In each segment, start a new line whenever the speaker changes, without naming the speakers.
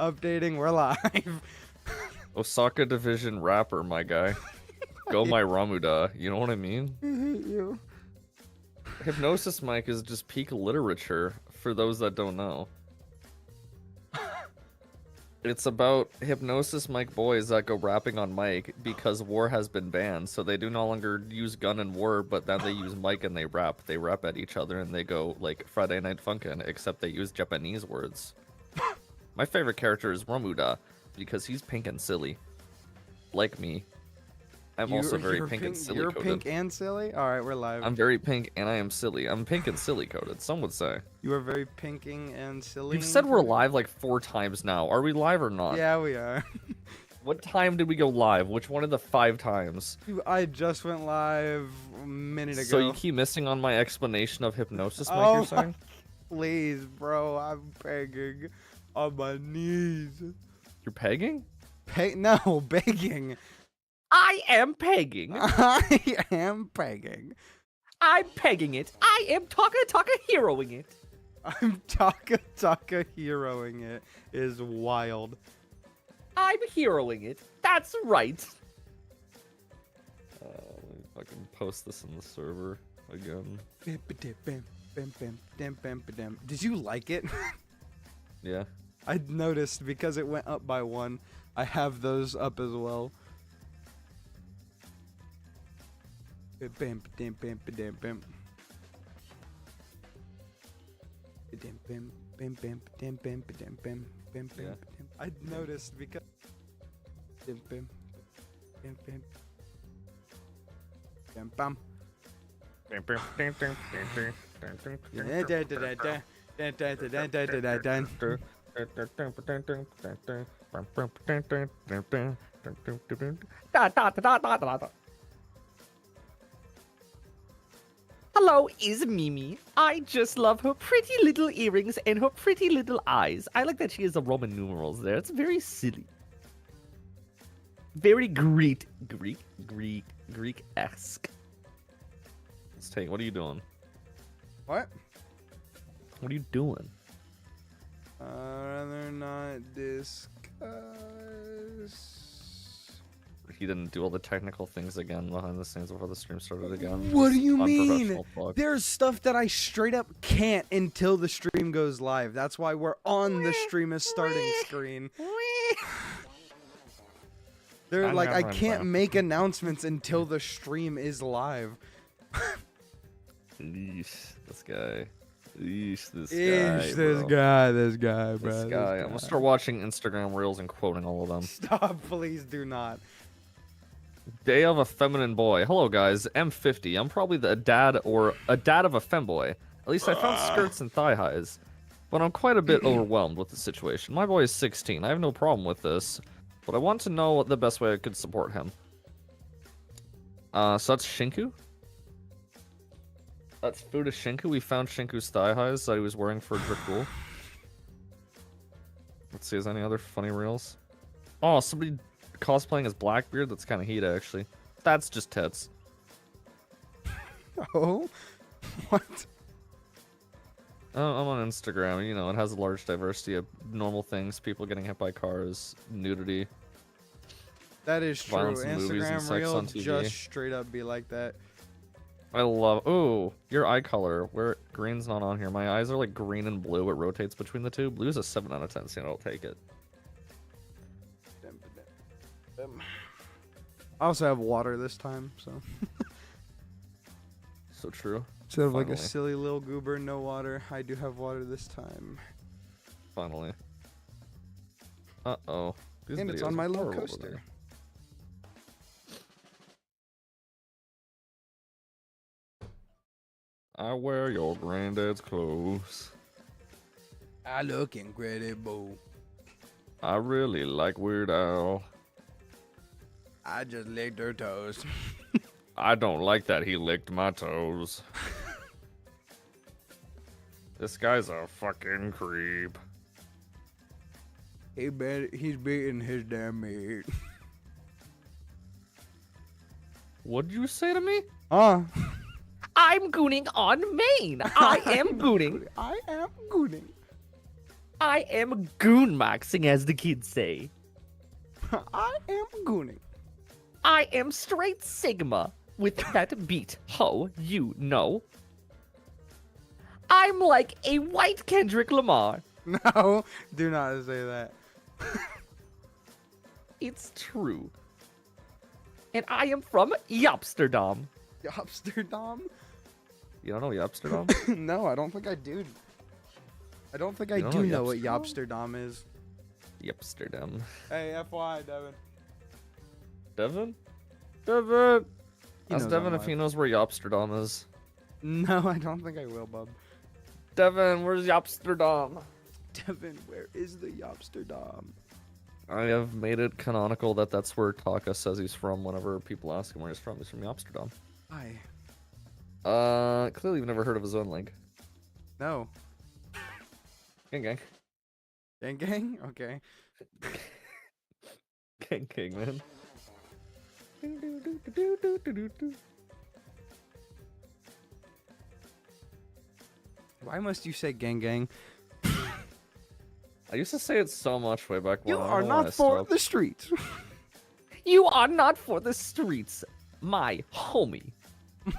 Updating, we're live.
Osaka Division rapper, my guy. Go my Ramuda. You know what I mean?
I hate you.
Hypnosis Mike is just peak literature for those that don't know. It's about Hypnosis Mike boys that go rapping on mic because war has been banned, so they do no longer use gun and war, but then they use mic and they rap. They rap at each other and they go like Friday Night Funkin', except they use Japanese words. My favorite character is Ramuda because he's pink and silly, like me. I'm also very pink and silly
You're
coded.
pink and silly? Alright, we're live.
I'm very pink and I am silly. I'm pink and silly coded, some would say.
You are very pinking and silly.
You've said we're live like 4 times now. Are we live or not?
Yeah, we are.
What time did we go live? Which one of the 5 times?
I just went live a minute ago.
So you keep missing on my explanation of hypnosis, Mike, you're saying?
Please, bro, I'm begging on my knees.
You're pegging?
No, begging.
I am pegging.
I am begging.
I'm pegging it. I am Takahiroing it.
I'm Takahiroing it is wild.
I'm heroing it. That's right. Let me fucking post this in the server again.
Did you like it?
Yeah.
I noticed because it went up by 1. I have those up as well. I noticed because
Hello, is Mimi. I just love her pretty little earrings and her pretty little eyes. I like that she has the Roman numerals there. It's very silly. Very Greek-esque. Let's take. What are you doing?
what?
What are you doing?
Rather not discuss.
He didn't do all the technical things again behind the scenes before the stream started again.
What do
Just
you mean?
unprofessional fuck.
There's stuff that I straight up can't until the stream goes live. That's why we're on the stream is starting screen. They're like, I can't make announcements until the stream is live.
Eesh, this guy. Eesh, this
Ish,
guy.
this guy, bro.
This guy. I'm gonna start watching Instagram reels and quoting all of them.
Stop, please do not.
Day of a feminine boy. Hello guys, M50. I'm probably a dad of a femboy. At least I found skirts and thigh highs. But I'm quite a bit overwhelmed with the situation. My boy is 16. I have no problem with this. But I want to know the best way I could support him. So that's Shinku? That's Fuda Shinku. We found Shinku's thigh highs that he was wearing for Dracul. Let's see, is there any other funny reels? Oh, somebody cosplaying as Blackbeard? That's kind of heat, actually. That's just tits.
Oh? What?
I'm on Instagram. You know, it has a large diversity of normal things. People getting hit by cars, nudity.
That is true.
Violence in movies and
Instagram
sex on
reels
TV.
just straight up be like that.
I love... Ooh, your eye color. Where green's not on here. My eyes are like green and blue. It rotates between the two. Blue's a 7 out of 10, so I'll take it.
I also have water this time, so.
So true.
Instead of like a
Finally.
silly little goober, no water, I do have water this time.
Finally. Uh-oh. These
And it's
videos
on my
are
little
horrible
coaster.
today. I wear your granddad's clothes.
I look incredible.
I really like Weird Al.
I just licked her toes.
I don't like that he licked my toes. This guy's a fucking creep.
He's beating his damn meat.
What'd you say to me?
I'm gooning on Maine. I am gooning.
I am gooning.
I am goon maxing, as the kids say.
I am gooning.
I am straight Sigma with that beat. Ho, you know. I'm like a white Kendrick Lamar.
No, do not say that.
It's true. And I am from Yopsterdam.
Amsterdam?
You don't know Yopsterdam?
No, I don't think I do. I don't think I
You don't
do
know
know what
Yopsterdam?
Yopsterdam is.
Yopsterdam.
Hey, FY, Devin.
Devin? Devin!
He
Ask
knows
Devin
I'm
if he
live.
knows where Yopsterdam is.
No, I don't think I will, bub.
Devin, where's Yopsterdam?
Devin, where is the Yopsterdam?
I have made it canonical that that's where Taka says he's from whenever people ask him where he's from. He's from Yopsterdam.
Hi.
Clearly you've never heard of his own link.
No.
Gang gang.
Gang gang? Okay.
Gang gang, man.
Why must you say gang gang?
I used to say it so much way back when.
You
I don't
are
know why I
not for
stopped.
the streets.
You are not for the streets, my homie.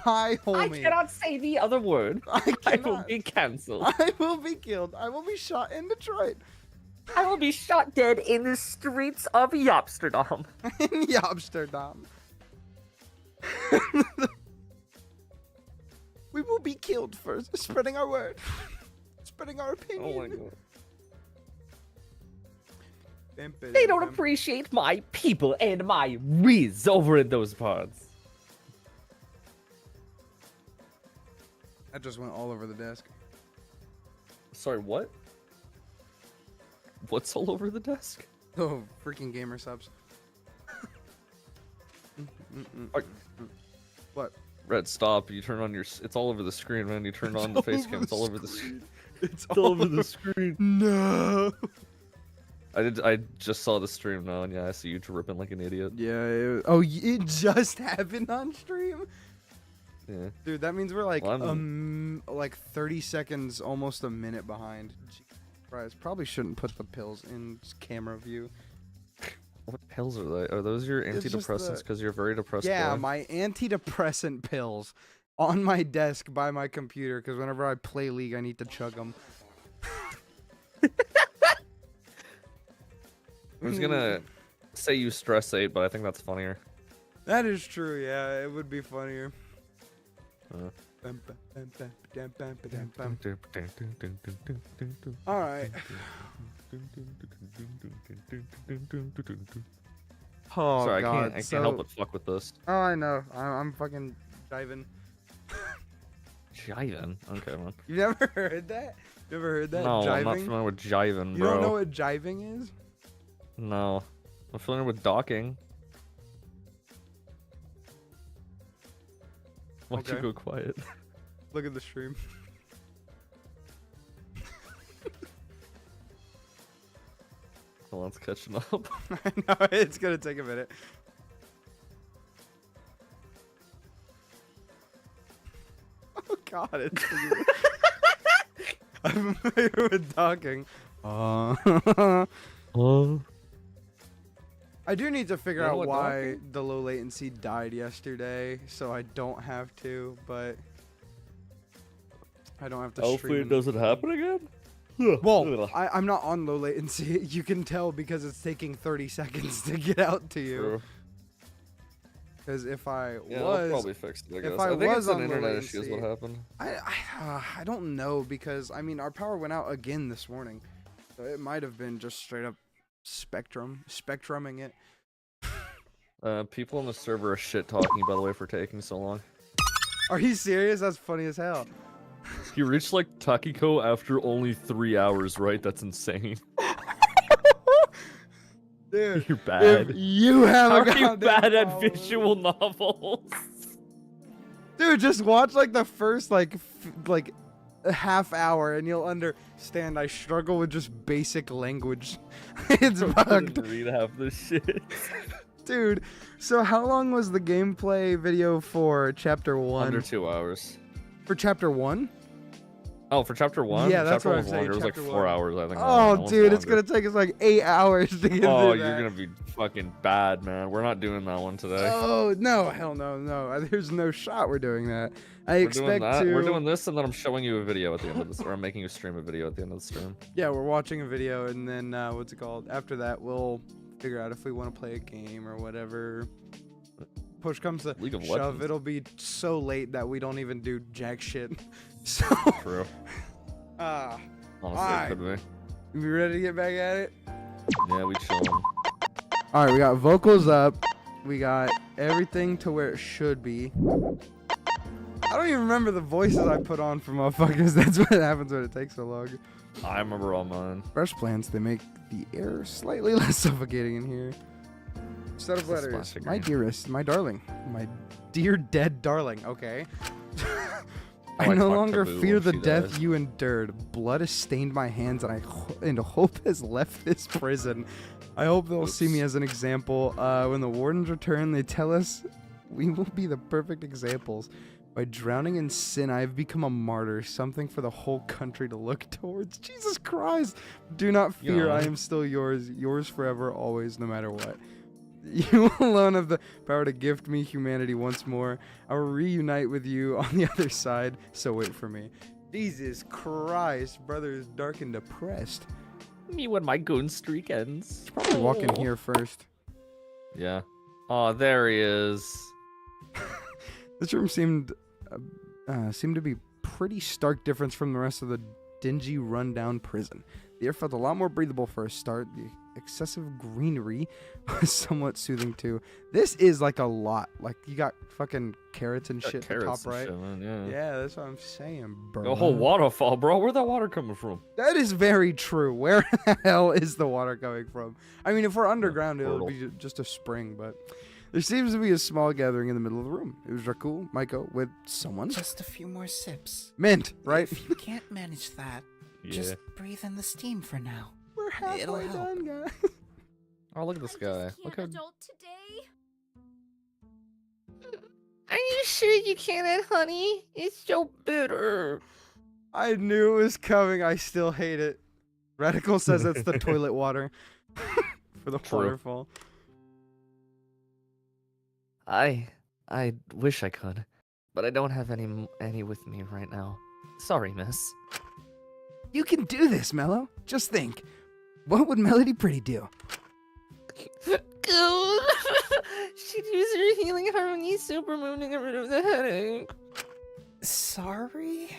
My homie.
I cannot say the other word.
I
I will
cannot.
be cancelled.
I will be killed. I will be shot in Detroit.
I will be shot dead in the streets of Yopsterdam.
In Yopsterdam. We will be killed first, spreading our word. Spreading our opinion.
Oh my god. They
They
don't appreciate my people and my whiz over in those parts.
That just went all over the desk.
Sorry, what? What's all over the desk?
Oh, freaking gamer subs.
Are-
What?
Red, stop. You turn on your... It's all over the screen, man. You turn on the face cam. It's all over the screen.
It's
It's all over the screen.
No.
I just saw the stream now, and yeah, I see you dripping like an idiot.
Yeah. It just happened on stream.
Yeah.
Dude, that means we're like
Well,
like 30 seconds, almost a minute behind. Jesus Christ, probably shouldn't put the pills in camera view.
What pills are they? Are those your
It's just
antidepressants?
the-
Because you're very depressed.
Yeah,
boy.
my antidepressant pills on my desk by my computer. Because whenever I play League, I need to chug them.
I was gonna say you stress ate, but I think that's funnier.
That is true. Yeah, it would be funnier. All right. Oh
Sorry,
God.
I can't help but fuck with this.
Oh, I know. I'm fucking jiving.
Jiving? Okay, man.
You never heard that? You ever heard that?
No, I'm not
Jiving?
familiar with jiving,
You
bro.
don't know what jiving is?
No. I'm familiar with docking. Why'd you
Okay.
go quiet?
Look at the stream.
Hold on, it's catching up.
I know it's gonna take a minute. Oh God, it's. I'm familiar with docking. I do need to figure
You know
out
what
why
docking?
the low latency died yesterday, so I don't have to. But I don't have to.
Hopefully
stream
it doesn't happen again?
Well, I'm not on low latency. You can tell because it's taking 30 seconds to get out to you.
True.
Because if I
Yeah, I'll
was,
probably fix it, I guess.
if I
think
was
it's
on
an
low
internet issue is what
latency-
happened.
I don't know because I mean our power went out again this morning, so it might have been just straight up spectruming it.
People on the server are shit talking, by the way, for taking so long.
Are you serious? That's funny as hell.
You reached like Takahiro after only 3 hours, right? That's insane.
Dude,
You're
if
bad.
you have
How
a
are you
goddamn
bad at
problem-
visual novels?
Dude, just watch like the first like a half hour and you'll understand. I struggle with just basic language. It's
I
bugged.
didn't read half this shit.
Dude, so how long was the gameplay video for chapter 1?
Under 2 hours.
For chapter 1?
Oh, for chapter 1?
Yeah, that's
chapter
what
1
I'm
was
saying,
longer. It was like
chapter
4
one.
hours, I think.
Oh,
That one's
dude, it's
longer.
gonna take us like 8 hours to get
Oh,
through
you're
that.
gonna be fucking bad, man. We're not doing that one today.
Oh no, hell no. There's no shot we're doing that. I
We're
expect
doing that.
to.
We're doing this, and then I'm showing you a video at the end of this, or I'm making you stream a video at the end of the stream.
Yeah, we're watching a video, and then what's it called? After that, we'll figure out if we want to play a game or whatever. Push comes to
League of
shove,
Legends.
it'll be so late that we don't even do jack shit. So.
True. Honestly,
alright.
it could be.
You ready to get back at it?
Yeah, we chilling.
All right, we got vocals up. We got everything to where it should be. I don't even remember the voices I put on for motherfuckers. That's what happens when it takes so long.
I remember all mine.
Fresh plants, they make the air slightly less suffocating in here. Set of
It's a
letters.
splash of
My
green.
dearest, my darling, my dear dead darling. Okay.
Oh,
I
I
no
talked
longer
to Boo
fear
when
the
she
death
dies.
you endured. Blood has stained my hands, and hope has left this prison. I hope they'll see me as an example. When the wardens return, they tell us we will be the perfect examples. By drowning in sin, I have become a martyr, something for the whole country to look towards. Jesus Christ! Do not fear,
Yeah.
I am still yours forever, always, no matter what. You alone have the power to gift me humanity once more. I will reunite with you on the other side, so wait for me. Jesus Christ, brother is dark and depressed.
Me when my goon streak ends.
Should probably walk in here first.
Yeah. Oh, there he is.
This room seemed to be pretty stark difference from the rest of the dingy, rundown prison. The air felt a lot more breathable for a start. The excessive greenery was somewhat soothing too. This is like a lot. Like you got fucking carrots and
Got
shit at the
carrots
top
and
right.
shit, man, yeah.
Yeah, that's what I'm saying, bro.
The whole waterfall, bro. Where'd that water coming from?
That is very true. Where the hell is the water coming from? I mean, if we're underground, it'll
portal.
be just a spring, but there seems to be a small gathering in the middle of the room. It was Rakul, Maiko, with someone.
Just a few more sips.
Mint, right?
If you can't manage that, just breathe in the steam for now.
We're halfway
It'll help.
done, guys.
Oh, look at this guy. Look how...
adult today.
Are you sure you can't add honey? It's so bitter.
I knew it was coming. I still hate it. Radical says it's the toilet water for the
True.
waterfall.
I wish I could, but I don't have any with me right now. Sorry, miss.
You can do this, Mello. Just think. What would Melody Pretty do?
Good. She'd use her healing harmony supermoon to get rid of the headache.
Sorry?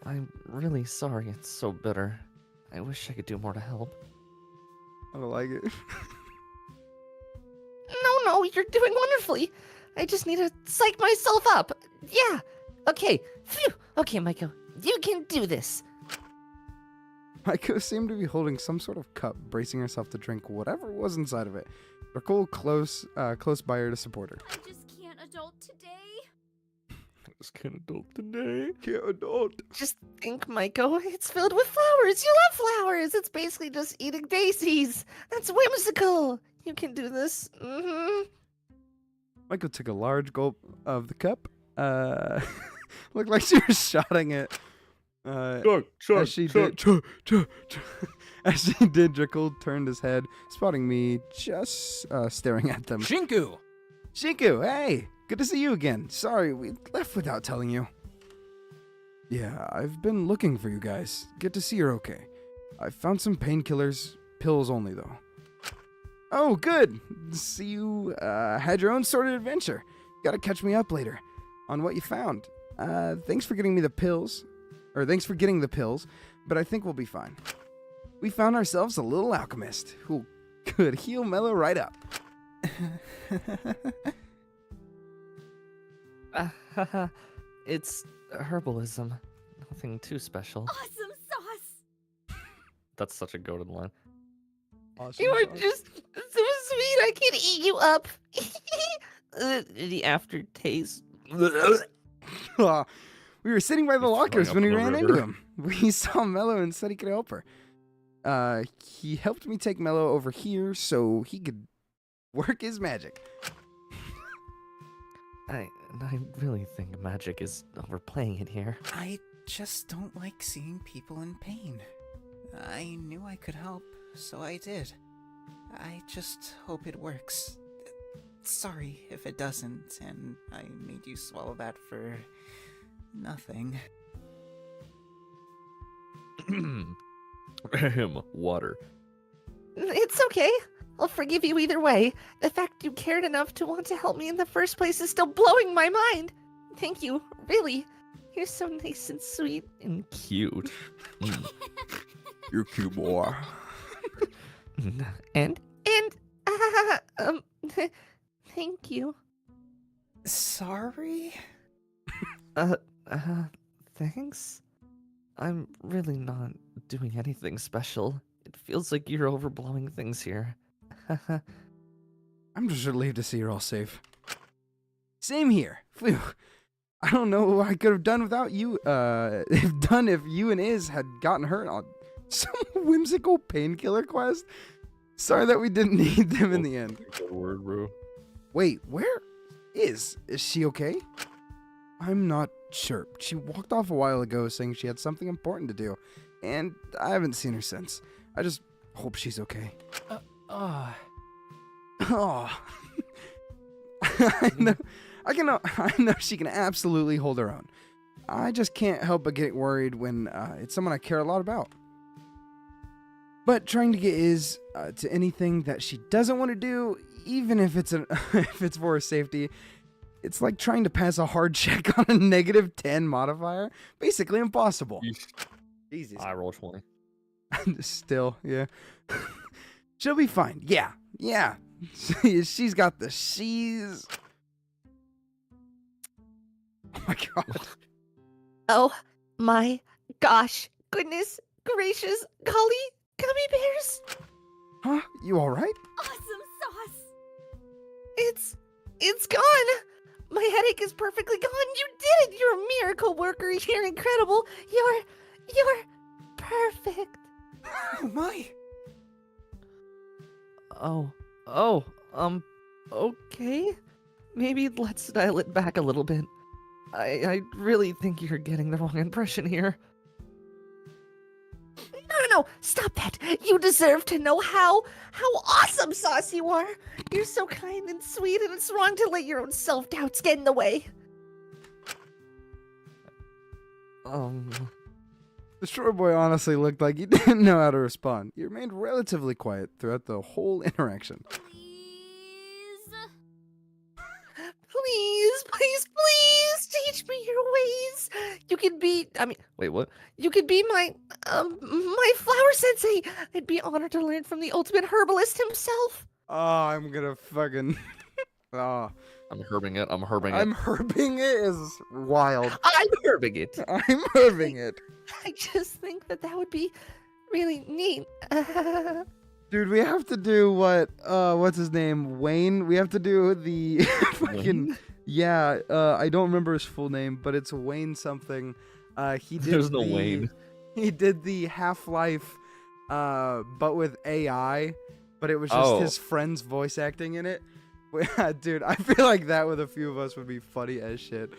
I'm really sorry it's so bitter. I wish I could do more to help.
I don't like it.
No, you're doing wonderfully. I just need to psych myself up. Yeah. Okay. Phew. Okay, Michael. You can do this.
Maiko seemed to be holding some sort of cup, bracing herself to drink whatever was inside of it. Rakul close by her to support her.
I just can't adult today.
I just can't adult today.
Can't adult.
Just think, Michael. It's filled with flowers. You love flowers. It's basically just eating daisies. That's whimsical. You can do this. Mm-hmm.
Maiko took a large gulp of the cup. Looked like she was shotting it. As she did, as she did, Jekyll turned his head, spotting me just staring at them.
Shinku!
Shinku, hey! Good to see you again. Sorry, we left without telling you. Yeah, I've been looking for you guys. Good to see you're okay. I found some painkillers, pills only though. Oh, good! See you had your own sort of adventure. Gotta catch me up later on what you found. Thanks for getting me the pills. Or thanks for getting the pills, but I think we'll be fine. We found ourselves a little alchemist who could heal Mello right up.
It's herbalism. Nothing too special.
Awesome sauce.
That's such a goated line.
You are just so sweet. I can eat you up. The aftertaste.
We were sitting by the
He's
lockers
throwing
when we
up in
ran
the
into
river.
him. We saw Mello and said he could help her. He helped me take Mello over here so he could work his magic.
I really think magic is overplaying it here.
I just don't like seeing people in pain. I knew I could help, so I did. I just hope it works. Sorry if it doesn't, and I made you swallow that for nothing.
Water.
It's okay. I'll forgive you either way. The fact you cared enough to want to help me in the first place is still blowing my mind. Thank you, really. You're so nice and sweet and
Cute.
You're cute, boy.
and thank you.
Sorry?
Thanks.
I'm really not doing anything special. It feels like you're overblowing things here.
I'm just relieved to see you're all safe. Same here. Phew. I don't know what I could have done without you. If you and Iz had gotten hurt on some whimsical painkiller quest. Sorry that we didn't need them in the end.
Good word, bro.
Wait, where is? Is she okay? I'm not sure. She walked off a while ago saying she had something important to do, and I haven't seen her since. I just hope she's okay. Oh. I know she can absolutely hold her own. I just can't help but get worried when it's someone I care a lot about. But trying to get Iz to anything that she doesn't want to do, even if it's if it's for her safety, it's like trying to pass a hard check on a -10 modifier. Basically impossible. Jesus.
I roll 20.
Still, yeah. She'll be fine. Yeah. She's got the she's. Oh my god.
Oh my gosh. Goodness gracious. Golly, gummy bears.
Huh? You alright?
Awesome sauce!
It's gone. My headache is perfectly gone. You did it. You're a miracle worker. You're incredible. You're perfect.
Oh my!
Okay. Maybe let's dial it back a little bit. I really think you're getting the wrong impression here. No, stop that. You deserve to know how awesome sauce you are. You're so kind and sweet, and it's wrong to let your own self-doubts get in the way.
The short boy honestly looked like he didn't know how to respond. He remained relatively quiet throughout the whole interaction.
Please, teach me your ways. You could be,
Wait, what?
you could be my flower sensei. I'd be honored to learn from the ultimate herbalist himself.
Oh, I'm gonna fucking. Oh.
I'm herbing it. I'm herbing it.
I'm herbing it is wild.
I'm herbing it.
I'm herbing it.
I just think that would be really neat.
Dude, we have to do what's his name? Wayne? We have to do the fucking.
Wayne?
Yeah, I don't remember his full name, but it's Wayne something. He did
There's no Wayne.
He did the Half-Life, but with AI, but it was just his friend's voice acting in it. Dude, I feel like that with a few of us would be funny as shit.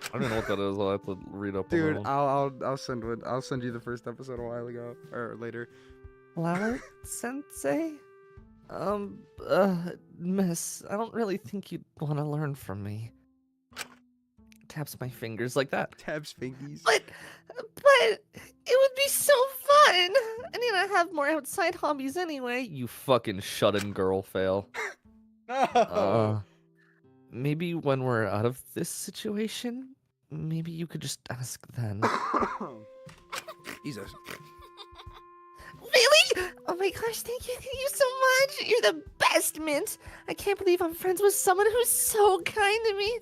I don't even know what that is. I'll have to read up
Dude,
on that.
I'll send you the first episode a while ago or later.
Flower sensei? Miss, I don't really think you'd want to learn from me. Taps my fingers like that.
Tabs fingies.
But it would be so fun. I mean, I have more outside hobbies anyway.
You fucking shut-in girl fail.
No.
Maybe when we're out of this situation, maybe you could just ask then.
Jesus.
Really? Oh my gosh, thank you so much. You're the best, Mint. I can't believe I'm friends with someone who's so kind to me.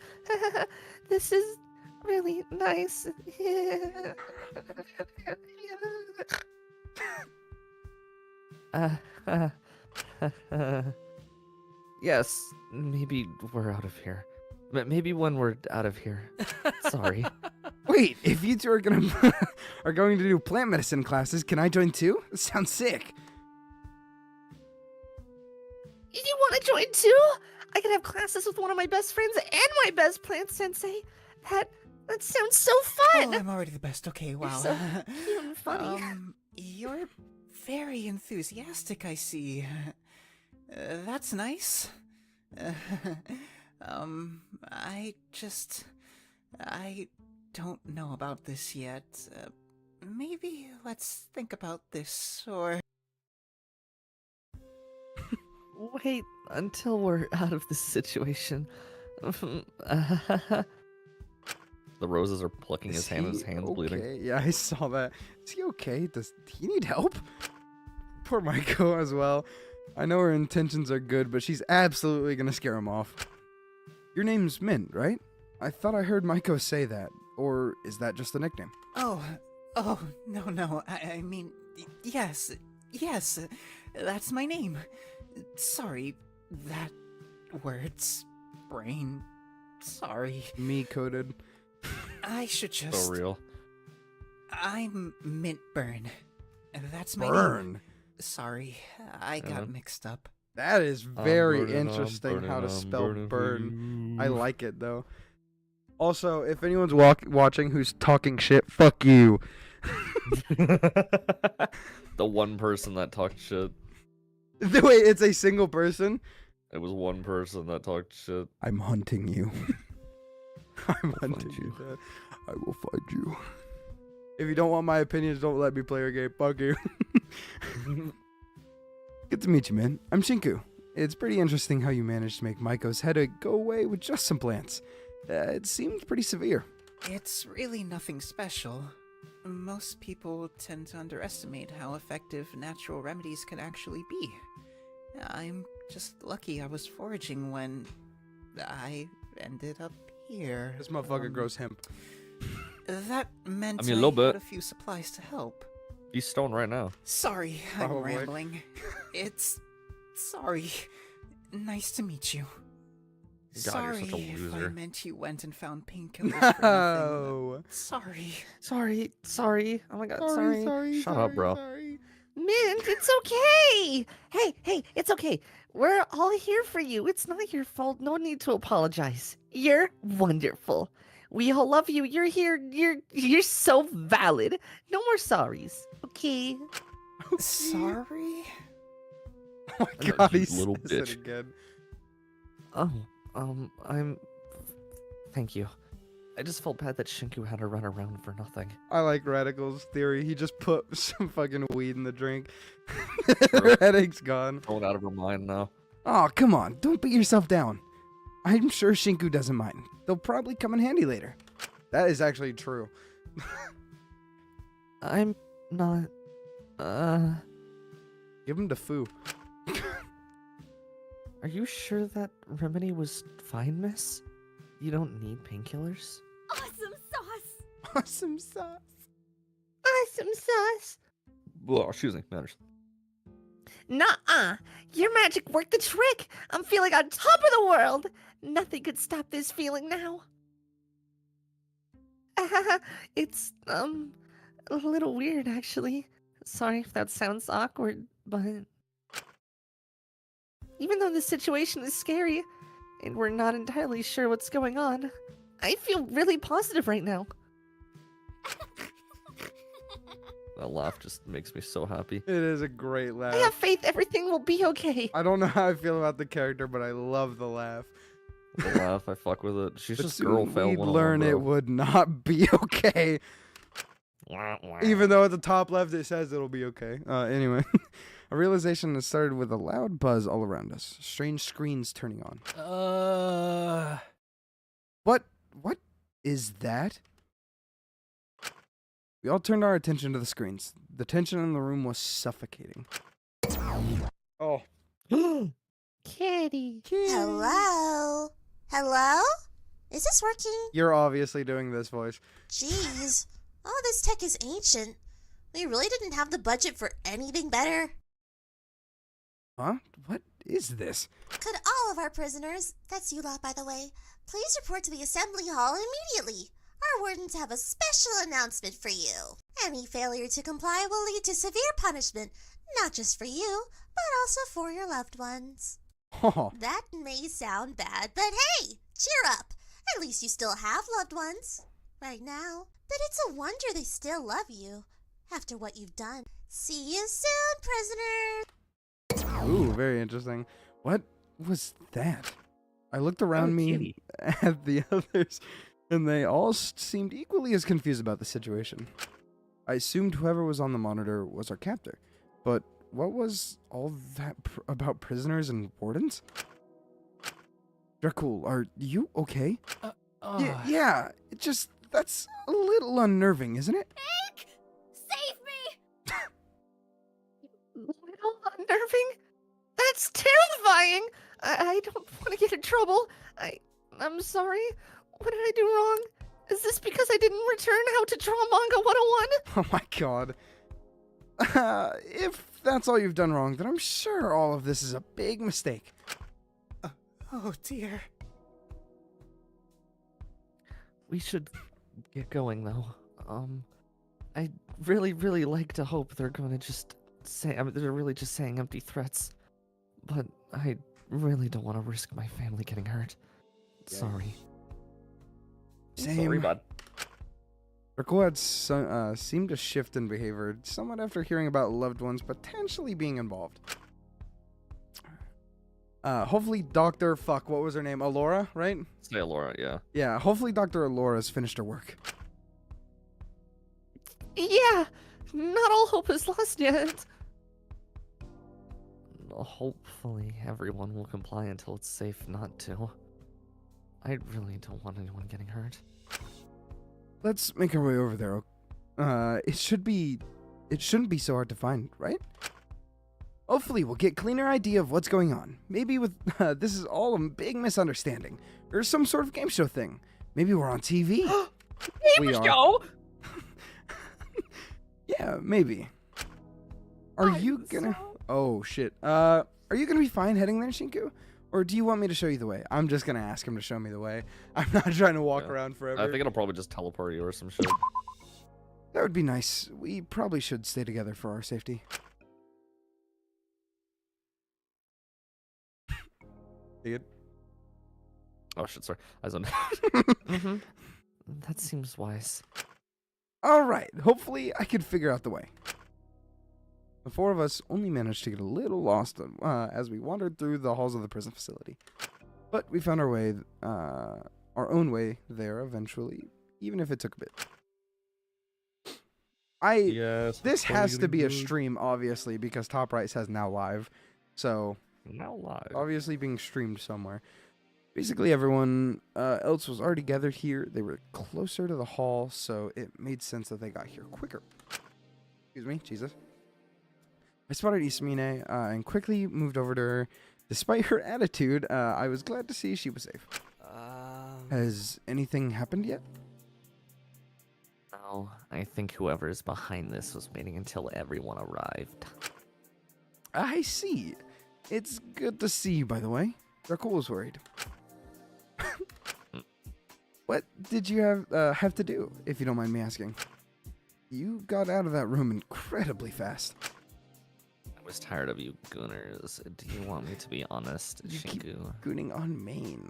This is really nice. Yes, maybe we're out of here. Maybe when we're out of here. Sorry.
Wait, if you two are going to do plant medicine classes, can I join too? That sounds sick.
You want to join too? I could have classes with one of my best friends and my best plant sensei. That sounds so
Oh,
fun!
I'm already the best. Okay, wow.
so cute and funny.
You're very enthusiastic, I see. That's nice. I don't know about this yet. Maybe let's think about this, or...
Wait until we're out of this situation.
The roses are plucking his
Is
hand, and his
he
hand's
okay?
bleeding.
Yeah, I saw that. Is he okay? Does he need help? Poor Maiko as well. I know her intentions are good, but she's absolutely gonna scare him off. Your name's Mint, right? I thought I heard Maiko say that. Or is that just a nickname?
Oh, no, I mean, yes, that's my name. Sorry, that words, brain, sorry.
Me coded.
I should just...
So real.
I'm Mint Burn. That's my name.
Burn.
Sorry, I got mixed up.
That is
I'm
very
burning, I'm
interesting
burning,
how to
I'm
spell
burning for
burn.
you.
I like it though. Also, if anyone's watching who's talking shit, fuck you.
The one person that talked shit.
Wait, it's a single person?
It was one person that talked shit.
I'm hunting you. I'm
I'll
hunting
find
you, Dad. I will find you. If you don't want my opinions, don't let me play your game. Fuck you. Good to meet you, man. I'm Shinku. It's pretty interesting how you managed to make Maiko's headache go away with just some plants. It seemed pretty severe.
It's really nothing special. Most people tend to underestimate how effective natural remedies can actually be. I'm just lucky I was foraging when I ended up here.
This motherfucker grows hemp.
That meant
I mean, a little
had
bit.
a few supplies to help.
He's stoned right now.
Sorry, I'm
Probably.
rambling. Sorry. Nice to meet you.
God, you're
Sorry
such a
if I
loser.
meant you went and found painkillers for nothing.
No.
Sorry.
Sorry. Oh my god, sorry.
Shut up, bro.
Sorry.
Mint, it's okay. Hey, it's okay. We're all here for you. It's not your fault. No need to apologize. You're wonderful. We all love you. You're here. You're so valid. No more sorries. Okay.
Sorry?
Oh my
You
god, he
little
says it
bitch.
again.
Oh, thank you. I just felt bad that Shinku had to run around for nothing.
I like Radical's theory. He just put some fucking weed in the drink. Her headache's gone.
Going out of her mind now.
Oh, come on. Don't beat yourself down. I'm sure Shinku doesn't mind. They'll probably come in handy later. That is actually true.
I'm not,
Give him the foo.
Are you sure that remedy was fine, miss? You don't need painkillers?
Awesome sauce!
Awesome sauce.
Awesome sauce.
Well, excuse me, manners.
Nuh-uh. Your magic worked the trick. I'm feeling on top of the world. Nothing could stop this feeling now. It's, a little weird, actually. Sorry if that sounds awkward, but... Even though the situation is scary, and we're not entirely sure what's going on, I feel really positive right now.
That laugh just makes me so happy.
It is a great
I
laugh.
have faith everything will be okay.
I don't know how I feel about the character, but I love the laugh.
The laugh, I fuck with it. She's
But
just
soon
girl fail
we'd
101,
learn it
bro.
would not be okay. Even though at the top left it says it'll be okay. Anyway, a realization that started with a loud buzz all around us. Strange screens turning on. What is that? We all turned our attention to the screens. The tension in the room was suffocating. Oh.
Kitty.
Hello? Hello? Is this working?
You're obviously doing this voice.
Jeez. All this tech is ancient. We really didn't have the budget for anything better.
Huh? What is this?
Could all of our prisoners, that's you lot by the way, please report to the assembly hall immediately? Our wardens have a special announcement for you. Any failure to comply will lead to severe punishment, not just for you, but also for your loved ones.
Oh,
That may sound bad, but hey, cheer up. At least you still have loved ones. right now, but it's a wonder they still love you after what you've done. See you soon, prisoners!
Ooh, very interesting. What was that? I looked around me
kitty.
at the others, and they all seemed equally as confused about the situation. I assumed whoever was on the monitor was our captor, but what was all that about prisoners and wardens? Dracul, are you okay? Yeah, it just, that's a little unnerving, isn't it?
Hank! Save me!
Little unnerving? That's terrifying! I don't want to get in trouble. I'm sorry. What did I do wrong? Is this because I didn't return How to Draw Manga 101?
Oh my god. If that's all you've done wrong, then I'm sure all of this is a big mistake.
Oh dear.
We should get going though. I really like to hope they're gonna just say, they're really just saying empty threats. But I really don't want to risk my family getting hurt. Sorry.
Same.
Sorry, bud.
Dracul had seemed to shift in behavior somewhat after hearing about loved ones potentially being involved. Hopefully Dr. What was her name? Alora, right?
Say Laura, yeah.
Yeah, hopefully Dr. Alora's finished her work.
Yeah, not all hope is lost yet.
Hopefully everyone will comply until it's safe not to. I really don't want anyone getting hurt.
Let's make our way over there. It shouldn't be so hard to find, right? Hopefully we'll get a cleaner idea of what's going on. Maybe with this is all a big misunderstanding, or some sort of game show thing. Maybe we're on TV. We are. Yeah, maybe. Are you gonna? Oh shit. Are you gonna be fine heading there, Shinku? Or do you want me to show you the way? I'm just gonna ask him to show me the way. I'm not trying to walk around forever.
I think it'll probably just teleport you or some shit.
That would be nice. We probably should stay together for our safety. You good?
Oh shit, sorry. I was on.
Mm-hmm.
That seems wise.
Alright, hopefully I can figure out the way. The four of us only managed to get a little lost as we wandered through the halls of the prison facility. But we found our way, our own way there eventually, even if it took a bit.
Yes.
This has to be a stream, obviously, because Top Right says now live. So,
Now live.
obviously being streamed somewhere. Basically, everyone else was already gathered here. They were closer to the hall, so it made sense that they got here quicker. Excuse me, Jesus. I spotted Ismine and quickly moved over to her. Despite her attitude, I was glad to see she was safe. Has anything happened yet?
No, I think whoever is behind this was waiting until everyone arrived.
I see. It's good to see you, by the way. Dracul was worried. What did you have to do, if you don't mind me asking? You got out of that room incredibly fast.
I was tired of you gooners. Do you want me to be honest,
You keep
Shinku?
gooning on Maine.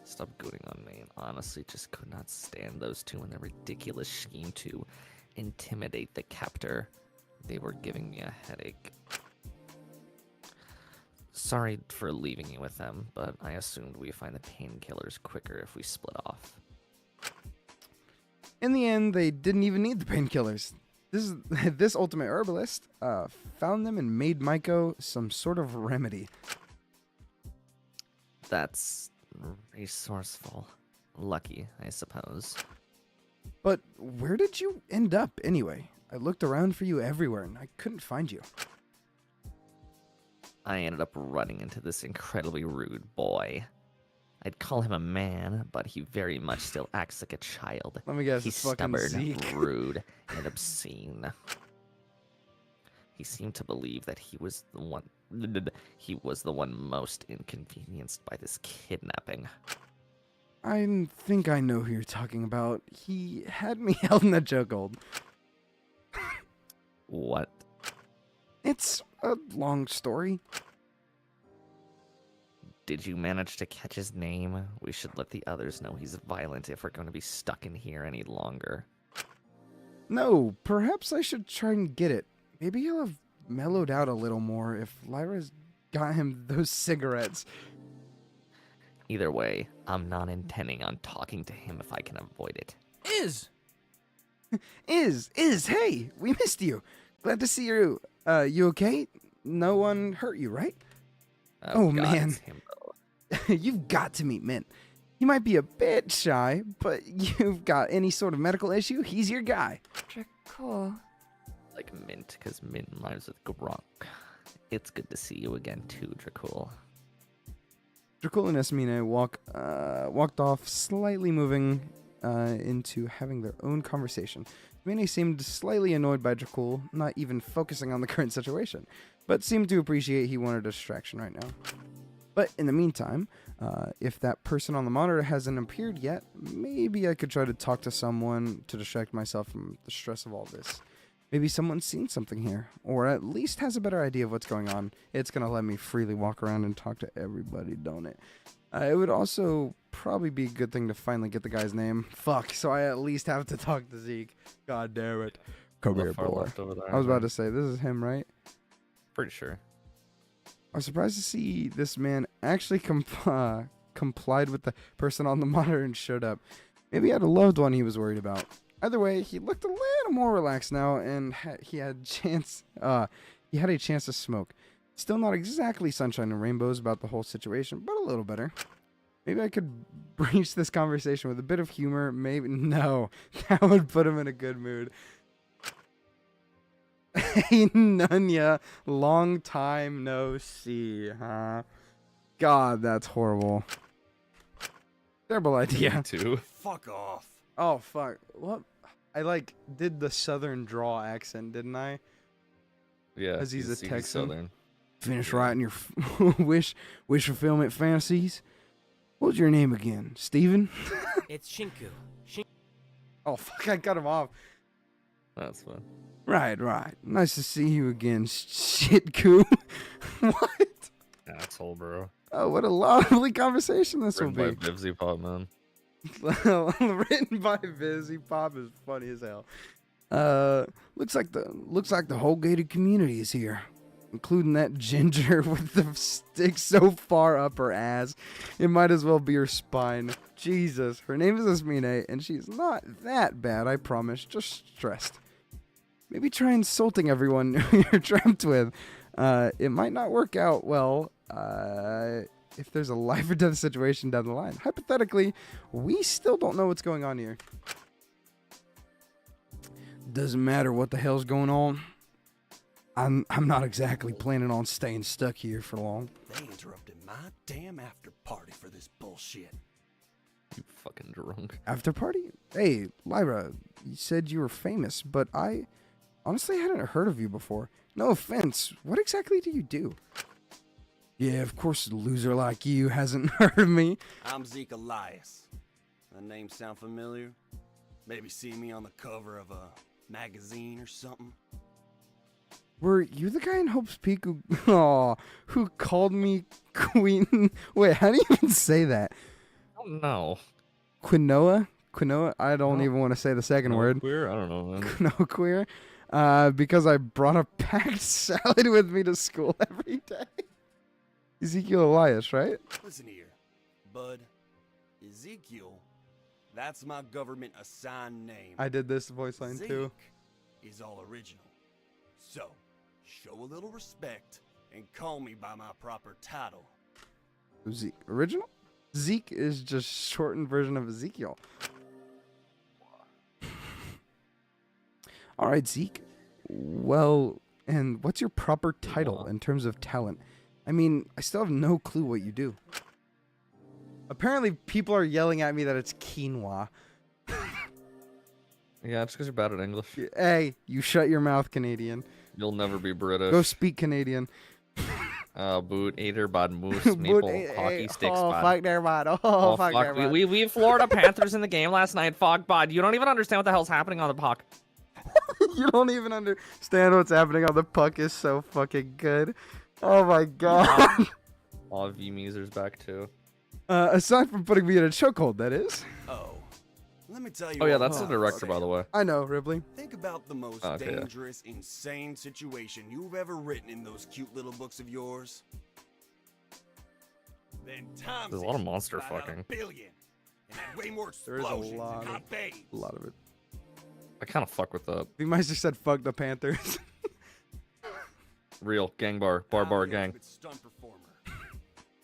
Stop gooning on me. Honestly, just could not stand those two and their ridiculous scheme to intimidate the captor. They were giving me a headache. Sorry for leaving you with them, but I assumed we find the painkillers quicker if we split off.
In the end, they didn't even need the painkillers. This ultimate herbalist found them and made Maiko some sort of remedy.
That's resourceful. Lucky, I suppose.
But where did you end up anyway? I looked around for you everywhere and I couldn't find you.
I ended up running into this incredibly rude boy. I'd call him a man, but he very much still acts like a child.
Let me guess,
He's
it's fucking
stubborn,
Zeke.
rude, and obscene. He seemed to believe that he was the one most inconvenienced by this kidnapping.
I think I know who you're talking about. He had me held in a chokehold.
What?
It's a long story.
Did you manage to catch his name? We should let the others know he's violent if we're going to be stuck in here any longer.
No, perhaps I should try and get it. Maybe he'll have mellowed out a little more if Lyra's got him those cigarettes.
Either way, I'm not intending on talking to him if I can avoid it.
Hey, we missed you. Glad to see you. You okay? No one hurt you, right? Oh,
God,
man.
it's him, though.
You've got to meet Mint. He might be a bit shy, but you've got any sort of medical issue, he's your guy.
Cool.
Like Mint, because Mint rhymes with Gronk. It's good to see you again too, Dracul.
Dracul and Esmine walked off, slightly moving into having their own conversation. Esmine seemed slightly annoyed by Dracul, not even focusing on the current situation, but seemed to appreciate he wanted a distraction right now. But in the meantime, if that person on the monitor hasn't appeared yet, maybe I could try to talk to someone to distract myself from the stress of all this. Maybe someone's seen something here, or at least has a better idea of what's going on. It's going to let me freely walk around and talk to everybody, don't it? It would also probably be a good thing to finally get the guy's name. Fuck, so I at least have to talk to Zeke. God damn it. Come here,
Far
boy.
left over there,
I was about to say, this is him, right?
Pretty sure.
I was surprised to see this man actually complied with the person on the monitor and showed up. Maybe he had a loved one he was worried about. Either way, he looked a little more relaxed now, and he had a chance to smoke. Still not exactly sunshine and rainbows about the whole situation, but a little better. Maybe I could breach this conversation with a bit of humor. Maybe no, that would put him in a good mood. Hey, Nunya, long time no see, huh? God, that's horrible. Terrible idea.
Me too.
Fuck off.
Oh, fuck. What? I, did the southern draw accent, didn't I?
Yeah.
'Cause he's a Texan.
Southern.
Finish writing your wish fulfillment fantasies? What's your name again? Steven?
It's Shinku.
Oh, fuck, I cut him off.
That's fun.
Right. Nice to see you again, shitku. What?
Asshole, bro.
Oh, what a lovely conversation this will
Written
be.
by Bivsy Pop, man.
Written by Busy Pop is funny as hell. Looks like the whole gated community is here, including that ginger with the stick so far up her ass, it might as well be her spine. Jesus, her name is Esmine, and she's not that bad, I promise. Just stressed. Maybe try insulting everyone you're trapped with. It might not work out well. If there's a life or death situation down the line. Hypothetically, we still don't know what's going on here. Doesn't matter what the hell's going on. I'm not exactly planning on staying stuck here for long.
They interrupted my damn after party for this bullshit.
You fucking drunk.
After party? Hey, Lyra, you said you were famous, but I honestly hadn't heard of you before. No offense, what exactly do you do? Yeah, of course a loser like you hasn't heard of me.
I'm Zeke Elias. That name sound familiar? Maybe see me on the cover of a magazine or something?
Were you the guy in Hope's Peak who called me Queen? Wait, how do you even say that?
Oh, no.
Quinoa? I don't even want to say the second word.
Queer? I don't know, man.
No queer. Because I brought a packed salad with me to school every day. Ezekiel Elias, right?
Listen here, bud. Ezekiel, that's my government assigned name.
I did this voice line too.
Zeke is all original. So, show a little respect and call me by my proper title.
Zeke. Original? Zeke is just shortened version of Ezekiel. All right, Zeke. Well, and what's your proper title in terms of talent? I mean, I still have no clue what you do. Apparently, people are yelling at me that it's quinoa.
Yeah, just because you're bad at English.
Hey, you shut your mouth, Canadian.
You'll never be British.
Go speak Canadian.
Boot, eater, bad moose,
Boot,
maple,
hey,
hockey sticks,
oh,
bad.
fuck there, bud.
Oh,
fuck
fuck.
there, bud.
We have Florida Panthers in the game last night. Fuck, bud. You don't even understand what the hell's happening on the puck.
You don't even understand what's happening on the puck is so fucking good. Oh my god.
Aw, V-Meezer's back too.
Aside from putting me in a chokehold, that is.
Oh, let me tell you.
Oh yeah,
all
that's the
about
director, by the way.
I know, Ripley.
Think about the most
Okay, yeah.
dangerous, insane situation you've ever written in those cute little books of yours. Then times
There's a lot of
it
monster
by about
fucking.
1 billion, and had way more
There is a
explosions
lot
and
of-
hot babes.
A lot of it.
I kind of fuck with that.
The Meister said, "Fuck the Panthers."
Real gang bar
Now the
gang.
ultimate stunt performer.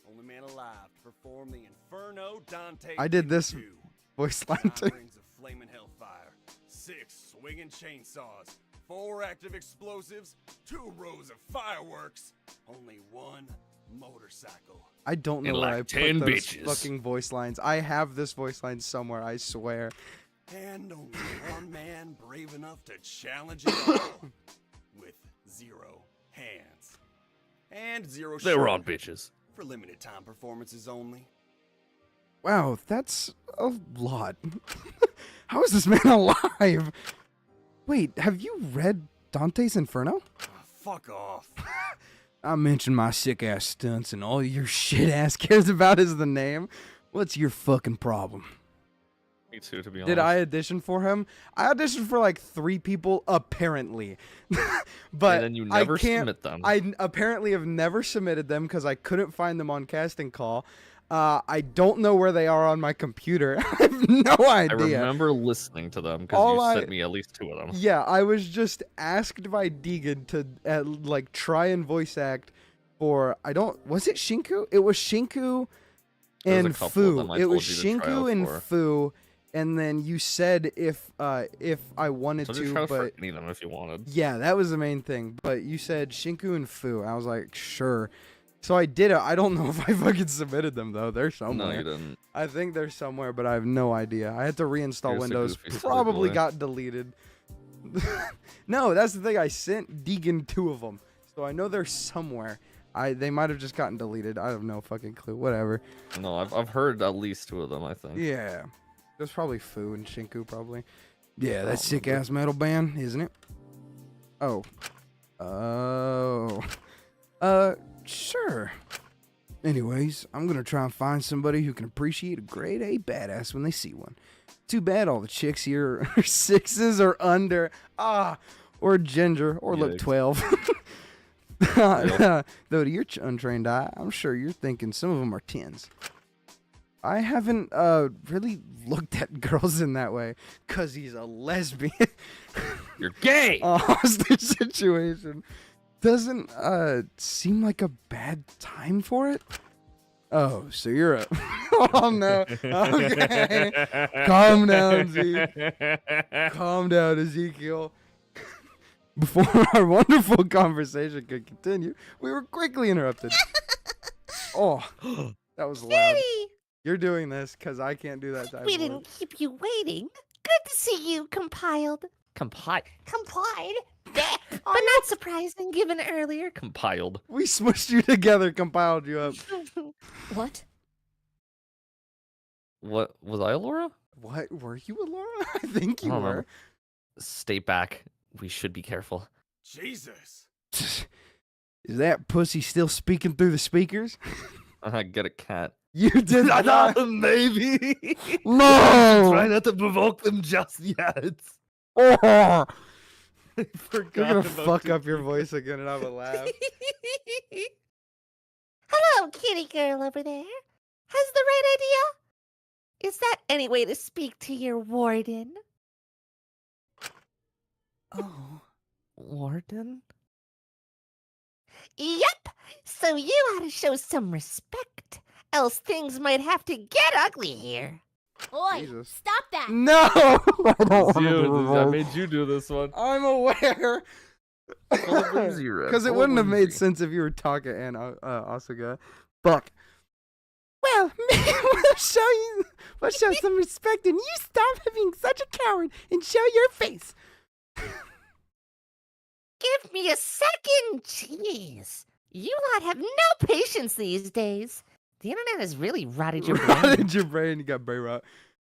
Only man alive to perform the Inferno Dante.
I did this
2.
voice line
9
too.
rings of flaming hellfire, 6 swinging chainsaws, 4 active explosives, 2 rows of fireworks, only 1 motorcycle.
I don't know
And
where
like
I put
10
those
bitches.
fucking voice lines. I have this voice line somewhere, I swear.
And only one man brave enough to challenge it all with 0 hands. And 0
They were
shirt
on bitches.
for limited time performances only.
Wow, that's a lot. How is this man alive? Wait, have you read Dante's Inferno?
Ah, fuck off.
I mentioned my sick ass stunts and all your shit ass cares about is the name. What's your fucking problem?
Me too, to be honest.
Did I audition for him? I auditioned for like 3 people, apparently. But
And then you never
I can't,
submit them.
I apparently have never submitted them because I couldn't find them on casting call. I don't know where they are on my computer. I have no
I
idea.
remember listening to them because
All
you
I-
sent me at least 2 of them.
Yeah, I was just asked by Deegan to like try and voice act for was it Shinku? It was Shinku
There was a
and
couple of
Fu.
them I
It was
told you to try
Shinku
out
and
for.
Fu, and then you said if I wanted
So just
to,
try for
but
any of them if you wanted.
yeah, that was the main thing. But you said Shinku and Fu. I was like, sure. So I did it. I don't know if I fucking submitted them though. They're somewhere.
No, you didn't.
I think they're somewhere, but I have no idea. I had to reinstall
Here's the
Windows.
goofy silly
Probably
boy.
got deleted. No, that's the thing. I sent Deegan 2 of them, so I know they're somewhere. They might have just gotten deleted. I have no fucking clue. Whatever.
No, I've heard at least 2 of them, I think.
Yeah, there's probably Fu and Shinku probably. Yeah,
I
that
don't
sick ass metal band, isn't it? Oh. Sure. Anyways, I'm gonna try and find somebody who can appreciate a grade A badass when they see one. Too bad all the chicks here are 6s or under. Or ginger, or look
Yikes.
12. Though to your untrained eye, I'm sure you're thinking some of them are 10s. I haven't really looked at girls in that way, cause he's a lesbian.
You're gay!
A hostage situation doesn't seem like a bad time for it. Oh, so you're a oh no. Okay. Calm down, Zeke. Calm down, Ezekiel. Before our wonderful conversation could continue, we were quickly interrupted. Oh, that was loud.
Kitty!
You're doing this because I can't do that type
We
of
didn't
work.
keep you waiting. Good to see you compiled. Complied? Bleh, but not surprising given earlier.
Compiled.
We smushed you together, compiled you up.
What?
What was I, Laura?
What? Were you a Laura? I think you
I don't
were.
remember. Stay back. We should be careful.
Jesus.
Is that pussy still speaking through the speakers?
Get a cat.
You did not.
Maybe.
No.
Try not to provoke them just yet.
Oh,
I
you're
forgot
gonna
about
fuck
the-
up your voice again, and I will laugh.
Hello, kitty girl over there. Has the right idea? Is that any way to speak to your warden?
Oh,
Warden? Yep. So you ought to show some respect, else things might have to get ugly here.
Oi,
Jesus.
stop that!
No, I don't
It's
wanna
you,
do
I
this.
made you do this one.
I'm aware.
Full of whimsy, Red,
Because it
full of
wouldn't have made
whimsy.
sense if you were Taka and Asuka. Fuck. Well, we'll show some respect, and you stop being such a coward and show your face.
Give me a second. Jeez. You lot have no patience these days. The internet has really rotted your brain.
Rotted your brain. You got brain rot.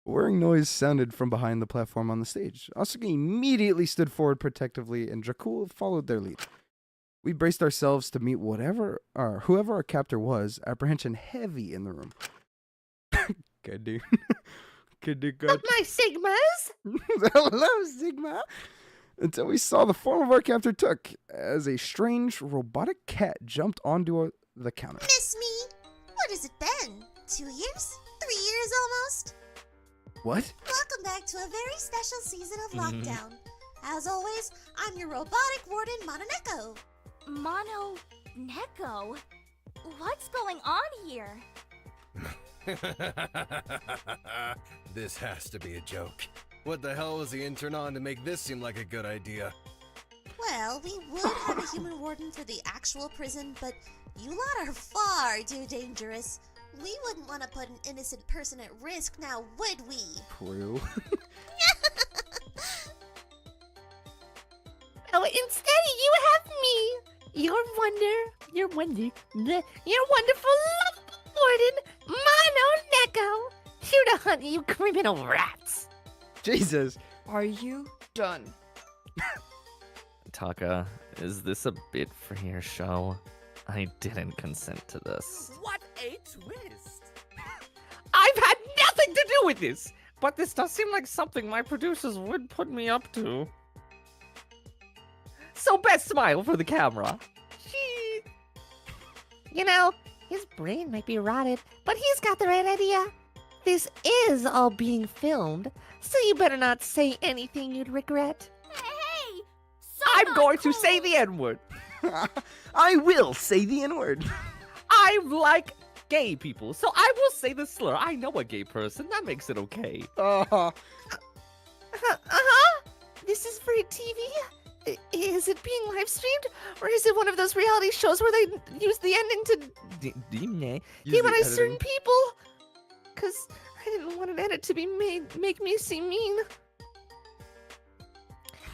Whirring noise sounded from behind the platform on the stage. Asuka immediately stood forward protectively, and Dracul followed their lead. We braced ourselves to meet whoever our captor was, apprehension heavy in the room. Good dude. Good dude, good.
Not my Sigmas!
Hello, Sigma. Until we saw the form of our captor took, as a strange robotic cat jumped onto the counter.
Miss me? What has it been? 2 years? 3 years almost?
What?
Welcome back to a very special season of Lockdown. As always, I'm your robotic warden, Mononeko.
Mono Neko? What's going on here?
This has to be a joke. What the hell was the intern on to make this seem like a good idea?
Well, we would have a human warden for the actual prison, but you lot are far too dangerous. We wouldn't want to put an innocent person at risk now, would we?
True.
Oh, instead you have me. Your wonderful, lovable warden, Mono Neko. Here to hunt you criminal rats.
Jesus.
Are you done?
Taka, is this a bit for your show? I didn't consent to this.
What a twist!
I've had nothing to do with this, but this does seem like something my producers would put me up to. So best smile for the camera.
You know, his brain might be rotted, but he's got the right idea. This is all being filmed, so you better not say anything you'd regret.
Hey!
I'm going to say the N-word.
I will say the N-word.
I like gay people, so I will say the slur. I know a gay person. That makes it okay.
This is for TV? Is it being live streamed? Or is it one of those reality shows where they use the ending to demonize certain people? Because I didn't want an edit to be make me seem mean.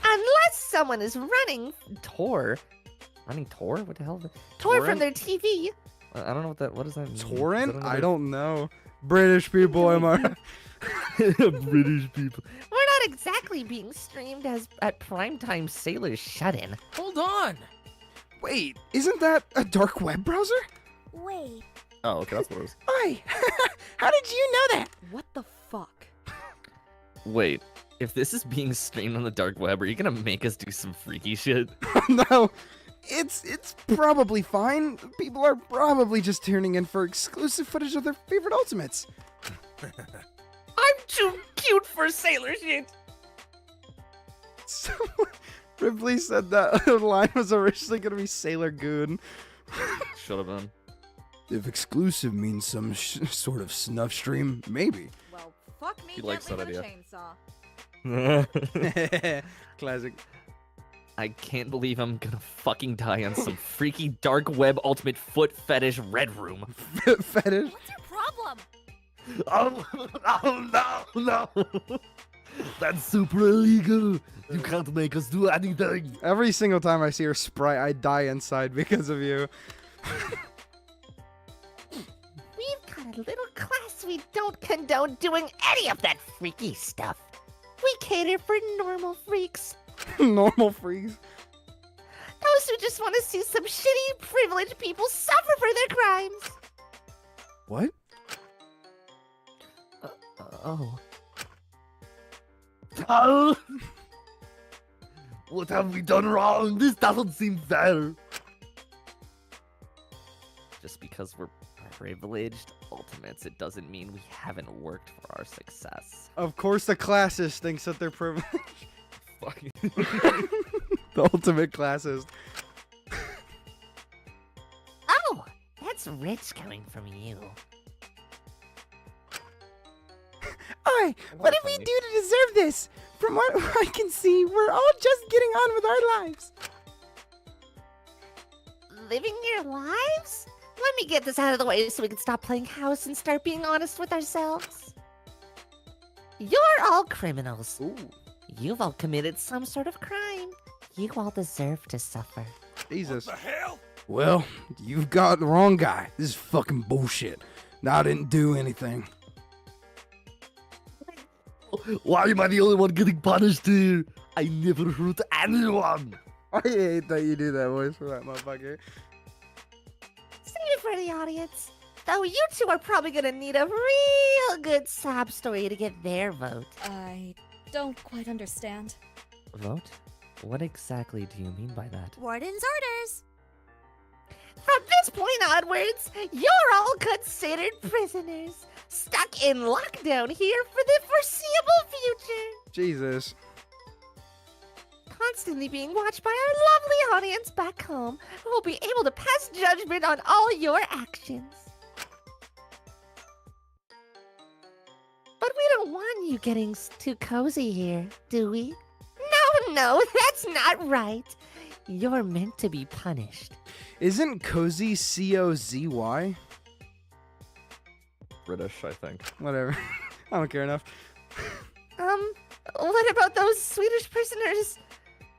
Unless someone is running
Tor? Running Tor? What the hell?
Tor
Torrent?
from their TV.
I don't know what does that mean?
Torrent? I don't know. British people, am I?
British people.
We're not exactly being streamed as at primetime Sailor's Shut-In.
Hold on!
Wait, isn't that a dark web browser?
Wait,
Oh, okay, that's what it was.
Oi! How did you know that?
What the fuck?
Wait, if this is being streamed on the dark web, are you gonna make us do some freaky shit?
No, it's probably fine. People are probably just tuning in for exclusive footage of their favorite ultimates.
I'm too cute for sailor shit.
So, Ripley said that line was originally going to be Sailor Goon.
Should have been.
If exclusive means some sort of snuff stream, maybe.
Well, fuck me
He likes
gently
that
with a chainsaw.
Classic.
I can't believe I'm gonna fucking die on some freaky dark web ultimate foot fetish red room.
Fetish.
what's your problem?
Oh no. That's super illegal. You can't make us do anything.
Every single time I see her sprite, I die inside because of you.
We've got a little class. We don't condone doing any of that freaky stuff. We cater for normal freaks.
Normal freaks.
Those who just want to see some shitty, privileged people suffer for their crimes.
What?
Oh. Oh. What have we done wrong? This doesn't seem fair.
Just because we're privileged ultimates, it doesn't mean we haven't worked for our success.
Of course the classist thinks that they're privileged.
Fuck.
The ultimate classist.
Oh, that's rich coming from you.
Oi, what did we do to deserve this? From what I can see, we're all just getting on with our lives.
Living your lives? Let me get this out of the way so we can stop playing house and start being honest with ourselves. You're all criminals.
Ooh,
You've all committed some sort of crime. You all deserve to suffer.
Jesus.
What the hell?
Well, you've got the wrong guy. This is fucking bullshit. I didn't do anything.
Why am I the only one getting punished here? I never hurt anyone.
I hate that you do that voice for that motherfucker.
Save it for the audience. Though you two are probably gonna need a real good sob story to get their vote.
I don't quite understand.
Vote? What exactly do you mean by that?
Warden's orders.
From this point onwards, you're all considered prisoners, stuck in lockdown here for the foreseeable future.
Jesus.
Constantly being watched by our lovely audience back home, who will be able to pass judgment on all your actions. But we don't want you getting too cozy here, do we? No, that's not right. You're meant to be punished.
Isn't cozy C-O-Z-Y?
British, I think.
Whatever. I don't care enough.
What about those Swedish prisoners?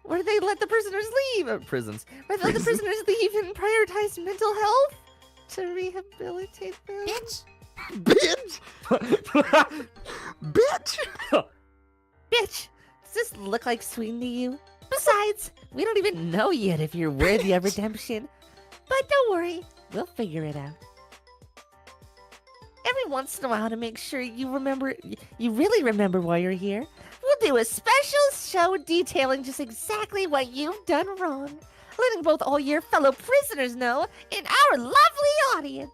Where they let the prisoners leave?
Prisons.
Where they let the prisoners leave and prioritize mental health to rehabilitate them?
Bitch!
Bitch! Bitch!
Bitch! Does this look like Sweden to you? Besides, we don't even know yet if you're worthy of redemption. But don't worry, we'll figure it out. Every once in a while, to make sure you really remember why you're here, we'll do a special show detailing just exactly what you've done wrong, letting both all your fellow prisoners know and our lovely audience.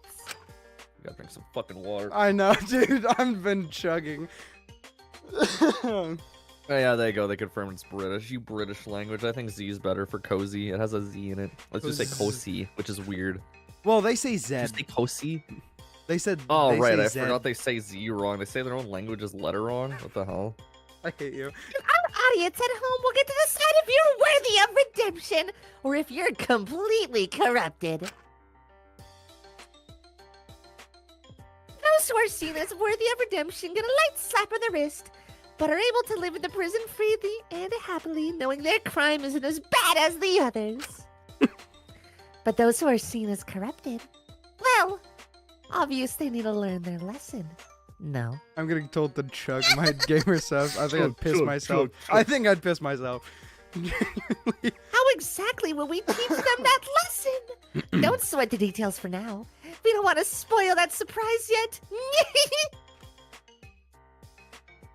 You gotta drink some fucking water.
I know, dude. I've been chugging.
Oh, yeah, there you go. They confirmed it's British. You British language. I think Z is better for cozy. It has a Z in it. Let's just say cozy, which is weird.
Well, they say Z.
Just say cozy.
They said.
Oh,
they
right.
say
I
Z.
forgot they say Z wrong. They say their own language's letter wrong. What the hell?
I hate you.
Our audience at home will get to decide if you're worthy of redemption or if you're completely corrupted. Those who are seen as worthy of redemption get a light slap on the wrist, but are able to live in the prison freely and happily, knowing their crime isn't as bad as the others. But those who are seen as corrupted, well, obviously need to learn their lesson. No.
I'm getting told to chug my gamer subs. I think I'd piss myself. I think I'd piss myself.
How exactly will we teach them that lesson? Don't sweat the details for now. We don't want to spoil that surprise yet.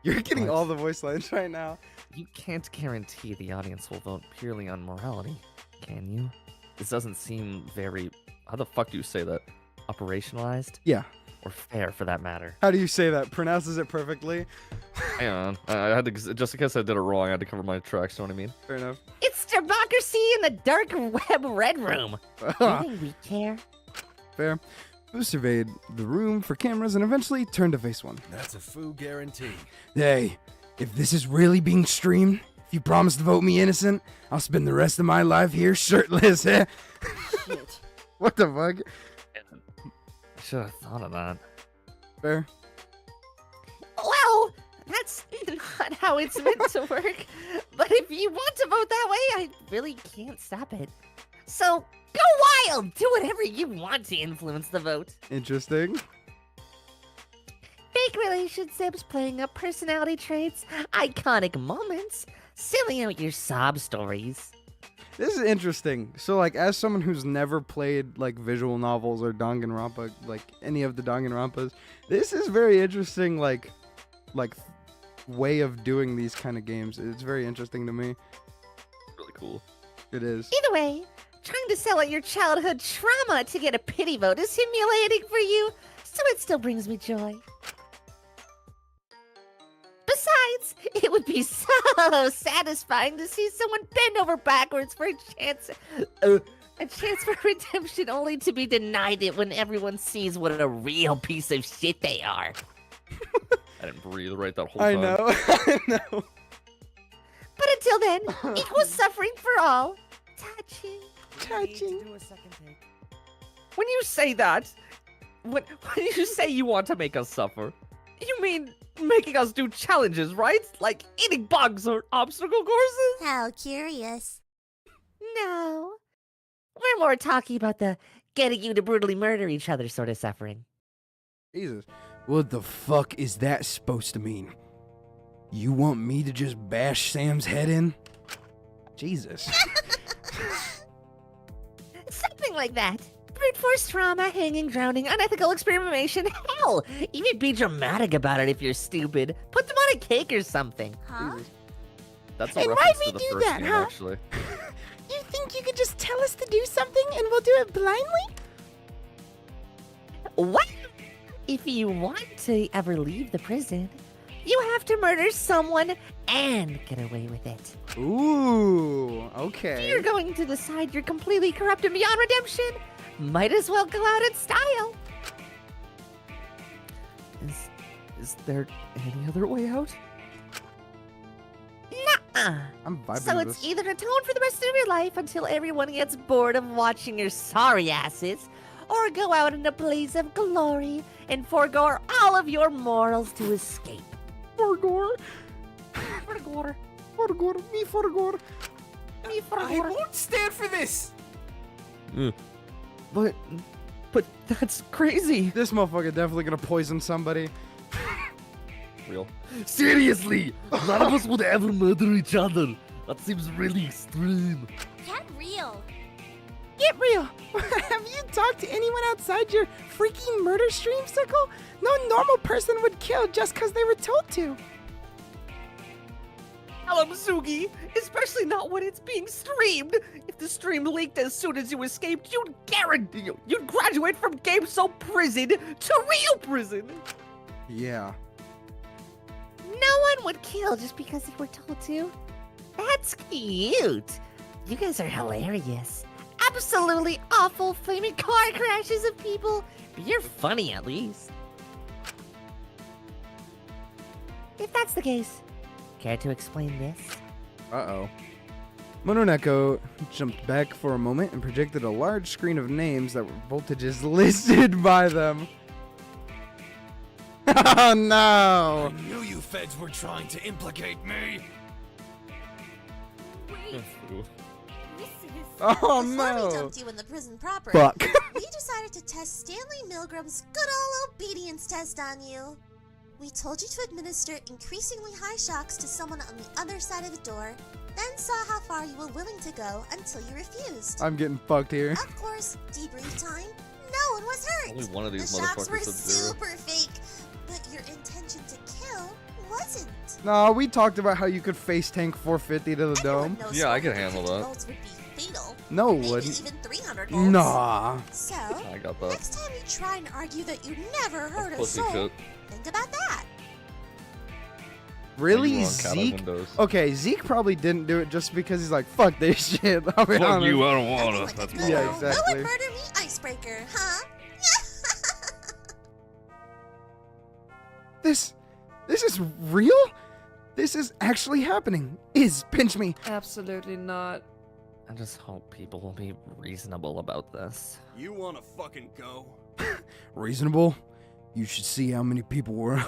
You're getting
What?
all the voice lines right now.
You can't guarantee the audience will vote purely on morality, can you? This doesn't seem very... How the fuck do you say that? Operationalized?
Yeah.
Or fair, for that matter.
How do you say that? Pronounces it perfectly?
Hang on. I had to, just in case I did it wrong, I had to cover my tracks. You know what I mean?
Fair enough.
It's democracy in the dark web red room. You think we care?
Fair. Who surveyed the room for cameras and eventually turned to face one.
That's a foo guarantee.
Hey, if this is really being streamed, if you promise to vote me innocent, I'll spend the rest of my life here shirtless. Eh?
Shit.
What the fuck?
I should have thought of that.
Fair.
Well, that's not how it's meant to work. But if you want to vote that way, I really can't stop it. So go wild! Do whatever you want to influence the vote.
Interesting.
Fake relationships, playing up personality traits, iconic moments, selling out your sob stories.
This is interesting. So, like, as someone who's never played, like, visual novels or Danganronpa, like, any of the Danganronpas, this is very interesting, like, way of doing these kind of games. It's very interesting to me.
Really cool.
It is.
Either way, trying to sell out your childhood trauma to get a pity vote is humiliating for you, so it still brings me joy. Besides, it would be so satisfying to see someone bend over backwards for a chance for redemption only to be denied it when everyone sees what a real piece of shit they are.
I didn't breathe right that whole
I
time.
know. I know.
But until then, equal suffering for all. Touching.
Touching.
Do a second take.
When you say that, when you say you want to make us suffer, you mean making us do challenges, right? Like eating bugs or obstacle courses?
How curious.
No. We're more talking about the getting you to brutally murder each other sort of suffering.
Jesus. What the fuck is that supposed to mean? You want me to just bash Sam's head in? Jesus.
something like that. Brute force trauma, hanging, drowning, unethical experimentation. Hell, even be dramatic about it if you're stupid. Put them on a cake or something.
Huh?
That's a
And
reference
why'd
to
we
the
do
first
that,
game,
huh?
actually.
You think you could just tell us to do something and we'll do it blindly?
What? If you want to ever leave the prison, you have to murder someone and get away with it.
Ooh,
If
okay.
you're going to decide you're completely corrupt and beyond redemption, might as well go out in style.
Is there any other way out?
Nuh-uh.
I'm vibing
So
with
it's
this.
either atone for the rest of your life until everyone gets bored of watching your sorry asses, or go out in a blaze of glory and forego all of your morals to escape.
Forgore.
Forgore.
Forgore. Me forgore.
Me
I
forgore.
won't stand for this.
But that's crazy.
This motherfucker definitely gonna poison somebody.
Real.
Seriously, none of us would ever murder each other. That seems really extreme.
Get real.
Get real. Have you talked to anyone outside your freaky murder stream circle? No normal person would kill just because they were told to.
Tell him, Sugi, especially not when it's being streamed. If the stream leaked as soon as you escaped, you'd graduate from game show prison to real prison.
Yeah.
No one would kill just because they were told to. That's cute. You guys are hilarious. Absolutely awful flaming car crashes of people, but you're funny at least. If that's the case, care to explain this?
Uh-oh. Mononeko jumped back for a moment and projected a large screen of names that were voltages listed by them. Oh no!
I knew you feds were trying to implicate me.
Wait, this is...
Oh
Before we
no!
dumped you in the prison proper,
Fuck.
we decided to test Stanley Milgram's good old obedience test on you. We told you to administer increasingly high shocks to someone on the other side of the door, then saw how far you were willing to go until you refused.
I'm getting fucked here.
Of course, debrief time, no one was hurt.
Only one of these
The shocks were
motherfuckers said zero.
super fake, but your intention to kill wasn't.
No, we talked about how you could face tank 450 to the
Everyone
dome.
knows
Yeah, I can
450
handle that.
volts would be fatal.
No, it
Maybe
wouldn't.
even 300 volts.
Nah.
So,
I got that.
next time you try and argue that you never hurt a
Pussy
soul,
shit.
think about that.
Really,
You were on cat eye
Zeke?
windows.
Okay, Zeke probably didn't do it just because he's like, fuck this shit. I'll be honest.
I don't
Nothing like a
That's
good
my
Yeah,
old
exactly.
Will it murder me icebreaker, huh?
This is real? This is actually happening. Pinch me.
Absolutely not.
I just hope people will be reasonable about this.
You wanna fucking go?
Reasonable? You should see how many people were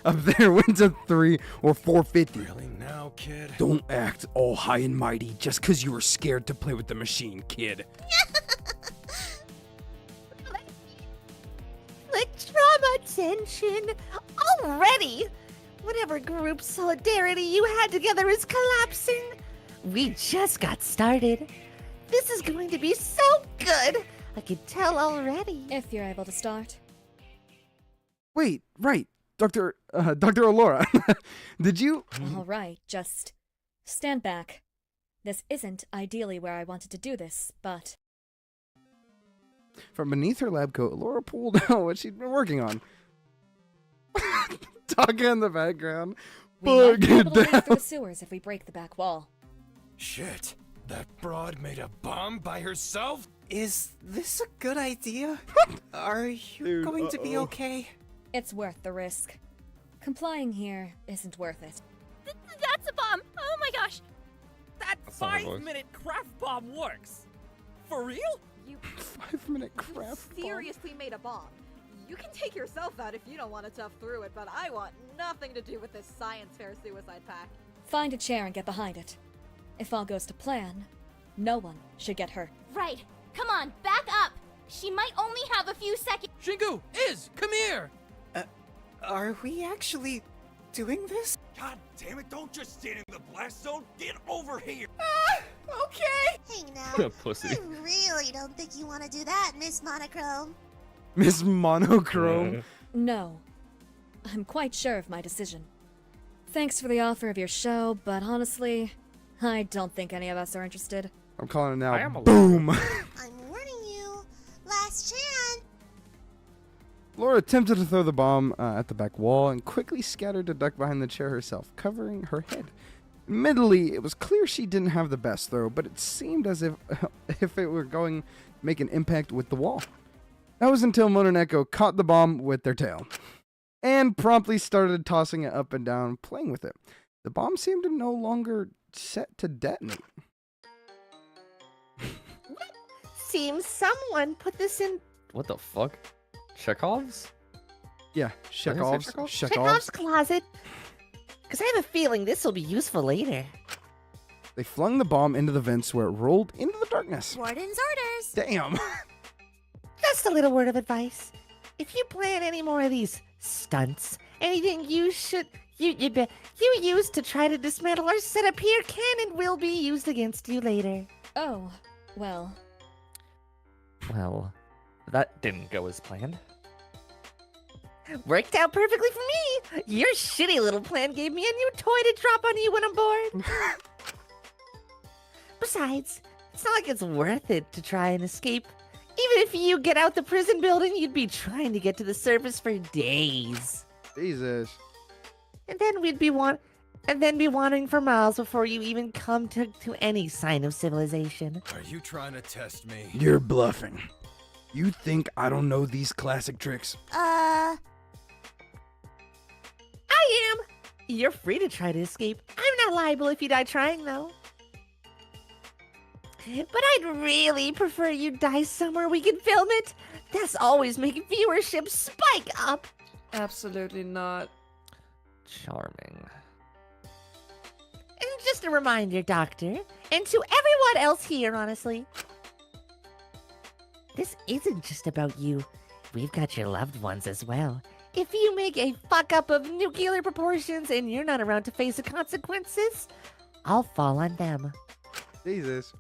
up there went to 3 or 450.
Really now, kid?
Don't act all high and mighty just because you were scared to play with the machine, kid.
Like trauma tension already. Whatever group solidarity you had together is collapsing. We just got started. This is going to be so good. I can tell already.
If you're able to start.
Wait, right. Dr. Alora. Did you?
All right, just stand back. This isn't ideally where I wanted to do this, but
From beneath her lab coat, Alora pulled out what she'd been working on. Taka in the background.
we might be
Bug
able to leak
down.
through the sewers if we break the back wall.
Shit. That broad made a bomb by herself?
Is this a good idea? Are you
Dude,
going to be
uh-oh.
okay?
It's worth the risk. Complying here isn't worth it.
That's a bomb! Oh my gosh!
That
That's not her voice.
5-minute craft bomb works. For real?
You
5-minute craft bomb.
seriously made a bomb. You can take yourself out if you don't want to tough through it, but I want nothing to do with this science fair suicide pact.
Find a chair and get behind it. If all goes to plan, no one should get hurt.
Right. Come on, back up! She might only have a few seconds.
Shingu, come here.
Are we actually doing this?
God damn it, don't just stand in the blast zone. Get over here.
Okay.
Hey now,
Pussy.
I really don't think you want to do that, Miss Monochrome.
Miss Monochrome.
No. I'm quite sure of my decision. Thanks for the offer of your show, but honestly, I don't think any of us are interested.
I'm calling it now.
I am a
Boom.
I'm warning you. Last chance.
Laura attempted to throw the bomb at the back wall and quickly scattered to duck behind the chair herself, covering her head. Admittedly, it was clear she didn't have the best throw, but it seemed as if it were going to make an impact with the wall. That was until Mona and Echo caught the bomb with their tail and promptly started tossing it up and down, playing with it. The bomb seemed to no longer set to detonate.
Seems someone put this in
What the fuck? Chekhov's?
Yeah, Chekhov's.
Chekhov's closet. Because I have a feeling this will be useful later.
They flung the bomb into the vents where it rolled into the darkness.
Warden's orders.
Damn.
Just a little word of advice. If you plan any more of these stunts, anything you use to try to dismantle our setup here can and will be used against you later.
Oh, well.
Well, that didn't go as planned.
Worked out perfectly for me. Your shitty little plan gave me a new toy to drop on you when I'm bored. Besides, it's not like it's worth it to try and escape. Even if you get out the prison building, you'd be trying to get to the surface for days.
Jesus.
And then we'd be wandering for miles before you even come to any sign of civilization.
Are you trying to test me?
You're bluffing. You think I don't know these classic tricks?
I am. You're free to try to escape. I'm not liable if you die trying, though. But I'd really prefer you die somewhere we can film it. That's always making viewership spike up.
Absolutely not. Charming.
And just a reminder, Doctor, and to everyone else here, honestly, this isn't just about you. We've got your loved ones as well. If you make a fuck up of nuclear proportions and you're not around to face the consequences, I'll fall on them.
Jesus.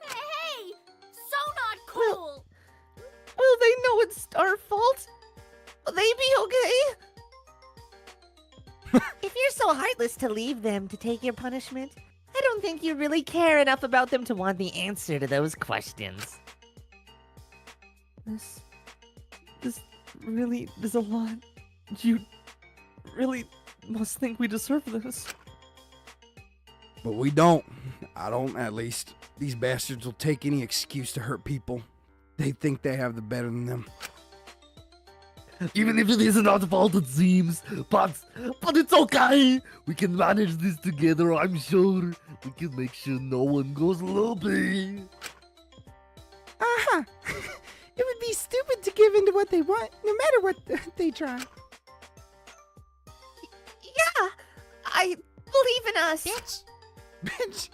Hey! So not cool!
Will they know it's our fault? Will they be okay? If you're so heartless to leave them to take your punishment, I don't think you really care enough about them to want the answer to those questions.
This really is a lot. You really must think we deserve this.
But we don't. I don't, at least. These bastards will take any excuse to hurt people. They think they have the better than them.
Even if it isn't our fault, it seems. But it's okay. We can manage this together, I'm sure. We can make sure no one goes loopy.
Uh-huh. It would be stupid to give in to what they want, no matter what they try.
Yeah, I believe in us.
Bitch.
Bitch.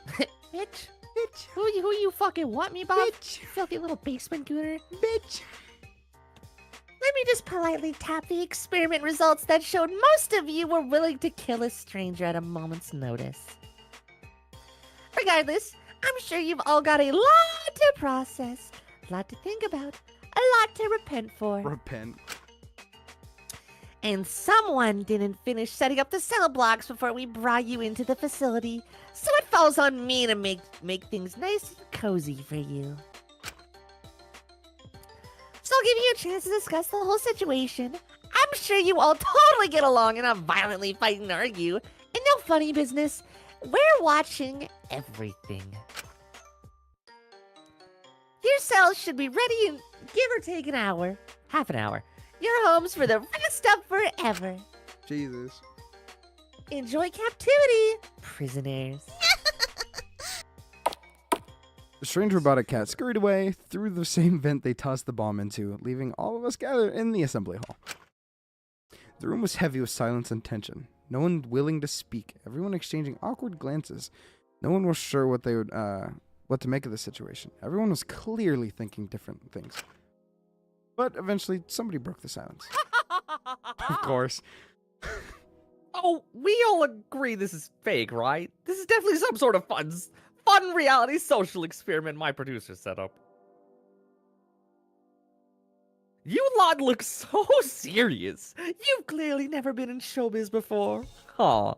Bitch.
Bitch.
Who you fucking want me, Bob?
Bitch.
Filthy little basement gooner.
Bitch.
Let me just politely tap the experiment results that showed most of you were willing to kill a stranger at a moment's notice. Regardless, I'm sure you've all got a lot to process, a lot to think about, a lot to repent for.
Repent.
And someone didn't finish setting up the cell blocks before we brought you into the facility, so it falls on me to make things nice and cozy for you. So I'll give you a chance to discuss the whole situation. I'm sure you all totally get along and not violently fight and argue. And no funny business. We're watching everything. Your cells should be ready in give or take an hour. Half an hour. Your homes for the rest of forever.
Jesus.
Enjoy captivity, prisoners.
The strange robotic cat scurried away through the same vent they tossed the bomb into, leaving all of us gathered in the assembly hall. The room was heavy with silence and tension. No one willing to speak, everyone exchanging awkward glances. No one was sure what to make of the situation. Everyone was clearly thinking different things. But eventually, somebody broke the silence. Of course.
Oh, we all agree this is fake, right? This is definitely some sort of fun reality social experiment my producer set up. You lot look so serious. You've clearly never been in showbiz before. Huh.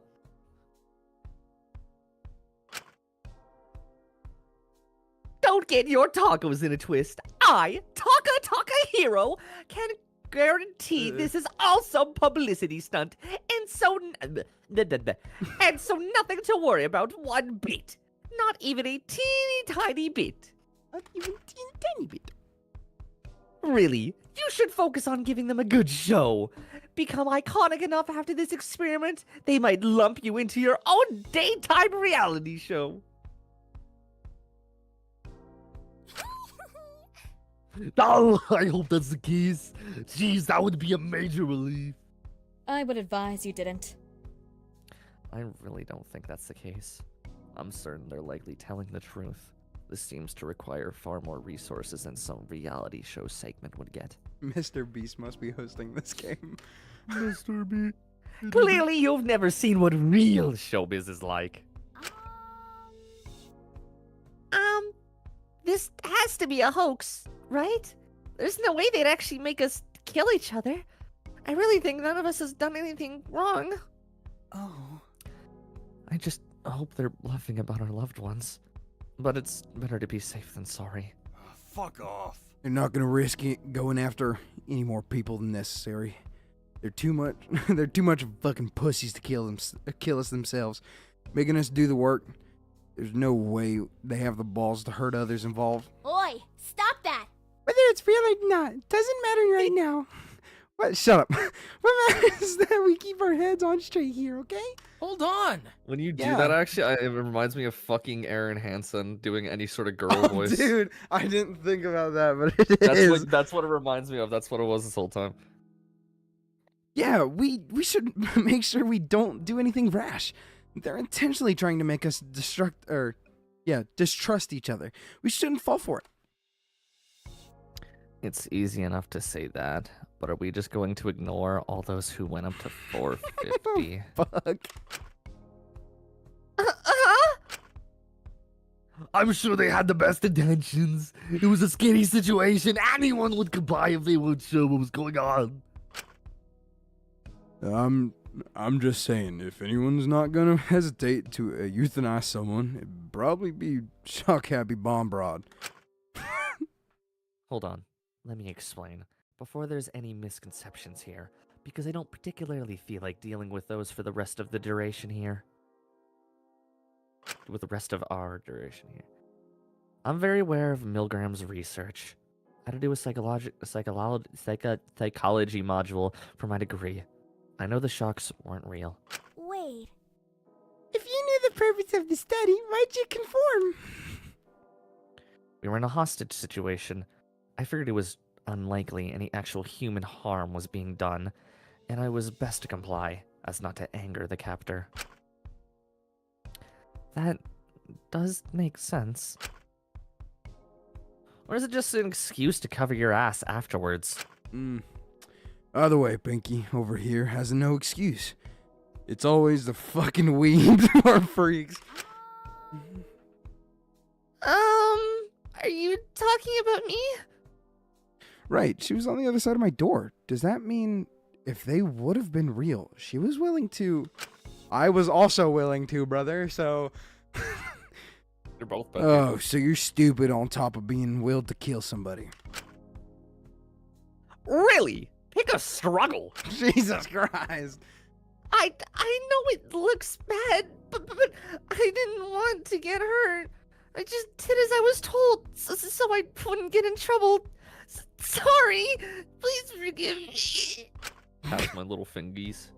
Don't get your tacos in a twist. Takahiro, can guarantee this is also publicity stunt, and so and so nothing to worry about one bit. Not even a teeny tiny bit.
Not even teeny tiny bit.
Really, you should focus on giving them a good show. Become iconic enough after this experiment, they might lump you into your own daytime reality show.
Oh, I hope that's the case. Jeez, that would be a major relief.
I would advise you didn't.
I really don't think that's the case. I'm certain they're likely telling the truth. This seems to require far more resources than some reality show segment would get.
Mr. Beast must be hosting this game.
Mr. B.
Clearly, you've never seen what real showbiz is like. This has to be a hoax, right? There's no way they'd actually make us kill each other. I really think none of us has done anything wrong.
Oh.
I just hope they're laughing about our loved ones. But it's better to be safe than sorry.
Fuck off.
They're not gonna risk it going after any more people than necessary. They're too much. They're too much fucking pussies to kill us themselves, making us do the work. There's no way they have the balls to hurt others involved.
Oi, stop that!
Whether it's real or not, doesn't matter right now. What? Shut up. What matters is that we keep our heads on straight here, okay?
Hold on.
When you do
Yeah.
that, actually, it reminds me of fucking Aaron Hansen doing any sort of girl
Oh,
voice.
dude, I didn't think about that, but it is.
That's what it reminds me of. That's what it was this whole time.
Yeah, we should make sure we don't do anything rash. They're intentionally trying to make us distrust each other. We shouldn't fall for it.
It's easy enough to say that, but are we just going to ignore all those who went up to 450?
Fuck.
I'm sure they had the best intentions. It was a scary situation. Anyone would comply if they weren't sure what was going on.
I'm just saying, if anyone's not gonna hesitate to euthanize someone, it'd probably be Shock Happy Bomb Broad.
Hold on. Let me explain. Before there's any misconceptions here, because I don't particularly feel like dealing with those for the rest of the duration here. With the rest of our duration here. I'm very aware of Milgram's research. I had to do a psychology module for my degree. I know the shocks weren't real.
Wait.
If you knew the purpose of the study, why'd you conform?
We were in a hostage situation. I figured it was unlikely any actual human harm was being done, and I was best to comply, as not to anger the captor. That does make sense. Or is it just an excuse to cover your ass afterwards?
Either way, Pinky over here has no excuse. It's always the fucking weebs or freaks.
Are you talking about me?
Right, she was on the other side of my door. Does that mean if they would have been real, she was willing to... I was also willing to, brother, so...
You're both bad.
Oh, so you're stupid on top of being willed to kill somebody.
Really? Pick a struggle.
Jesus Christ.
I know it looks bad, but I didn't want to get hurt. I just did as I was told, so I wouldn't get in trouble. Sorry. Please forgive me.
That's my little fingies.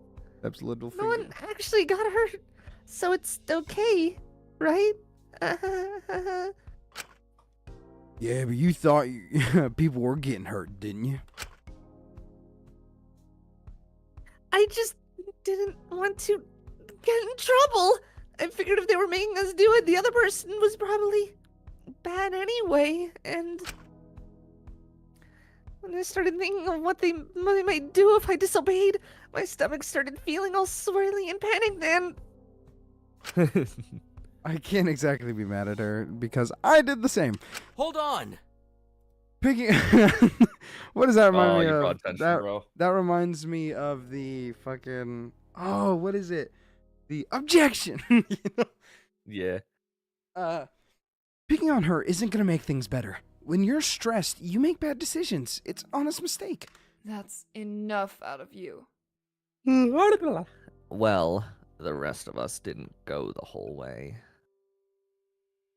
That's little
No one actually got hurt, so it's okay, right?
Yeah, but you thought people were getting hurt, didn't you?
I just didn't want to get in trouble. I figured if they were making us do it, the other person was probably bad anyway. And when I started thinking of what they might do if I disobeyed, my stomach started feeling all swirly and panicked, and
I can't exactly be mad at her because I did the same.
Hold on.
Picking. What does that remind me
you
of?
brought attention, bro.
That reminds me of the fucking. Oh, what is it? The objection. You know?
Yeah.
Picking on her isn't gonna make things better. When you're stressed, you make bad decisions. It's honest mistake.
That's enough out of you.
Well, the rest of us didn't go the whole way.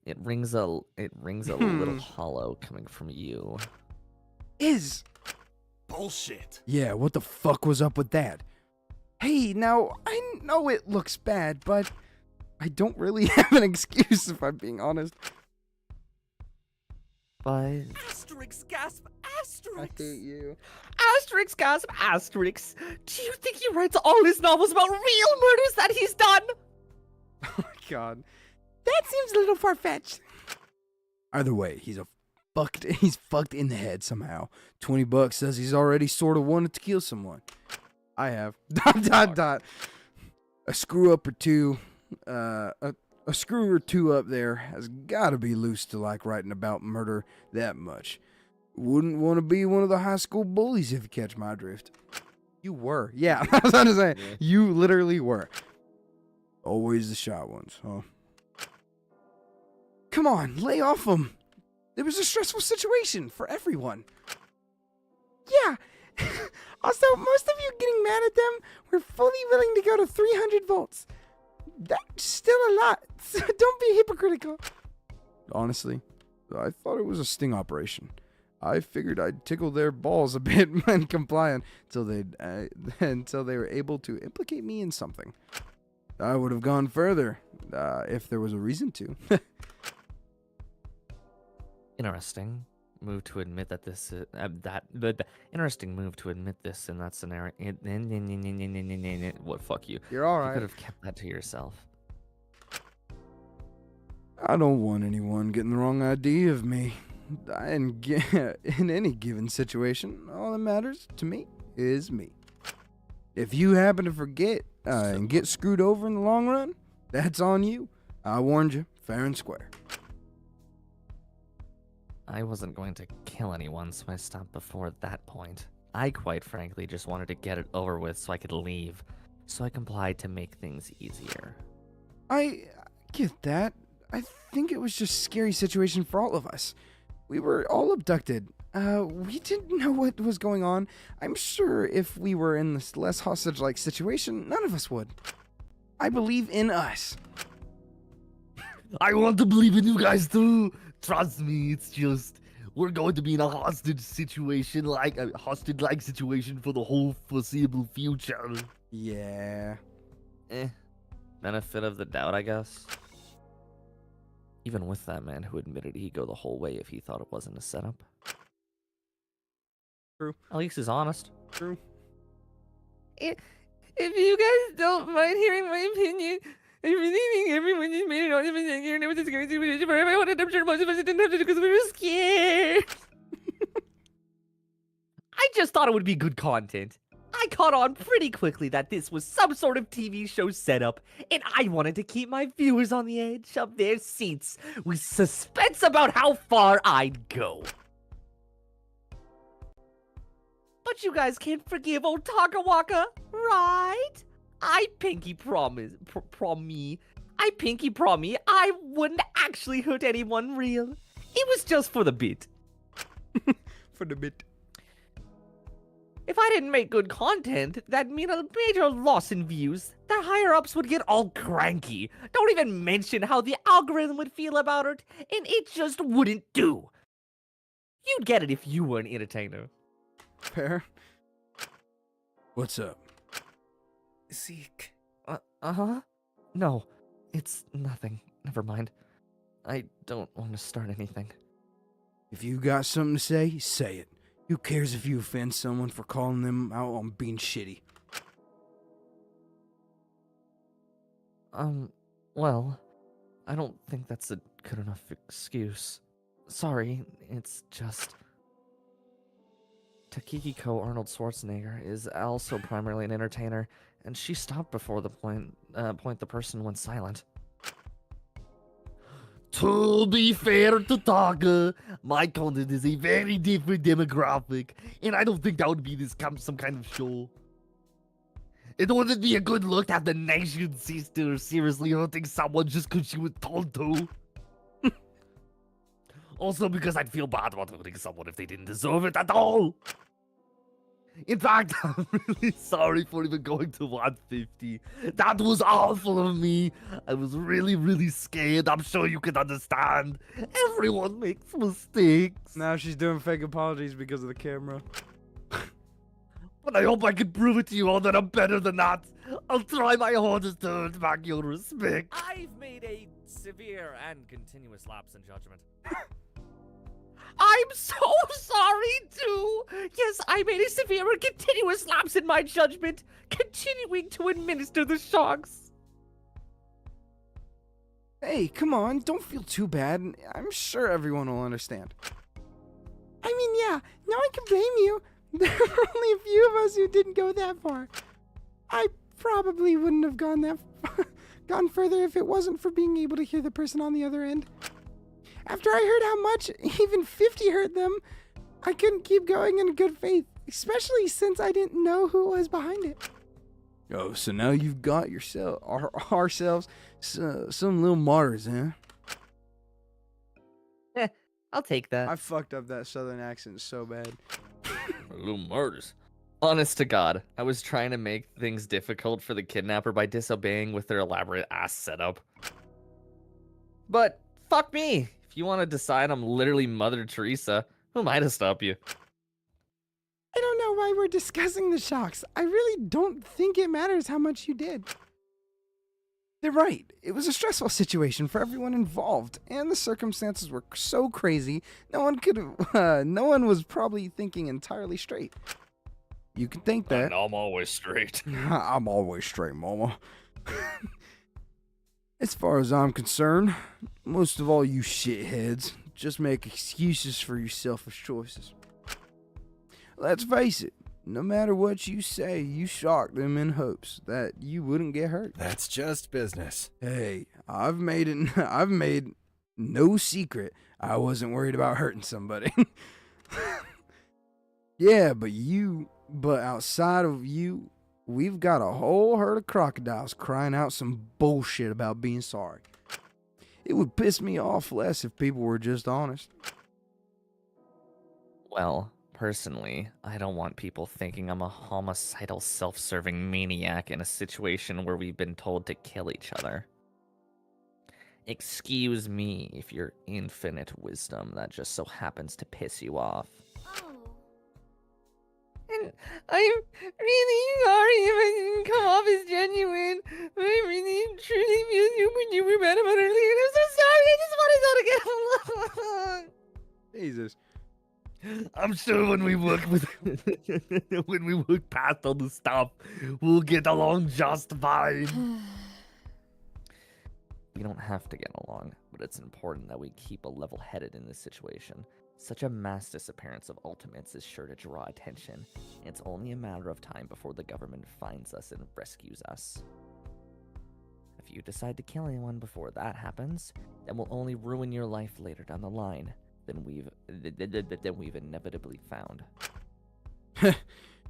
It rings a little hollow coming from you.
Is.
Bullshit.
Yeah, what the fuck was up with that? Hey, now, I know it looks bad, but I don't really have an excuse if I'm being honest.
But
Asterix gasp asterix.
I hate you.
Asterix, gasp, Asterix. Do you think he writes all his novels about real murders that he's done?
Oh my god. That seems a little far-fetched. Either way, he's fucked in the head somehow. $20 says he's already sort of wanted to kill someone. I have. ... A screw up or two. A screw or two up there has got to be loose to like writing about murder that much. Wouldn't want to be one of the high school bullies if you catch my drift. You were. Yeah, I was going to say. Yeah. You literally were. Always the shy ones, huh? Come on, lay off them. It was a stressful situation for everyone. Yeah. Also, most of you getting mad at them were fully willing to go to 300 volts. That's still a lot, so don't be hypocritical. Honestly, I thought it was a sting operation. I figured I'd tickle their balls a bit and comply until they were able to implicate me in something. I would have gone further if there was a reason to.
interesting move to admit that this is interesting move to admit this in that scenario. What? Fuck you.
You're all right.
You could have kept that to yourself.
I don't want anyone getting the wrong idea of me. In any given situation, all that matters to me is me. If you happen to forget and get screwed over in the long run, that's on you. I warned you, fair and square.
I wasn't going to kill anyone, so I stopped before that point. I quite frankly just wanted to get it over with so I could leave. So I complied to make things easier.
I get that. I think it was just a scary situation for all of us. We were all abducted. We didn't know what was going on. I'm sure if we were in this less hostage-like situation, none of us would. I believe in us.
I want to believe in you guys too. Trust me, it's just we're going to be in a hostage situation, like a hostage-like situation for the whole foreseeable future.
Yeah.
Benefit of the doubt, I guess. Even with that man who admitted he'd go the whole way if he thought it wasn't a setup.
True.
At least he's honest.
True.
If you guys don't mind hearing my opinion, I really think everyone just made it all different here, and it was a scary situation for everyone, and I'm sure most of us didn't have to because we were scared. I just thought it would be good content. I caught on pretty quickly that this was some sort of TV show setup, and I wanted to keep my viewers on the edge of their seats with suspense about how far I'd go. But you guys can't forgive old Taka, right? I pinky promise I wouldn't actually hurt anyone real. It was just for the bit.
For the bit.
If I didn't make good content, that'd mean a major loss in views. The higher-ups would get all cranky. Don't even mention how the algorithm would feel about it, and it just wouldn't do. You'd get it if you were an entertainer.
Fair. What's up?
Zeke.
Uh-huh? No, it's nothing. Never mind. I don't want to start anything.
If you got something to say it. Who cares if you offend someone for calling them out on being shitty?
Well, I don't think that's a good enough excuse. Sorry, it's just... Takahiro Arnold Schwarzenegger is also primarily an entertainer, and she stopped before the point the person went silent.
To be fair to Taka, my content is a very different demographic, and I don't think that would be some kind of show. It wouldn't be a good look to have the nation sister seriously hurting someone just because she was told to. Also because I'd feel bad about hurting someone if they didn't deserve it at all. In fact, I'm really sorry for even going to 150. That was awful of me. I was really, really scared. I'm sure you can understand. Everyone makes mistakes.
Now she's doing fake apologies because of the camera.
But I hope I can prove it to you all that I'm better than that. I'll try my hardest to earn back your respect.
I've made a severe and continuous lapse in judgment.
I'm so sorry, too. Yes, I made a severe and continuous lapse in my judgment, continuing to administer the shocks.
Hey, come on, don't feel too bad. I'm sure everyone will understand. I mean, yeah, no one can blame you. There were only a few of us who didn't go that far. I probably wouldn't have gone further if it wasn't for being able to hear the person on the other end. After I heard how much even 50 hurt them, I couldn't keep going in good faith, especially since I didn't know who was behind it. Oh, so now you've got ourselves some little martyrs, huh?
I'll take that.
I fucked up that southern accent so bad.
Little martyrs. Honest to God, I was trying to make things difficult for the kidnapper by disobeying with their elaborate ass setup. But fuck me. If you want to decide I'm literally Mother Teresa, who am I to stop you?
I don't know why we're discussing the shocks. I really don't think it matters how much you did. They're right. It was a stressful situation for everyone involved, and the circumstances were so crazy, no one was probably thinking entirely straight. You can think that.
And I'm always straight.
I'm always straight, mama. As far as I'm concerned, most of all you shitheads just make excuses for your selfish choices. Let's face it, no matter what you say, you shocked them in hopes that you wouldn't get hurt.
That's just business.
Hey, I've made no secret I wasn't worried about hurting somebody. Yeah, but outside of you, we've got a whole herd of crocodiles crying out some bullshit about being sorry. It would piss me off less if people were just honest.
Well, personally, I don't want people thinking I'm a homicidal, self-serving maniac in a situation where we've been told to kill each other. Excuse me if your infinite wisdom that just so happens to piss you off.
And I'm really sorry if I didn't come off as genuine. I really, truly miss you when you were mad about earlier. I'm so sorry. I just wanted to get along.
Jesus.
I'm sure when we work past all the stuff, we'll get along just fine.
We don't have to get along, but it's important that we keep a level-headed in this situation. Such a mass disappearance of ultimates is sure to draw attention, and it's only a matter of time before the government finds us and rescues us. If you decide to kill anyone before that happens, then we'll only ruin your life later down the line than we've inevitably found.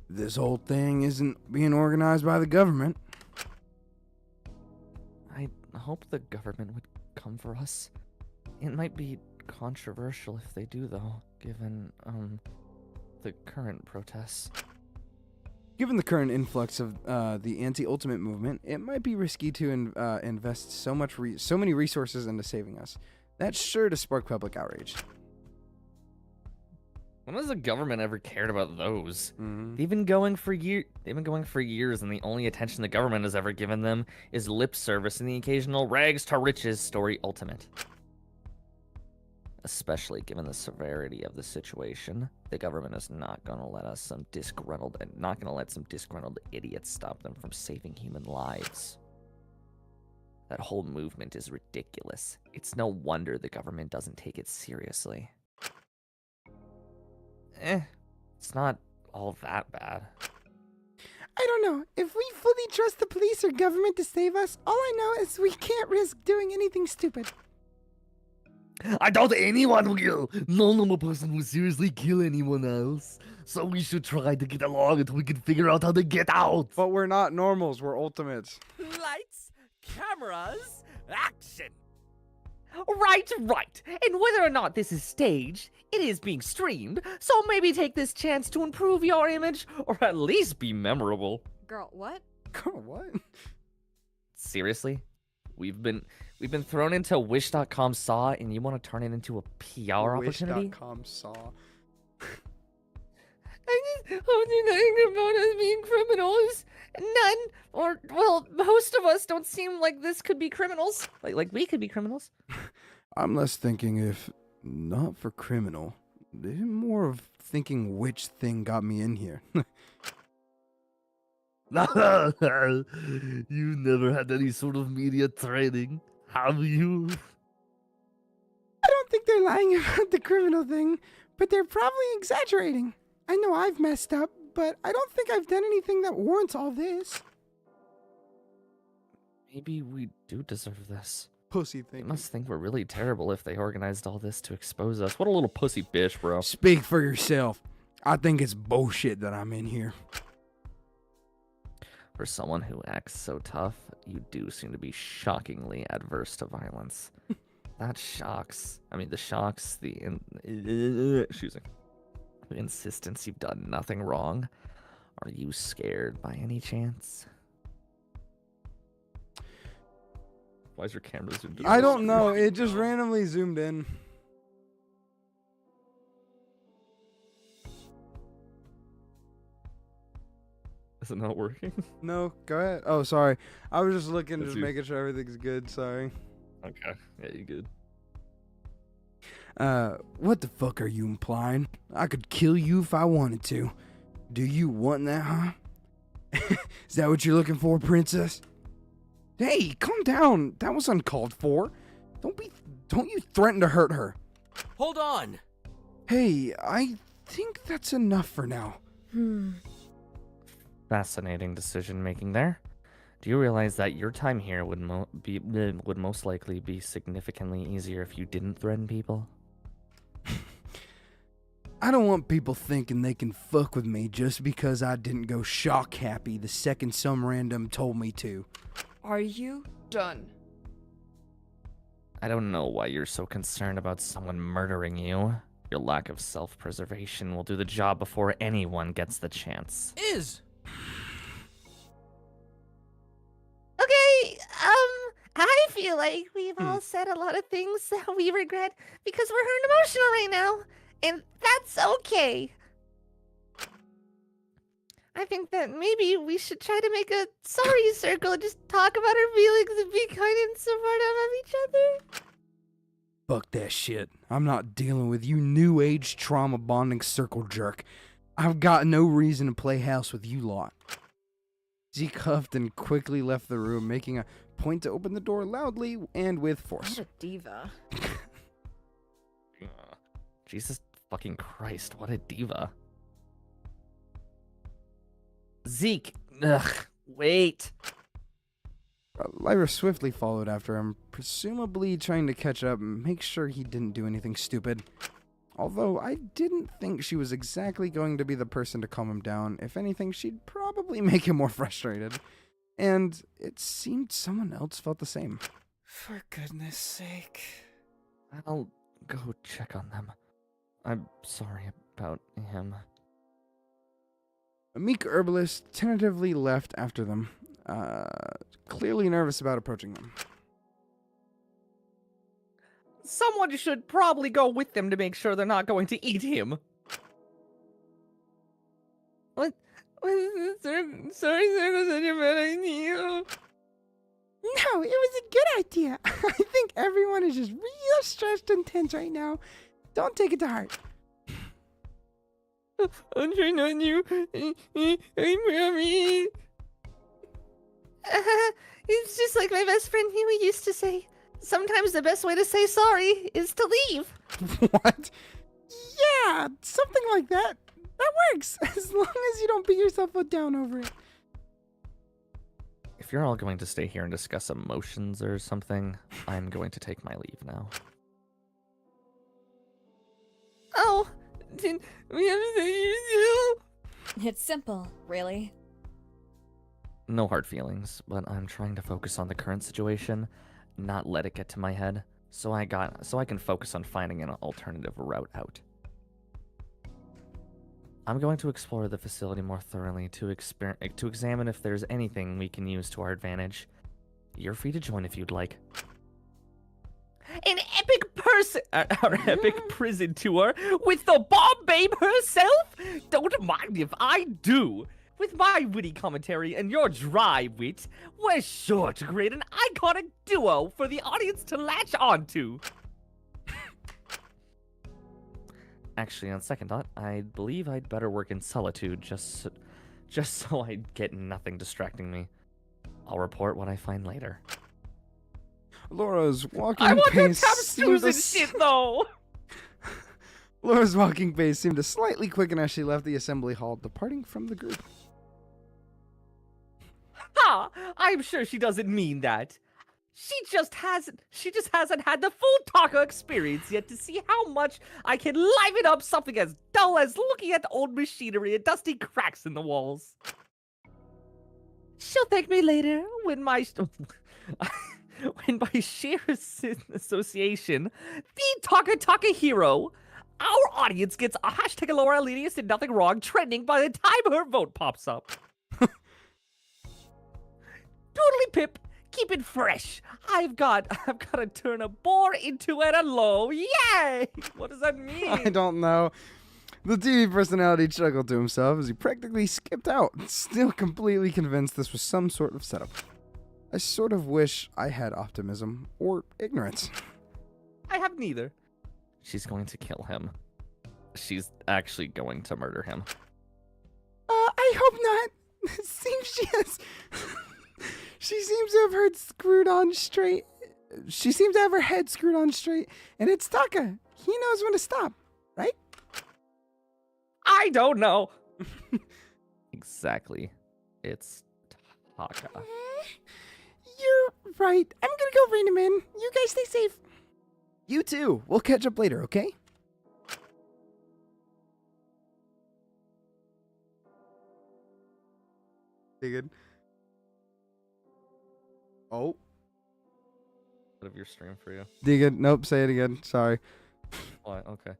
This whole thing isn't being organized by the government.
I hope the government would come for us. It might be controversial if they do, though, given, the current protests.
Given the current influx of the anti-ultimate movement, it might be risky to invest so many resources into saving us. That's sure to spark public outrage.
When has the government ever cared about those?
Mm-hmm.
They've been going for years, and the only attention the government has ever given them is lip service and the occasional rags to riches story ultimate. Especially given the severity of the situation, the government is not gonna let some disgruntled idiots stop them from saving human lives. That whole movement is ridiculous. It's no wonder the government doesn't take it seriously. It's not all that bad.
I don't know. If we fully trust the police or government to save us, all I know is we can't risk doing anything stupid.
I doubt anyone will. No normal person will seriously kill anyone else. So we should try to get along until we can figure out how to get out.
But we're not normals, we're ultimates.
Lights, cameras, action!
Right. And whether or not this is staged, it is being streamed, so maybe take this chance to improve your image, or at least be memorable.
Girl, what?
Girl, what?
Seriously? We've been thrown into Wish.com Saw, and you want to turn it into a PR opportunity?
Wish.com saw.
I just hope you're nothing about us being criminals. None, or, well, most of us don't seem like this could be criminals.
Like we could be criminals.
I'm less thinking if not for criminal, more of thinking which thing got me in here.
You never had any sort of media training, have you?
I don't think they're lying about the criminal thing, but they're probably exaggerating. I know I've messed up, but I don't think I've done anything that warrants all this.
Maybe we do deserve this.
Pussy
They
thing.
must think we're really terrible if they organized all this to expose us. What a little pussy bitch, bro.
Speak for yourself. I think it's bullshit that I'm in here.
For someone who acts so tough, you do seem to be shockingly adverse to violence. That shocks. I mean, the shocks, excuse me, the insistence you've done nothing wrong. Are you scared by any chance? Why is your camera zoomed in?
I don't know. It just randomly zoomed in.
Is it not working?
No, go ahead. Oh, sorry. I was just looking,
That's
just
you.
making sure everything's good. Sorry.
Okay. Yeah, you good.
What the fuck are you implying? I could kill you if I wanted to. Do you want that, huh? Is that what you're looking for, princess? Hey, calm down. That was uncalled for. Don't you threaten to hurt her.
Hold on!
Hey, I think that's enough for now.
Fascinating decision making there. Do you realize that your time here would most likely be significantly easier if you didn't threaten people?
I don't want people thinking they can fuck with me just because I didn't go shock happy the second some random told me to.
Are you done?
I don't know why you're so concerned about someone murdering you. Your lack of self-preservation will do the job before anyone gets the chance.
Is!
Okay, I feel like we've all said a lot of things that we regret because we're hurt and emotional right now, and that's okay. I think that maybe we should try to make a sorry circle and just talk about our feelings and be kind and supportive of each other.
Fuck that shit. I'm not dealing with you new age trauma bonding circle jerk. I've got no reason to play house with you lot. Zeke huffed and quickly left the room, making a point to open the door loudly and with force.
What a diva.
Jesus fucking Christ, what a diva. Zeke, wait.
Lyra swiftly followed after him, presumably trying to catch up and make sure he didn't do anything stupid. Although I didn't think she was exactly going to be the person to calm him down. If anything, she'd probably make him more frustrated. And it seemed someone else felt the same.
For goodness sake.
I'll go check on them. I'm sorry about him.
A meek herbalist tentatively left after them, clearly nervous about approaching them.
Someone should probably go with them to make sure they're not going to eat him.
What is this? Sorry, Circle, such a bad idea.
No, it was a good idea. I think everyone is just real stressed and tense right now. Don't take it to heart.
I'm trying on you. I promise. It's just like my best friend Huey used to say. Sometimes the best way to say sorry is to leave.
What? Yeah, something like that. That works, as long as you don't beat yourself down over it.
If you're all going to stay here and discuss emotions or something, I'm going to take my leave now.
Oh, did we have to use you?
It's simple, really.
No hard feelings, but I'm trying to focus on the current situation, not let it get to my head, so I can focus on finding an alternative route out. I'm going to explore the facility more thoroughly to examine if there's anything we can use to our advantage. You're free to join if you'd like.
An epic prison tour with the bomb babe herself? Don't mind if I do. With my witty commentary and your dry wit, we're sure to create an iconic duo for the audience to latch onto.
Actually, on second thought, I believe I'd better work in solitude just so I get nothing distracting me. I'll report what I find later.
Laura's walking
I want
pace
to tap
seemed
Susan
to
shit though.
Laura's walking pace seemed to slightly quicken as she left the assembly hall, departing from the group.
Ha! I'm sure she doesn't mean that. She just hasn't had the full Taka experience yet to see how much I can liven up something as dull as looking at old machinery and dusty cracks in the walls. She'll thank me later when my sheer association, the Takahiro, our audience gets a hashtag Laura Alenius did nothing wrong trending by the time her vote pops up. Totally pip. Keep it fresh. I've got to turn a bore into an allo. Yay! What does that mean?
I don't know. The TV personality chuckled to himself as he practically skipped out, still completely convinced this was some sort of setup. I sort of wish I had optimism or ignorance.
I have neither.
She's going to kill him. She's actually going to murder him.
I hope not. Seems she has... She seems to have her head screwed on straight, and it's Taka. He knows when to stop, right?
I don't know.
Exactly. It's Taka.
You're right. I'm gonna go rein him in. You guys stay safe. You too. We'll catch up later, okay? Stay good. Oh.
Out of your stream for you.
Dig it. Nope, say it again. Sorry.
What? Okay.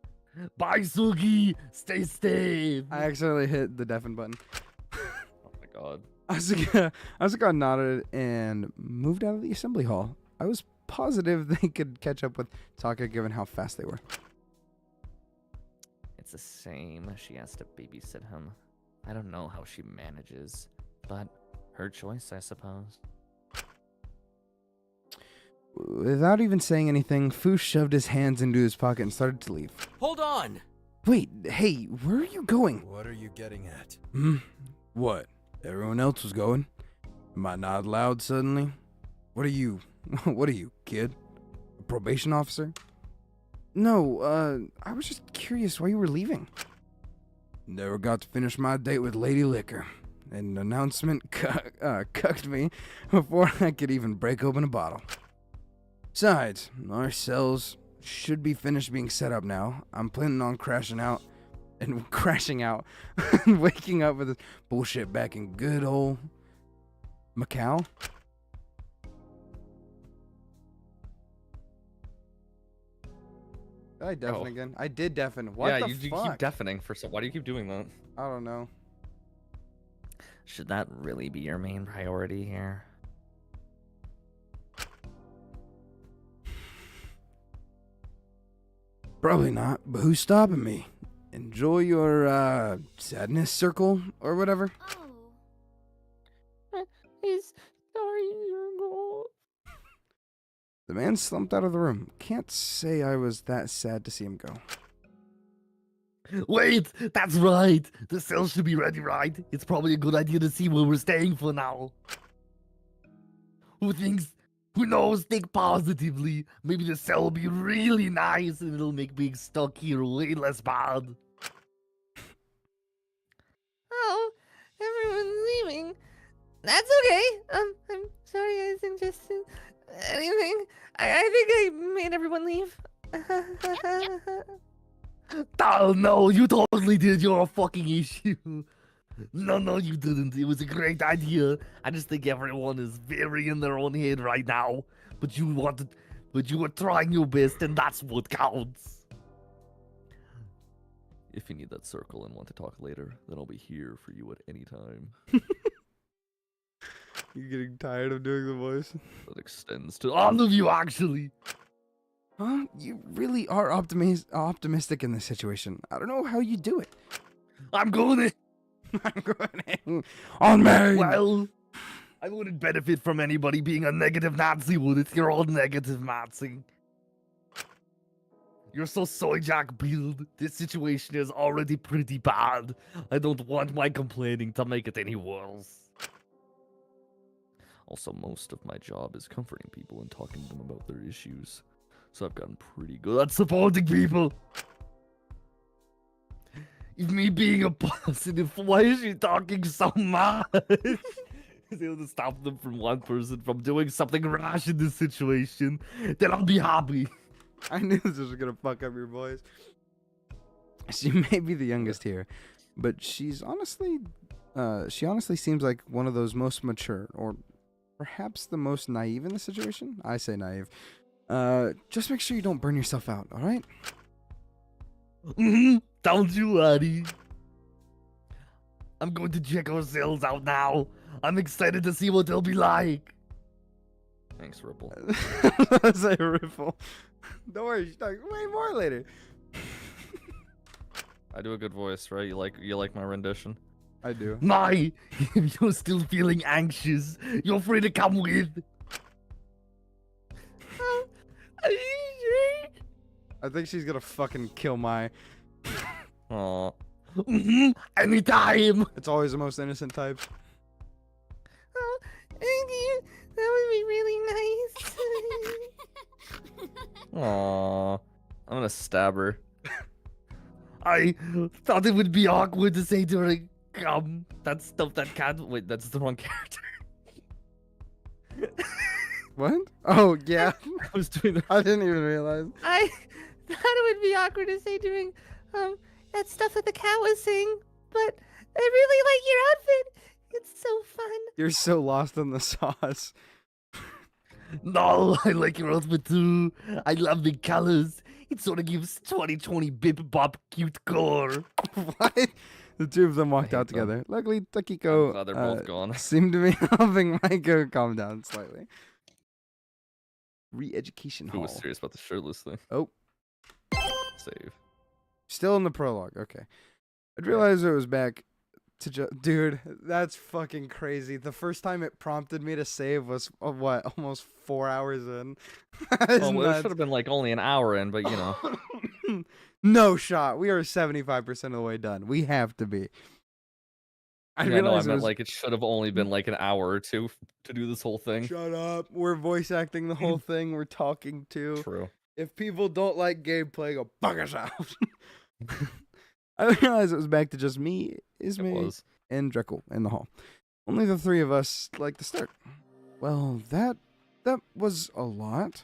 Bye, Sugi. Stay safe.
I accidentally hit the deafen button.
Oh my god.
Asuka nodded and moved out of the assembly hall. I was positive they could catch up with Taka given how fast they were.
It's the same. She has to babysit him. I don't know how she manages, but her choice, I suppose.
Without even saying anything, Fu shoved his hands into his pocket and started to leave.
Hold on!
Wait, hey, where are you going?
What are you getting at?
What? Everyone else was going? Am I not allowed suddenly? What are you, kid? A probation officer? No, I was just curious why you were leaving. Never got to finish my date with Lady Liquor. An announcement cucked me before I could even break open a bottle. Besides, our cells should be finished being set up now. I'm planning on crashing out and waking up with this bullshit back in good old Macau. Did I deafen again? I did deafen. What
yeah,
the
you
fuck?
keep deafening for some. Why do you keep doing that?
I don't know.
Should that really be your main priority here?
Probably not, but who's stopping me? Enjoy your, sadness circle or whatever?
He's sorry, Virgo.
The man slumped out of the room. Can't say I was that sad to see him go.
Wait, that's right. The cell should be ready, right? It's probably a good idea to see where we're staying for now. Who knows, think positively. Maybe the cell will be really nice and it'll make being stuck here way less bad.
Oh, everyone's leaving. That's okay. I'm sorry I suggested anything. I think I made everyone leave.
Oh no, you totally did. You're a fucking issue. No, you didn't. It was a great idea. I just think everyone is very in their own head right now. But you were trying your best, and that's what counts.
If you need that circle and want to talk later, then I'll be here for you at any time.
You're getting tired of doing the voice?
That extends to
All of you, actually.
Huh? You really are optimistic in this situation. I don't know how you do it.
I'm going
I'm going on me.
Well, I wouldn't benefit from anybody being a negative Nazi, would it? You're all negative Nazi. You're so soy jack build. This situation is already pretty bad. I don't want my complaining to make it any worse.
Also, most of my job is comforting people and talking to them about their issues. So I've gotten pretty good
That's supporting people. If me being a positive, why is she talking so much? Is able to stop them from one person from doing something rash in this situation, then I'll be happy.
I knew this was gonna fuck up your voice. She may be the youngest here, but she honestly seems like one of those most mature, or perhaps the most naive in the situation. I say naive. Just make sure you don't burn yourself out, all right?
Don't you worry. I'm going to check our cells out now. I'm excited to see what they'll be like.
Thanks, Ripple.
Say Ripple. Don't worry, she's talking way more later.
I do a good voice, right? You like my rendition?
I do.
My, if you're still feeling anxious, you're free to come with.
Are you sure?
I think she's gonna fucking kill my.
Aw.
Anytime.
It's always the most innocent type.
Oh, thank you. That would be really nice.
Aw. I'm gonna stab her.
I thought it would be awkward to say during that stuff that can't. Wait, that's the wrong character.
What? Oh yeah.
I was doing that.
I didn't even realize.
I thought it would be awkward to say during that stuff that the cat was saying, but I really like your outfit. It's so fun.
You're so lost in the sauce.
No, I like your outfit too. I love the colors. It sort of gives 2020 bip bop cute core.
What? The two of them walked out
them.
together. Luckily,
I'm
Takiko
glad they're both gone.
seemed to be helping Maiko calm down slightly. Re-education
Who
hall.
was serious about the shirtless thing?
Oh,
Save.
still in the prologue. Okay. I'd realized it was back to dude, that's fucking crazy. The first time it prompted me to save was what, almost 4 hours in.
Oh, well, it should have been like only an hour in, but you know.
No shot. We are 75% of the way done. We have to be. I
Yeah, no, I
realized
meant like it should have only been like an hour or two to do this whole thing.
Shut up. We're voice acting the whole thing. We're talking to.
True.
If people don't like gameplay, go fuck us out. I realized it was back to just me, Ismay, and Drekel in the hall. Only the three of us like to start. Well, that was a lot.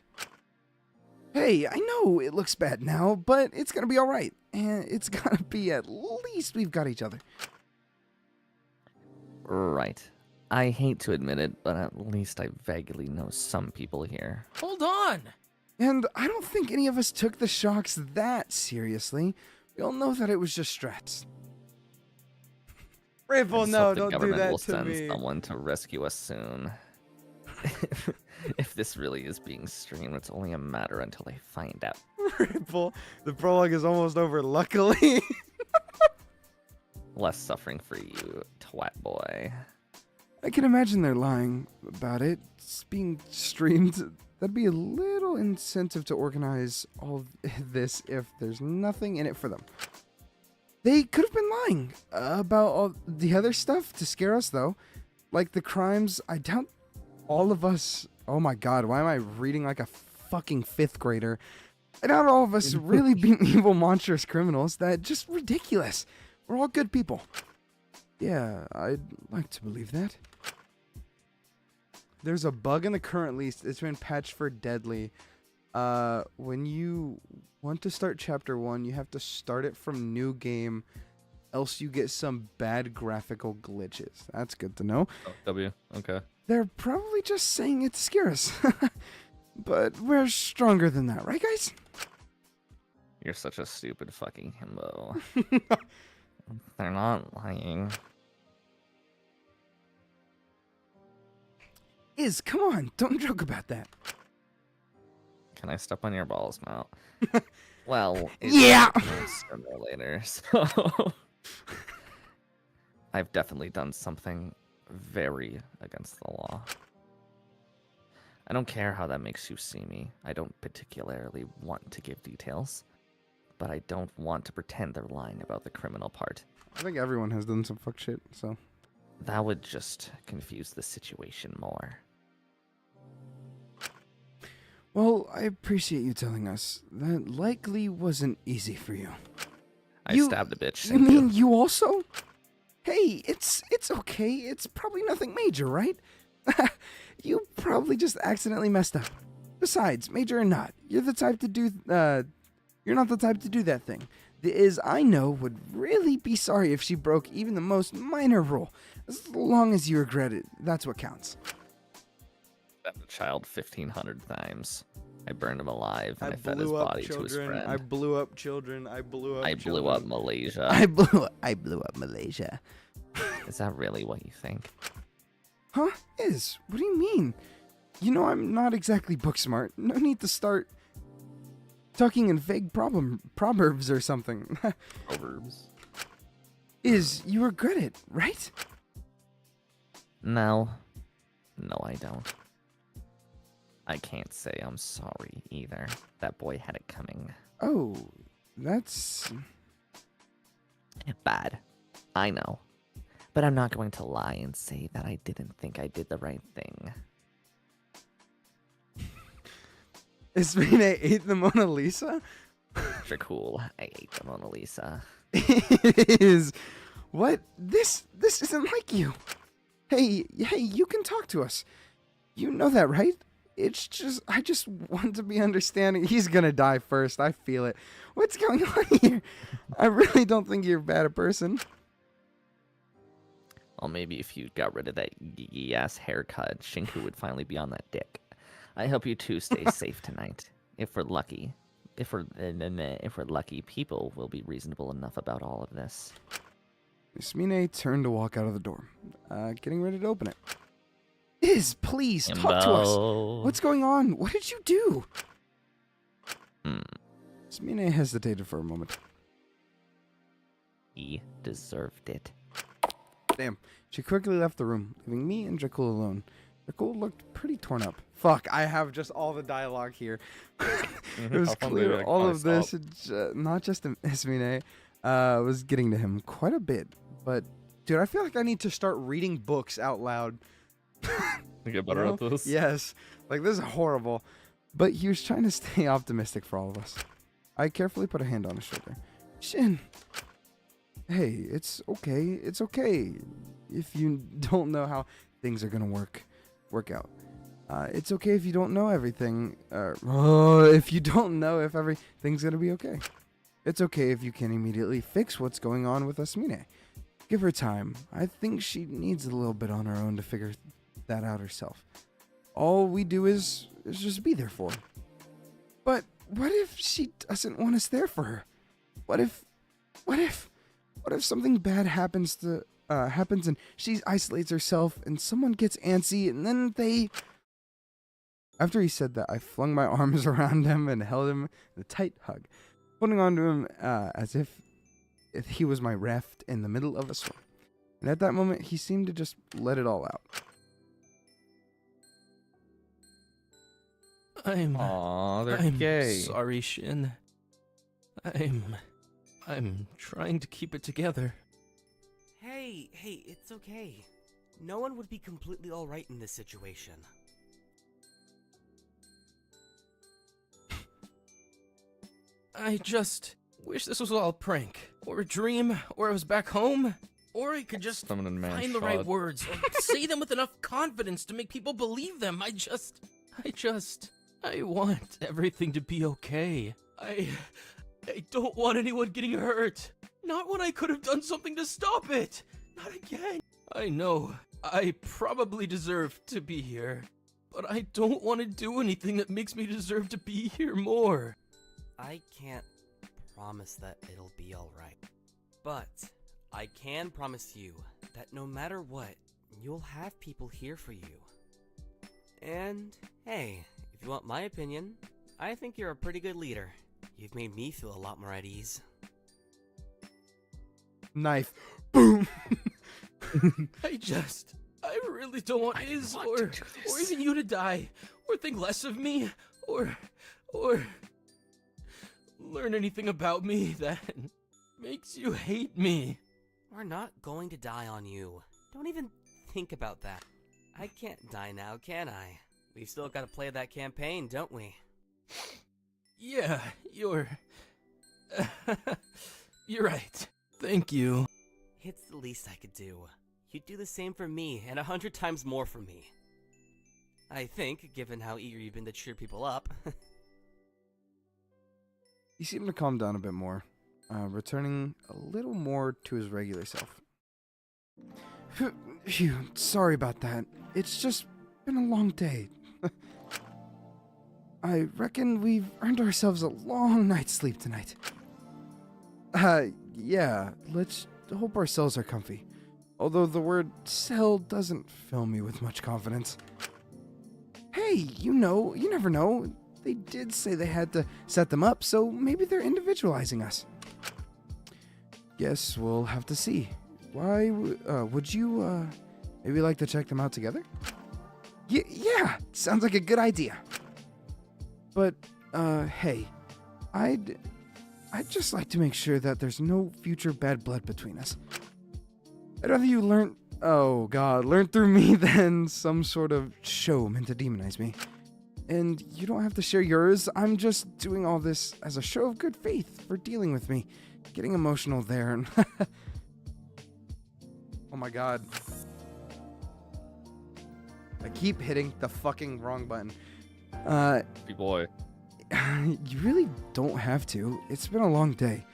Hey, I know it looks bad now, but it's gonna be alright. And it's gotta be at least we've got each other.
Right. I hate to admit it, but at least I vaguely know some people here.
Hold on!
And I don't think any of us took the shocks that seriously. We all know that it was just strats.
I
Ripple,
just
no,
hope the
don't do
government
that
will
to
send
me.
someone to rescue us soon. If this really is being streamed, it's only a matter until they find out.
Ripple, the prologue is almost over, luckily.
Less suffering for you, twat boy.
I can imagine they're lying about it. It's being streamed. That'd be a little incentive to organize all of this if there's nothing in it for them. They could have been lying about all the other stuff to scare us, though. Like the crimes, I doubt all of us... Oh my god, why am I reading like a fucking 5th grader? I doubt all of us really being evil, monstrous criminals. That's just ridiculous. We're all good people. Yeah, I'd like to believe that. There's a bug in the current lease. It's been patched for deadly. When you want to start chapter 1, you have to start it from new game, else you get some bad graphical glitches. That's good to know.
Oh, W. Okay.
They're probably just saying it to scare us. But we're stronger than that, right, guys?
You're such a stupid fucking himbo. They're not lying.
Come on, don't joke about that.
Can I step on your balls, Mal? Well,
Yeah.
Sooner or later. So I've definitely done something very against the law. I don't care how that makes you see me. I don't particularly want to give details, but I don't want to pretend they're lying about the criminal part.
I think everyone has done some fuck shit, so.
That would just confuse the situation more.
Well, I appreciate you telling us. That likely wasn't easy for you.
I stabbed a bitch.
You mean you also? Hey, it's okay. It's probably nothing major, right? You probably just accidentally messed up. Besides, major or not, you're the type to do. You're not the type to do that thing. The Iz I know would really be sorry if she broke even the most minor rule. As long as you regret it, that's what counts.
Stabbed a child 1,500 times. I burned him alive and I fed his
blew up
body to his
children.
friend.
I blew up children. I blew up.
I blew up Malaysia.
I blew up Malaysia.
Is that really what you think?
Huh? Iz, what do you mean? You know I'm not exactly book smart. No need to start talking in vague proverbs or something.
Proverbs.
Iz, you regret it, right?
No. No, I don't. I can't say I'm sorry either. That boy had it coming.
Oh, that's
bad. I know. But I'm not going to lie and say that I didn't think I did the right thing.
Ismene ate the Mona Lisa?
You're cool. I ate the Mona Lisa.
Is what? This isn't like you. Hey, you can talk to us. You know that, right? It's just, I just want to be understanding. He's gonna die first. I feel it. What's going on here? I really don't think you're a bad person.
Well, maybe if you got rid of that ass haircut, Shinku would finally be on that dick. I hope you two stay safe tonight. If we're lucky. If we're lucky, people will be reasonable enough about all of this.
Ismene turned to walk out of the door, getting ready to open it. Please, talk to us. What's going on? What did you do? Ismene hesitated for a moment.
He deserved it.
Damn. She quickly left the room, leaving me and Jakul alone. Jakul looked pretty torn up. Fuck, I have just all the dialogue here. It was clear all of this, not just Ismene, was getting to him quite a bit. But, dude, I feel like I need to start reading books out loud.
You get better at this?
Yes. Like, this is horrible. But he was trying to stay optimistic for all of us. I carefully put a hand on his shoulder. Shin. Hey, it's okay. It's okay. If you don't know how things are gonna work out. It's okay if you don't know everything. If you don't know if everything's gonna be okay. It's okay if you can't immediately fix what's going on with Ismene. Give her time. I think she needs a little bit on her own to figure that out herself. All we do is just be there for her. But what if she doesn't want us there for her? What if something bad happens and she isolates herself and someone gets antsy and then they... After he said that, I flung my arms around him and held him in a tight hug, holding on to him as if he was my raft in the middle of a storm. And at that moment, he seemed to just let it all out.
They're gay.
Sorry, Shin. I'm trying to keep it together.
Hey, it's okay. No one would be completely alright in this situation.
I just wish this was all a prank, or a dream, or I was back home, or I could just find the right words, or say them with enough confidence to make people believe them. I want everything to be okay. I don't want anyone getting hurt. Not when I could have done something to stop it. Not again. I know I probably deserve to be here, but I don't want to do anything that makes me deserve to be here more.
I can't promise that it'll be alright. But I can promise you that no matter what, you'll have people here for you. And hey, if you want my opinion, I think you're a pretty good leader. You've made me feel a lot more at ease.
Knife. Boom.
I really don't want Iz or even you to die, or think less of me, or learn anything about me that makes you hate me.
We're not going to die on you. Don't even think about that. I can't die now, can I? We've still got to play that campaign, don't we?
Yeah, you're right. Thank you.
It's the least I could do. You'd do the same for me, and 100 times more for me. I think, given how eager you've been to cheer people up.
He seemed to calm down a bit more, returning a little more to his regular self. Phew, sorry about that. It's just been a long day. I reckon we've earned ourselves a long night's sleep tonight. Yeah, let's hope our cells are comfy. Although the word cell doesn't fill me with much confidence. Hey, you never know. They did say they had to set them up, so maybe they're individualizing us. Guess we'll have to see. Why, would you, maybe like to check them out together? Yeah, sounds like a good idea. But, hey, I'd just like to make sure that there's no future bad blood between us. I'd rather you learn through me than some sort of show meant to demonize me. And you don't have to share yours. I'm just doing all this as a show of good faith for dealing with me. Getting emotional there. And oh my god. I keep hitting the fucking wrong button.
Boy.
You really don't have to. It's been a long day.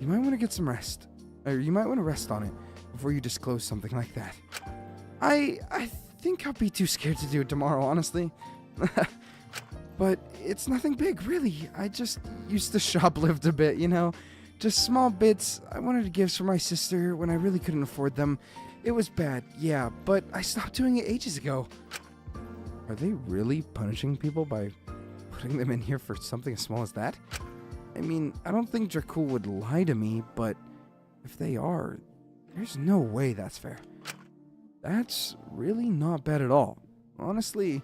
You might want to get some rest. Or you might want to rest on it before you disclose something like that. I think I'll be too scared to do it tomorrow, honestly. But it's nothing big, really. I just used to shoplift a bit, Just small bits. I wanted gifts for my sister when I really couldn't afford them. It was bad, yeah, but I stopped doing it ages ago. Are they really punishing people by putting them in here for something as small as that? I mean, I don't think Dracul would lie to me, but if they are, there's no way that's fair. That's really not bad at all. Honestly...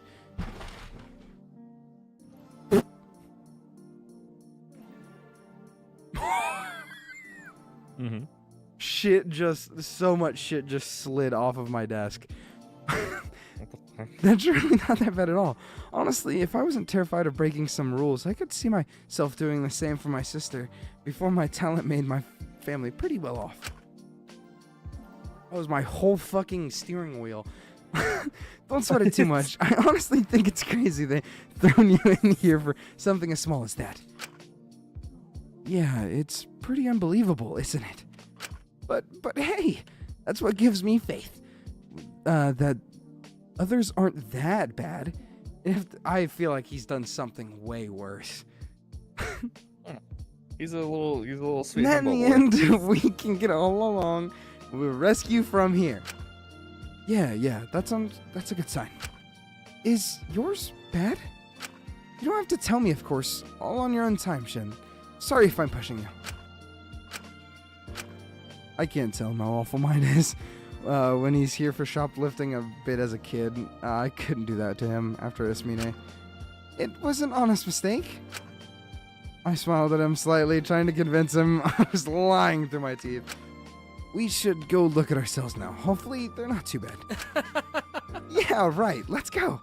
Mm-hmm.
So much shit just slid off of my desk. That's really not that bad at all. Honestly, if I wasn't terrified of breaking some rules, I could see myself doing the same for my sister before my talent made my family pretty well off. That was my whole fucking steering wheel. Don't sweat it too much. I honestly think it's crazy they thrown you in here for something as small as that. Yeah, it's pretty unbelievable, isn't it? But hey, that's what gives me faith. That others aren't that bad. If I feel like he's done something way worse.
He's a little sweet.
And in the end, we can get all along. We'll rescue from here. Yeah, that's a good sign. Is yours bad? You don't have to tell me, of course. All on your own time, Shin. Sorry if I'm pushing you. I can't tell him how awful mine is. When he's here for shoplifting a bit as a kid, I couldn't do that to him after Esmine. It was an honest mistake. I smiled at him slightly, trying to convince him I was lying through my teeth. We should go look at ourselves now. Hopefully, they're not too bad. Yeah, right. Let's go.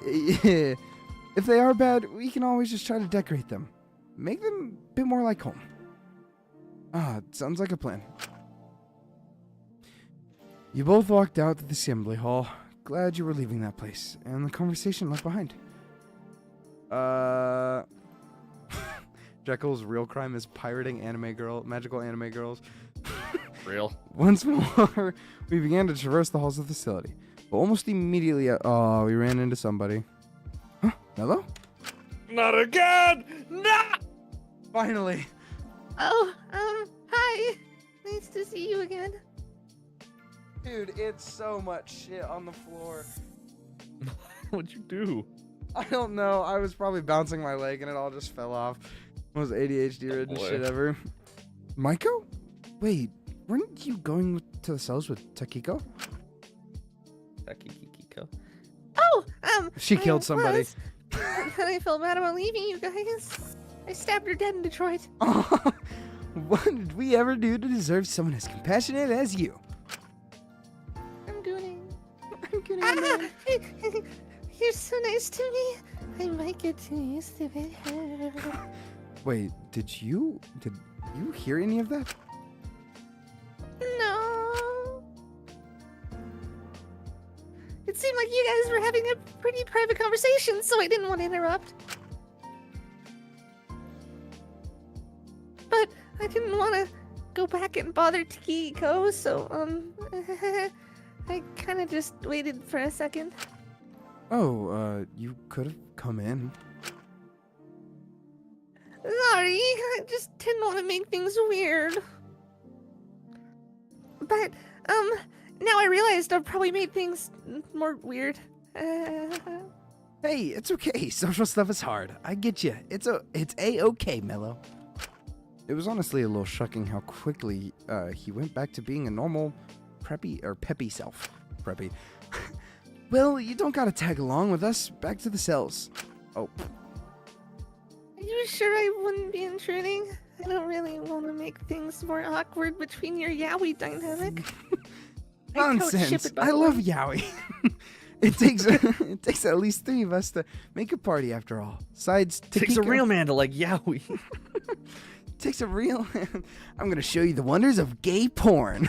If they are bad, we can always just try to decorate them. Make them a bit more like home. Sounds like a plan. You both walked out to the assembly hall. Glad you were leaving that place, and the conversation left behind. Jekyll's real crime is pirating magical anime girls.
Real.
Once more, we began to traverse the halls of the facility. But almost immediately, we ran into somebody. Huh? Hello?
Not again! No!
Finally.
Oh, hi. Nice to see you again.
Dude, it's so much shit on the floor.
What'd you do?
I don't know. I was probably bouncing my leg and it all just fell off. Most ADHD ridden shit ever. Maiko? Wait, weren't you going to the cells with Takiko?
Takiko.
Oh,
She killed
I
somebody.
was, and I felt bad about leaving you guys. I stabbed her dead in Detroit.
What did we ever do to deserve someone as compassionate as you?
I'm gooning.
I'm gooning.
You're so nice to me. I might get too used to it.
Wait, did you hear any of that?
No. It seemed like you guys were having a pretty private conversation, so I didn't want to interrupt. But I didn't want to go back and bother Takiko, so, I kind of just waited for a second.
Oh, you could have come in.
Sorry, I just didn't want to make things weird. But, now I realized I've probably made things more weird.
Hey, it's okay. Social stuff is hard. I get you. It's a-okay, Mello. It was honestly a little shocking how quickly he went back to being a normal peppy self. Preppy. Well, you don't gotta tag along with us. Back to the cells. Oh.
Are you sure I wouldn't be intruding? I don't really want to make things more awkward between your yaoi dynamic.
Nonsense. I love yaoi. It takes at least 3 of us to make a party after all. Sides to
Takes a real man to like yaoi.
Takes a real man. I'm gonna show you the wonders of gay porn.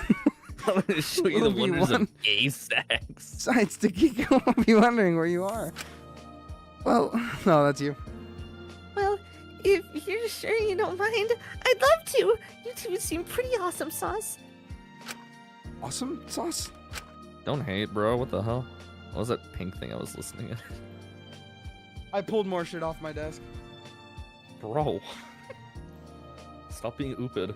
I'm gonna show you the wonders of gay sex.
Sides to Kiko will be wondering where you are. Well, no, that's you.
Well, if you're sure you don't mind, I'd love to. You two seem pretty awesome, Sauce.
Awesome sauce?
Don't hate, bro. What the hell? What was that pink thing I was listening to?
I pulled more shit off my desk.
Bro. Stop being oopid.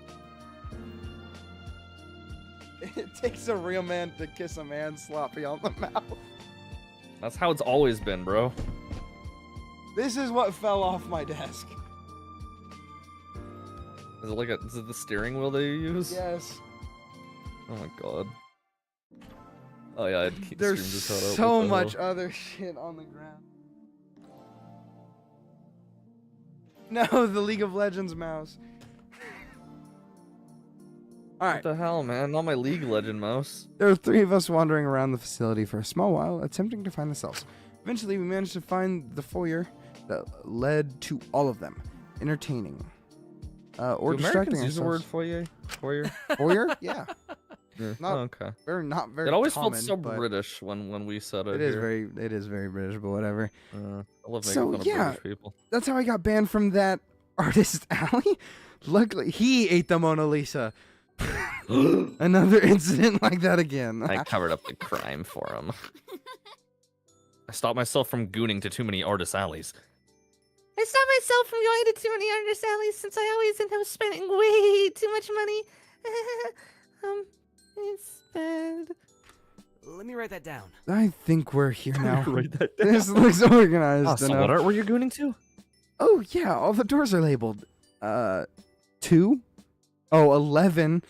It takes a real man to kiss a man sloppy on the mouth.
That's how it's always been, bro.
This is what fell off my desk.
Is it the steering wheel that you use?
Yes.
Oh my god. Oh yeah, I'd keep
There's
streams this out.
so much other shit on the ground. No, the League of Legends mouse. Alright.
What the hell, man? Not my League Legend mouse.
There were 3 of us wandering around the facility for a small while, attempting to find the cells. Eventually, we managed to find the foyer that led to all of them. Entertaining. Or
Do
distracting
Americans use the word
ourselves.
foyer?
Foyer? Yeah.
Yeah.
Not,
okay.
Not very
It always
common,
felt so
but
British when we said it.
It is very British, but whatever.
I love making
So
fun
yeah,
of British people.
that's how I got banned from that artist alley. Luckily, he ate the Mona Lisa. Another incident like that again.
I covered up the crime for him. I stopped myself from gooning to too many artist alleys.
I stopped myself from going to too many artist alleys since I always end up spending way too much money. It's bad.
Let me write that down.
I think we're here now.
Write that
This looks organized
So
enough.
what art were you gooning to?
Oh yeah, all the doors are labeled. 2. Oh, 11.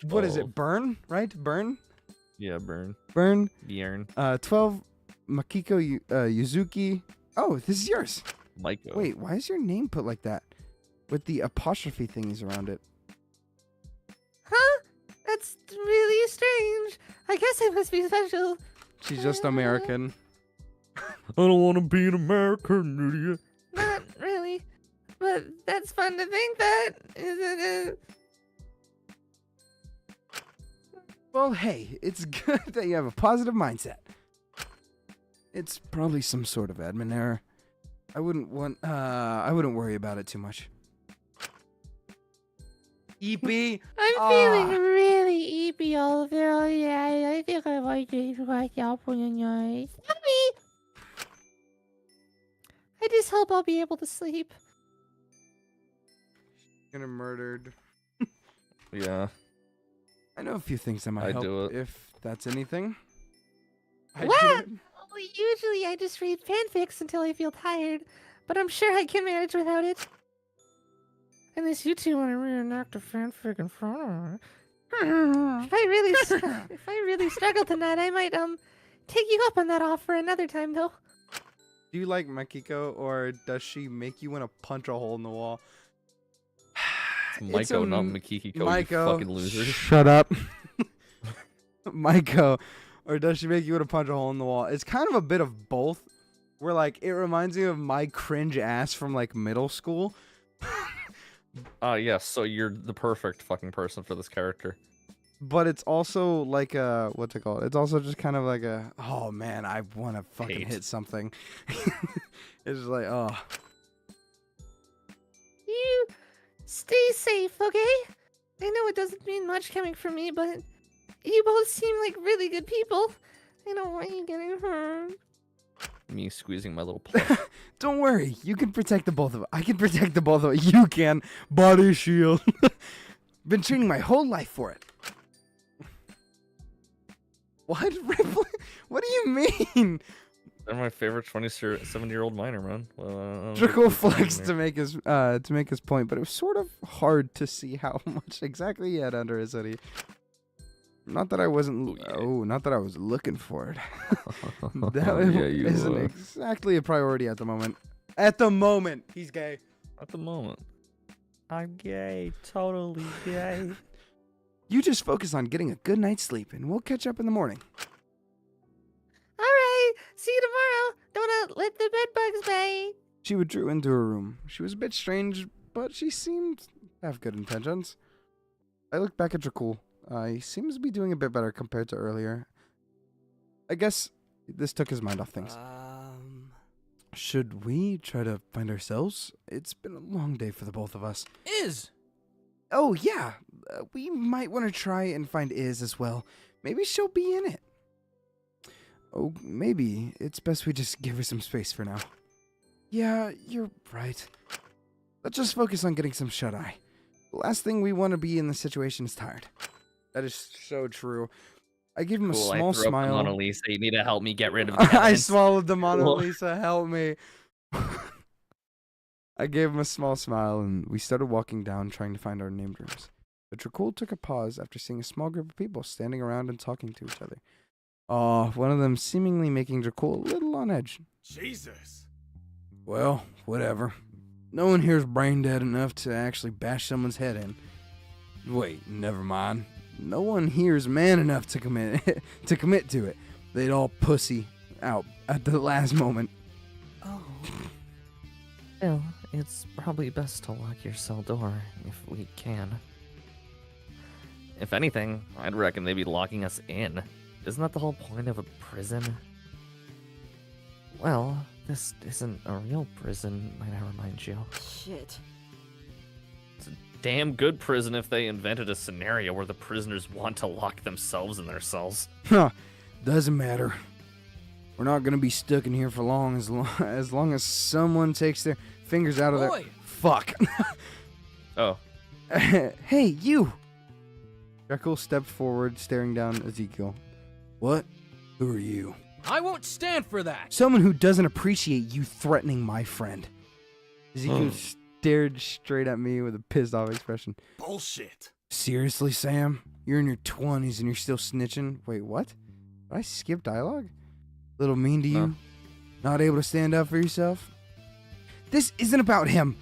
What is it? Burn, right? Burn.
Yeah, burn.
Burn.
Bjorn.
12. Makiko Yuzuki. Oh, this is yours.
Maiko.
Wait, why is your name put like that? With the apostrophe thingies around it.
Huh? That's really strange. I guess I must be special.
She's just American.
I don't want to be an American idiot.
Not really. But that's fun to think that, isn't it?
Well, hey, it's good that you have a positive mindset. It's probably some sort of admin error. I wouldn't worry about it too much. EP.
I'm feeling really eepy, Oliver. Yeah, I think I might just watch out for the noise. Sorry. I just hope I'll be able to sleep.
Gonna murdered.
Yeah.
I know a few things that might
I'd
help
do it.
if that's anything. I
What?
do it.
Well, usually I just read fanfics until I feel tired, but I'm sure I can manage without it. Unless you two want to reenact a fanfic in front of me. If I really struggle tonight, I might take you up on that offer another time though.
Do you like Makiko, or does she make you want to punch a hole in the wall?
It's Maiko, not Makiko,
Maiko,
you fucking loser.
Shut up. Maiko, or does she make you want to punch a hole in the wall? It's kind of a bit of both. Where, like, it reminds me of my cringe ass from, like, middle school.
Yes, so you're the perfect fucking person for this character.
But it's also like a, what's it called? It's also just kind of like a, oh man, I want to fucking hit something. It's just like, oh.
You stay safe, okay? I know it doesn't mean much coming from me, but you both seem like really good people. I don't want you getting hurt.
Me squeezing my little plush.
Don't worry, you can protect the both of us. I can protect the both of us. You can. Body shield. Been training my whole life for it. What, Ripley? What do you mean?
They're my favorite 27-year-old miner, man.
Draco flexed to make his point, but it was sort of hard to see how much exactly he had under his hoodie. Not that I wasn't. Not that I was looking for it. That isn't exactly a priority at the moment. At the moment, he's gay.
At the moment,
I'm gay, totally gay.
You just focus on getting a good night's sleep, and we'll catch up in the morning.
All right, see you tomorrow. Don't let the bed bugs bite.
She withdrew into her room. She was a bit strange, but she seemed to have good intentions. I looked back at Dracul. He seems to be doing a bit better compared to earlier. I guess this took his mind off things. Should we try to find ourselves? It's been a long day for the both of us. Oh, yeah. We might want to try and find Iz as well. Maybe she'll be in it. Oh, maybe it's best we just give her some space for now. Yeah, you're right. Let's just focus on getting some shut-eye. The last thing we want to be in this situation is tired. That is so true. I gave him a small smile.
Mona Lisa, you need to help me get rid of
I swallowed the Mona Lisa. Help me. I gave him a small smile, and we started walking down, trying to find our named rooms. But Dracul took a pause after seeing a small group of people standing around and talking to each other. One of them seemingly making Dracul a little on edge.
Jesus.
Well, whatever. No one here's brain dead enough to actually bash someone's head in. Wait, never mind. No one here's man enough to commit to it. They'd all pussy out at the last moment.
Oh. Well, it's probably best to lock your cell door if we can.
If anything, I'd reckon they'd be locking us in. Isn't that the whole point of a prison?
Well, this isn't a real prison, might I remind you.
Shit.
It's a damn good prison if they invented a scenario where the prisoners want to lock themselves in their cells.
Huh. Doesn't matter. We're not gonna be stuck in here for long as long as someone takes their fingers out of their... Fuck.
Oh.
Hey, you! Dracul stepped forward, staring down Ezekiel. What? Who are you?
I won't stand for that.
Someone who doesn't appreciate you threatening my friend. Ezekiel stared straight at me with a pissed off expression.
Bullshit.
Seriously, Sam? You're in your 20s and you're still snitching? Wait, what? Did I skip dialogue? Little mean to you?
No.
Not able to stand up for yourself? This isn't about him.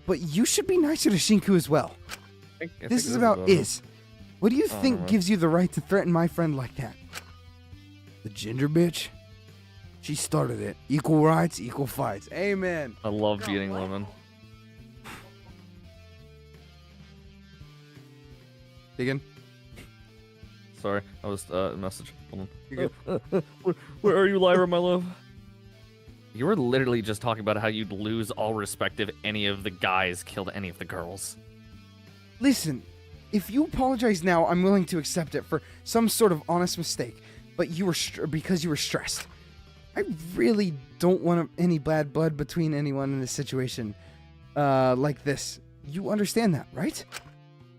But you should be nicer to Shinku as well. This is about Iz. What do you think gives you the right to threaten my friend like that? The ginger bitch? She started it. Equal rights, equal fights. Amen.
I love beating women.
Again?
Sorry, I was message. Hold on.
You good?
Where are you, Lyra, my love? You were literally just talking about how you'd lose all respect if any of the guys killed any of the girls.
Listen, if you apologize now, I'm willing to accept it for some sort of honest mistake. But you were because you were stressed. I really don't want any bad blood between anyone in this situation like this. You understand that, right?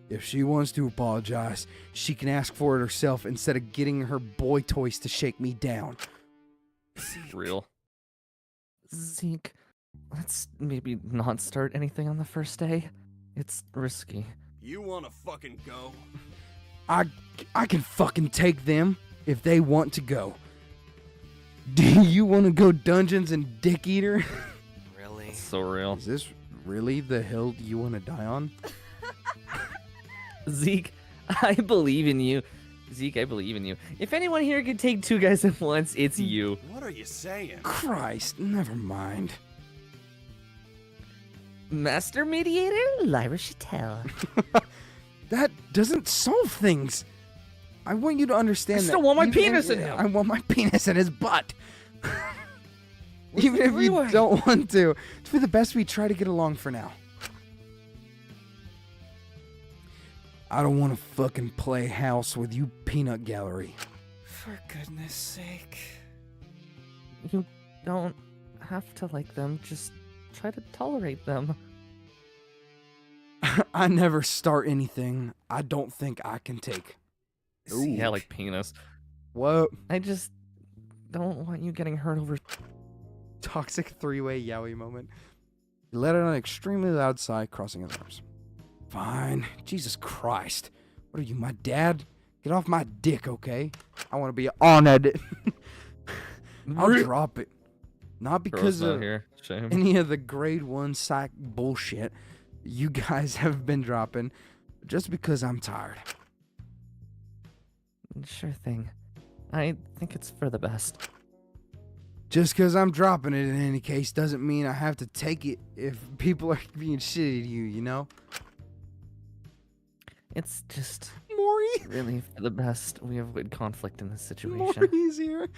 If she wants to apologize, she can ask for it herself instead of getting her boy toys to shake me down.
Real.
Zeke, let's maybe not start anything on the first day. It's risky.
You wanna fucking go?
I can fucking take them if they want to go. Do you want to go Dungeons and Dick Eater?
Really?
So real.
Is this really the hill you want to die on?
Zeke, I believe in you. Zeke, I believe in you. If anyone here could take two guys at once, it's you.
What are you saying?
Christ, never mind.
Master Mediator, Lyra Chattel.
That doesn't solve things. I want you to understand
I
that.
still want my
even
penis
if-
in him.
I want my penis in his butt.
Where's
Even
the
if you
three-way?
don't want to. It's for the best we try to get along for now. I don't want to fucking play house with you, peanut gallery.
For goodness sake.
You don't have to like them, just try to tolerate them.
I never start anything I don't think I can take.
Yeah, like penis.
Whoa.
I just don't want you getting hurt over.
Toxic three-way yaoi moment. He let out an extremely loud sigh, crossing his arms. Fine. Jesus Christ. What are you, my dad? Get off my dick, okay? I want to be on it. I'll drop it. Not because
Girl's not
of
here. Shame.
any of the grade 1 psych bullshit you guys have been dropping, just because I'm tired.
Sure thing. I think it's for the best.
Just because I'm dropping it in any case doesn't mean I have to take it if people are being shitty to you, you know?
It's just
Maury?
really for the best. We avoid conflict in this situation.
Maury's here.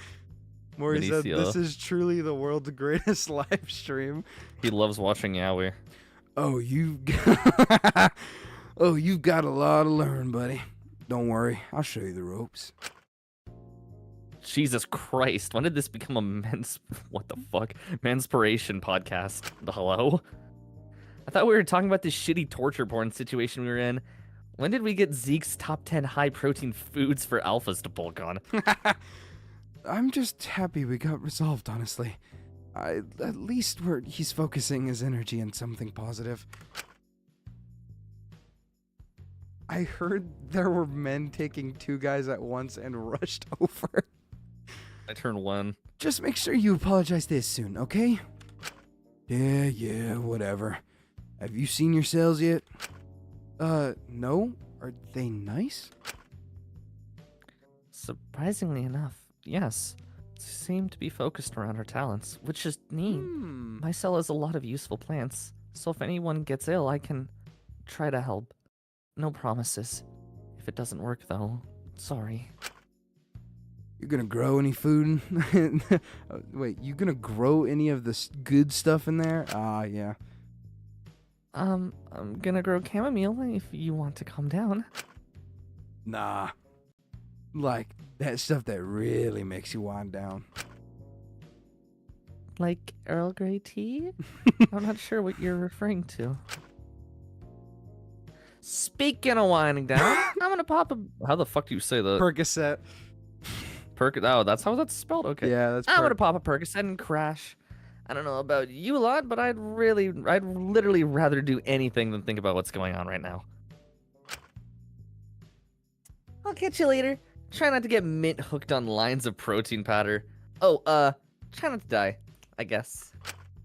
Maury said,
Benicio.
this is truly the world's greatest live stream.
He loves watching Yaoi.
Oh, you've got a lot to learn, buddy. Don't worry, I'll show you the ropes.
Jesus Christ, when did this become a what the fuck? Manspiration podcast. Hello? I thought we were talking about this shitty torture porn situation we were in. When did we get Zeke's top 10 high protein foods for alphas to bulk on?
I'm just happy we got resolved, honestly. At least he's focusing his energy on something positive. I heard there were men taking two guys at once and rushed over.
I turned 1.
Just make sure you apologize this soon, okay? Yeah, whatever. Have you seen your cells yet? No? Are they nice?
Surprisingly enough, yes. Seem to be focused around our talents, which is neat. My cell has a lot of useful plants, so if anyone gets ill, I can try to help. No promises. If it doesn't work, though, sorry.
You gonna grow any food? Wait, you gonna grow any of this good stuff in there? Yeah.
I'm gonna grow chamomile if you want to calm down.
Nah. Like, that stuff that really makes you wind down.
Like Earl Grey tea? I'm not sure what you're referring to. Speaking of winding down, I'm gonna pop a.
How the fuck do you say that?
Percocet.
Oh, that's how that's spelled? Okay.
Yeah, that's
I'm gonna pop a Percocet and crash. I don't know about you lot, but I'd literally rather do anything than think about what's going on right now. I'll catch you later. Try not to get mint hooked on lines of protein powder. Oh, try not to die, I guess.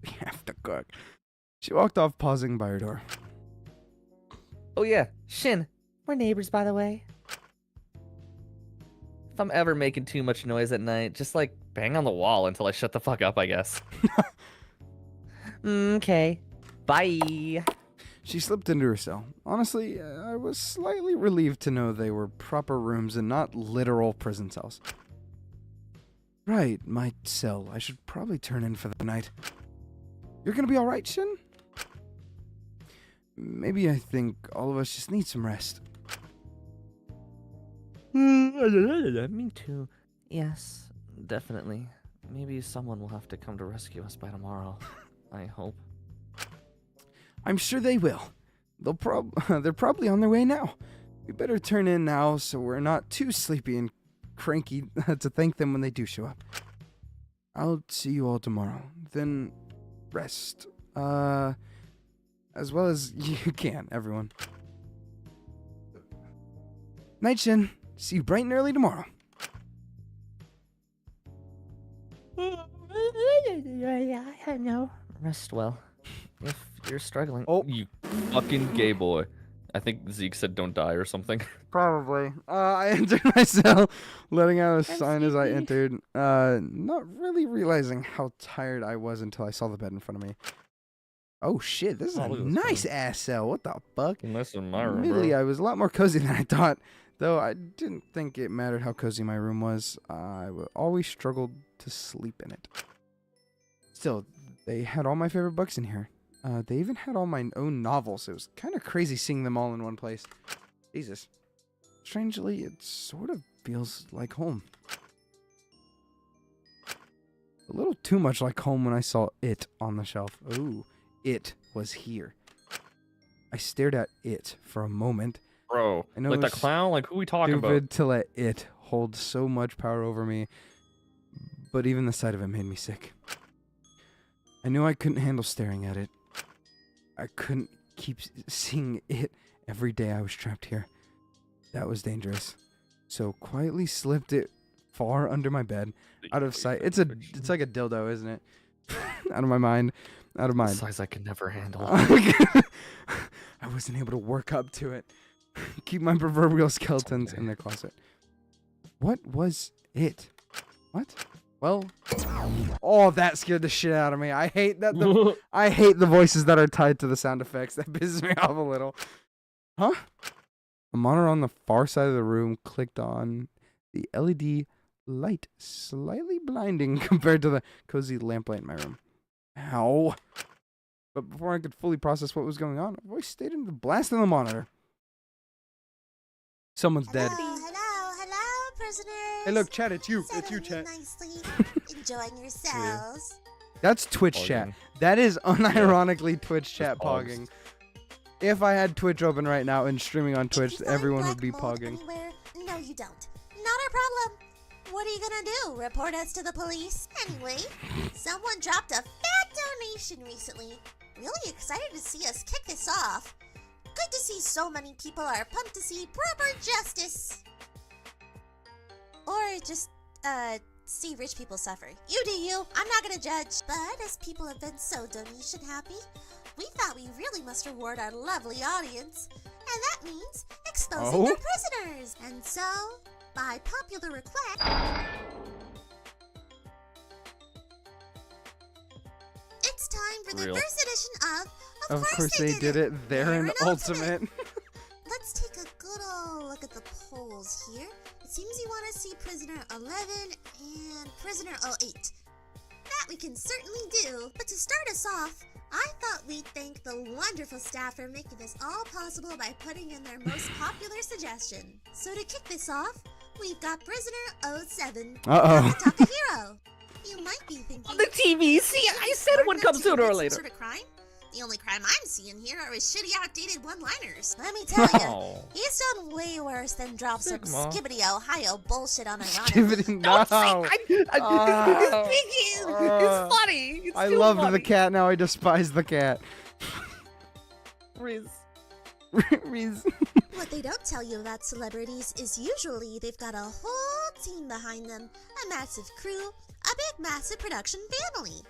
We have to cook. She walked off, pausing by her door.
Oh yeah, Shin. We're neighbors, by the way. If I'm ever making too much noise at night, just like bang on the wall until I shut the fuck up, I guess. Okay. Bye.
She slipped into her cell. Honestly, I was slightly relieved to know they were proper rooms and not literal prison cells. Right, my cell. I should probably turn in for the night. You're gonna be alright, Shin? Maybe I think all of us just need some rest.
Me too. Yes, definitely. Maybe someone will have to come to rescue us by tomorrow. I hope.
I'm sure they will. They're probably on their way now. We better turn in now so we're not too sleepy and cranky to thank them when they do show up. I'll see you all tomorrow. Then rest. As well as you can, everyone. Night, Shin. See you bright and early tomorrow.
I know.
Rest well. If you're struggling.
Oh, you fucking gay boy. I think Zeke said don't die or something.
Probably. I entered my cell, letting out a sign as I entered, not really realizing how tired I was until I saw the bed in front of me. Oh shit, this is a nice ass cell. What the fuck?
Nice in my room,
Admittedly,
bro.
I was a lot more cozy than I thought, though I didn't think it mattered how cozy my room was. Always struggled to sleep in it. Still, they had all my favorite books in here. They even had all my own novels. It was kind of crazy seeing them all in one place. Jesus. Strangely, it sort of feels like home. A little too much like home when I saw it on the shelf. Ooh, it was here. I stared at it for a moment.
Bro,
I know
like
it
the
was
clown? Like, who we talking about?
stupid to let it hold so much power over me, but even the sight of it made me sick. I knew I couldn't handle staring at it. I couldn't keep seeing it every day I was trapped here. That was dangerous. So quietly slipped it far under my bed, out of sight. It's like a dildo, isn't it? Out of my mind, out of mind.
Size I can never handle.
I wasn't able to work up to it. Keep my proverbial skeletons in their closet. What was it? What? Well, oh, that scared the shit out of me. I hate that. I hate the voices that are tied to the sound effects. That pisses me off a little. Huh? A monitor on the far side of the room clicked on. The LED light slightly blinding compared to the cozy lamplight in my room. Ow. But before I could fully process what was going on, a voice stated in the blast on the monitor. Someone's dead.
Hello, prisoners.
Hey, look, chat, it's you.
Settling
It's you,
in
chat.
nicely, enjoying yourselves.
That's Twitch chat. That is unironically Twitch chat
pogs.
pogging. If I had Twitch open right now and streaming on Twitch, everyone would be pogging.
Anywhere? No, you don't. Not our problem. What are you gonna do? Report us to the police? Anyway, someone dropped a fat donation recently. Really excited to see us kick this off. Good to see so many people are pumped to see proper justice. Or just, see rich people suffer. You do you. I'm not gonna judge. But as people have been so donation happy, we thought we really must reward our lovely audience. And that means exposing our prisoners. And so, by popular request, it's time for the
Real.
first edition
Of course they did it. They're an ultimate.
Let's take a good old look at the polls here. It seems you want to see Prisoner 11 and Prisoner 08. That we can certainly do, but to start us off, I thought we'd thank the wonderful staff for making this all possible by putting in their most popular suggestion. So to kick this off, we've got Prisoner 07, Takahiro. You might be thinking,
On the TV, see, I said it would come sooner or later.
sort of crime? The only crime I'm seeing here are his shitty, outdated one-liners. Let me tell you, he's done way worse than drop some
Sigma.
skibbity Ohio bullshit on ironic.
Skibbity, no.
It's funny. It's
I
still
loved
funny.
the cat, now I despise the cat.
Riz.
Riz.
What they don't tell you about celebrities is usually they've got a whole team behind them, a massive crew, a big massive production family.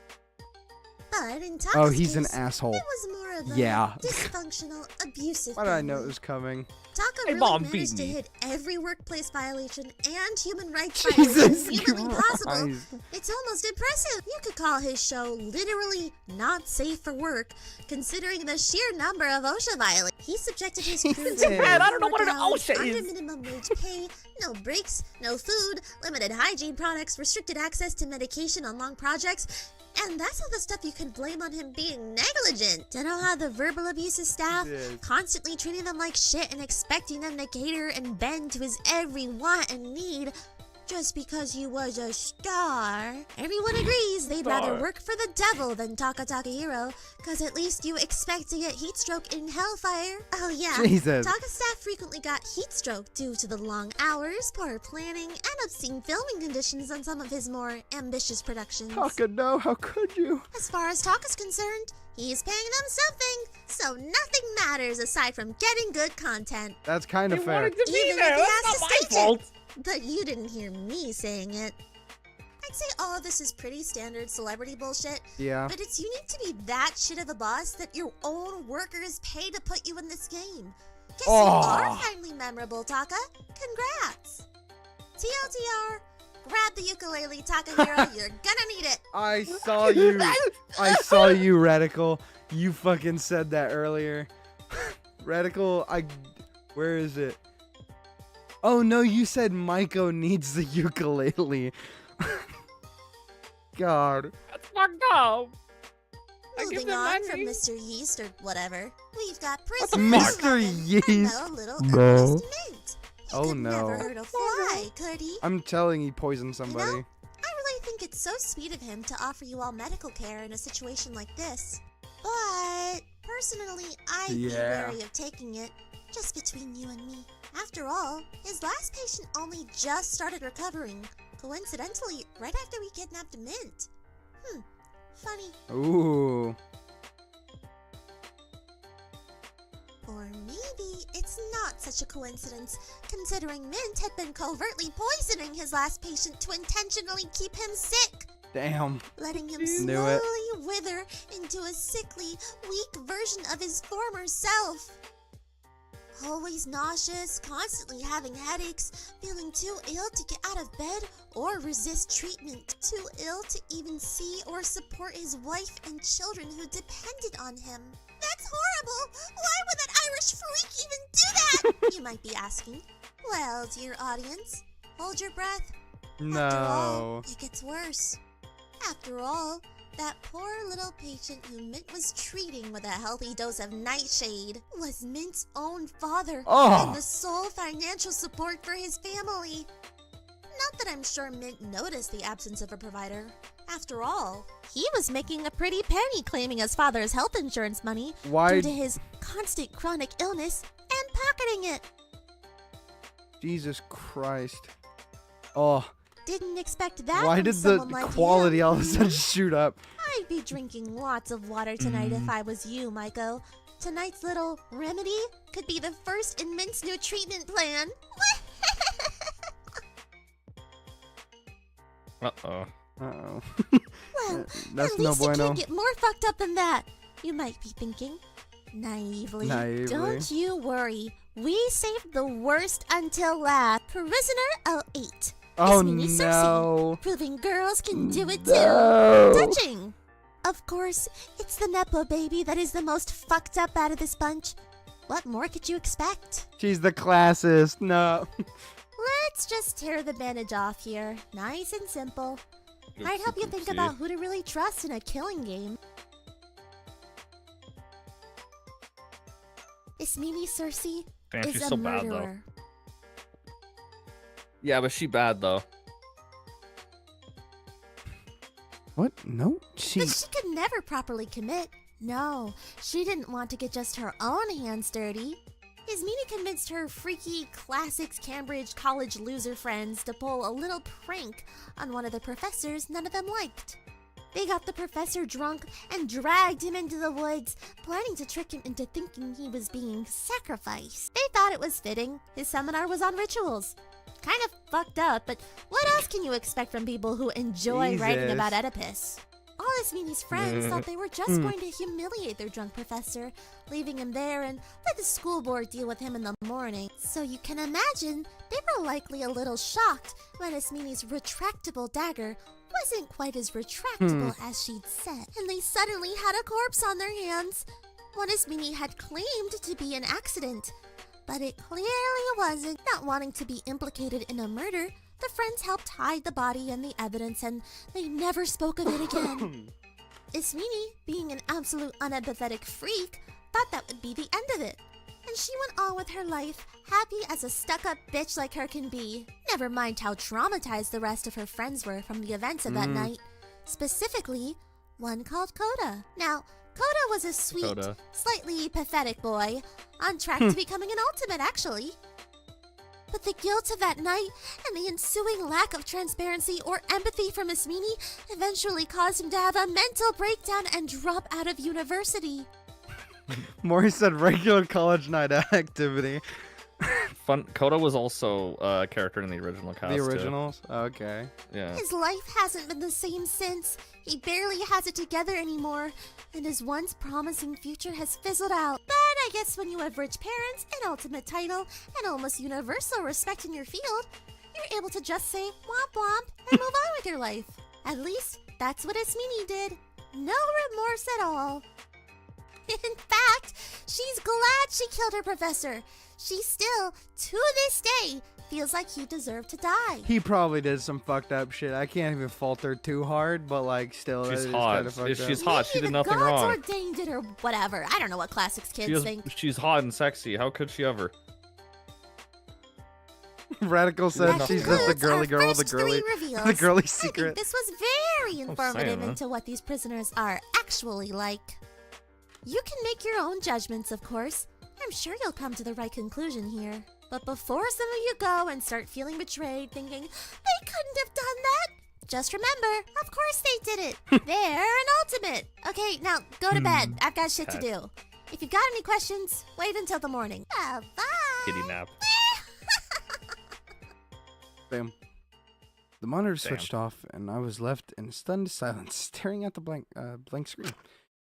But in Taka's
Oh, he's an
case,
asshole.
it was more of a
Yeah.
dysfunctional, abusive
Why did I
family.
know it was coming?
Taka
Hey,
really
Mom,
managed to
beat me.
hit every workplace violation and human rights
Jesus
violation humanly possible.
Christ.
It's almost impressive. You could call his show literally not safe for work, considering the sheer number of OSHA violations. He subjected his crew
Jesus.
to
Man,
I don't know what an
work hours,
OSHA
under
is.
minimum wage pay, no breaks, no food, limited hygiene products, restricted access to medication on long projects. And that's all the stuff you can blame on him being negligent. To know how the verbal abusive staff,
Yes.
constantly treating them like shit and expecting them to cater and bend to his every want and need just because he was a star. Everyone agrees they'd rather work for the devil than Takahiro, cause at least you expect to get heat stroke in hellfire. Oh yeah,
Jesus.
Taka staff frequently got heat stroke due to the long hours, poor planning, and obscene filming conditions on some of his more ambitious productions.
Taka, no, how could you?
As far as Taka's concerned, he's paying them something, so nothing matters aside from getting good content.
That's kind
They
of fair.
wanted to be
Even
there.
if he
That's
has
not
to
my
stage
fault.
But you didn't hear me saying it. I'd say all of this is pretty standard celebrity bullshit,
Yeah.
but it's unique to be that shit of a boss that your own workers pay to put you in this game. Guess you are finally memorable, Taka. Congrats. TLDR, grab the ukulele, Takahiro. You're gonna need it.
I saw you. I saw you, Radical. You fucking said that earlier. Radical, where is it? Oh no, you said Maiko needs the ukulele. God.
That's fucked up.
Moving on from Mr. Yeast or whatever, we've got
What the
Prisoner
fuck?
Mr.
and
Yeast.
no little
No.
Ernest Mint. He
Oh
could never
no.
hurt a fly, could he?
I'm telling you, poisoned somebody.
I really think it's so sweet of him to offer you all medical care in a situation like this. But personally, I'd be
Yeah.
wary of taking it, just between you and me. After all, his last patient only just started recovering, coincidentally, right after we kidnapped Mint. Funny.
Ooh.
Or maybe it's not such a coincidence, considering Mint had been covertly poisoning his last patient to intentionally keep him sick,
Damn.
letting him
Knew it.
slowly wither into a sickly, weak version of his former self. Always nauseous, constantly having headaches, feeling too ill to get out of bed or resist treatment, too ill to even see or support his wife and children who depended on him. That's horrible! Why would that Irish freak even do that? You might be asking. Well, dear audience, hold your breath. After all,
No.
it gets worse. After all, that poor little patient who Mint was treating with a healthy dose of nightshade was Mint's own father and the sole financial support for his family. Not that I'm sure Mint noticed the absence of a provider. After all, he was making a pretty penny claiming his father's health insurance money
Why-
due to his constant chronic illness and pocketing it.
Jesus Christ. Oh.
Didn't expect that
Why
from
did the
someone like
quality
him.
all of a sudden shoot up?
I'd be drinking lots of water tonight if I was you, Maiko. Tonight's little remedy could be the first in Mint's new treatment plan.
Uh-oh.
Uh-oh.
Well,
That's
at
no
least it
bueno.
can't get more fucked up than that. You might be thinking. Naively. Don't you worry. We saved the worst until last. Prisoner 08.
Oh,
It's Mimi
no.
Cersei, proving girls can do it too.
No.
Touching. Of course, it's the Nepo baby that is the most fucked up out of this bunch. What more could you expect?
She's the classist. No.
Let's just tear the bandage off here. Nice and simple. Might help you think
Oopsie.
about who to really trust in a killing game. This Mimi Cersei
Man,
is
she's
a
so bad, though.
murderer.
Yeah, but she bad though.
What? No, she.
But she could never properly commit. No, she didn't want to get just her own hands dirty. Ismini convinced her freaky classics Cambridge college loser friends to pull a little prank on one of the professors none of them liked. They got the professor drunk and dragged him into the woods, planning to trick him into thinking he was being sacrificed. They thought it was fitting. His seminar was on rituals. Kind of fucked up, but what else can you expect from people who enjoy writing
Jesus.
about Oedipus? All Ismini's friends thought they were just going to humiliate their drunk professor, leaving him there and let the school board deal with him in the morning. So you can imagine they were likely a little shocked when Ismini's retractable dagger wasn't quite as retractable as she'd said, and they suddenly had a corpse on their hands. One Ismini had claimed to be an accident, but it clearly wasn't. Not wanting to be implicated in a murder, the friends helped hide the body and the evidence, and they never spoke of it again. Ismini, being an absolute unempathetic freak, thought that would be the end of it, and she went on with her life, happy as a stuck-up bitch like her can be. Never mind how traumatized the rest of her friends were from the events of that night. Specifically, one called Coda. Now, Coda was a sweet, slightly pathetic boy, on track to becoming an ultimate, actually. But the guilt of that night and the ensuing lack of transparency or empathy from Ismini eventually caused him to have a mental breakdown and drop out of university.
Maury said regular college night activity.
Fun. Coda was also a character in the original cast.
The originals? Okay.
Yeah.
His life hasn't been the same since. He barely has it together anymore, and his once promising future has fizzled out. But I guess when you have rich parents, an ultimate title, and almost universal respect in your field, you're able to just say womp womp and move on with your life. At least, that's what Ismini did. No remorse at all. In fact, she's glad she killed her professor. She still, to this day, feels like he deserved to die.
He probably did some fucked up shit. I can't even fault her too hard, but like still,
She's
it is
hot.
kinda fucked
She's
up.
hot. She did nothing
Gods
wrong.
ordained it or whatever. I don't know what classics kids think.
She's hot and sexy. How could she ever?
Radical said she's just the girly girl with the girly, the girly
I
secret.
think this was very informative into what these prisoners are actually like. You can make your own judgments, of course. I'm sure you'll come to the right conclusion here. But before some of you go and start feeling betrayed, thinking, they couldn't have done that, just remember, of course they did it. They're an ultimate. Okay, now go to bed. I've got shit to do. If you've got any questions, wait until the morning. Bye.
Kitty nap.
Bam. The monitor switched off, and I was left in stunned silence, staring at the blank screen.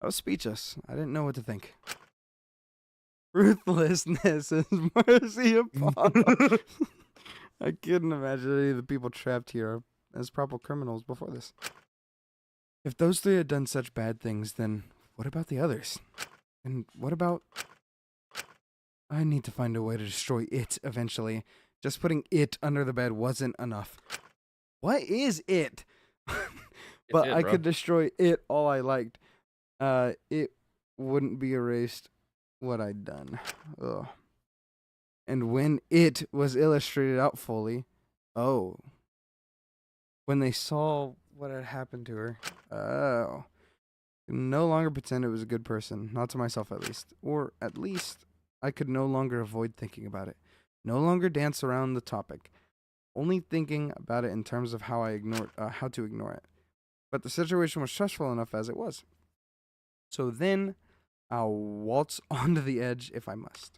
I was speechless. I didn't know what to think. Ruthlessness is mercy upon us. I couldn't imagine any of the people trapped here as proper criminals before this. If those three had done such bad things, then what about the others? And what about... I need to find a way to destroy it eventually. Just putting it under the bed wasn't enough. What is it? But I could destroy it all I liked. It wouldn't be erased what I'd done. Ugh. And when it was illustrated out fully, when they saw what had happened to her, I could no longer pretend it was a good person, not to myself at least. Or at least I could no longer avoid thinking about it. No longer dance around the topic. Only thinking about it in terms of how to ignore it. But the situation was stressful enough as it was. So then, I'll waltz onto the edge if I must.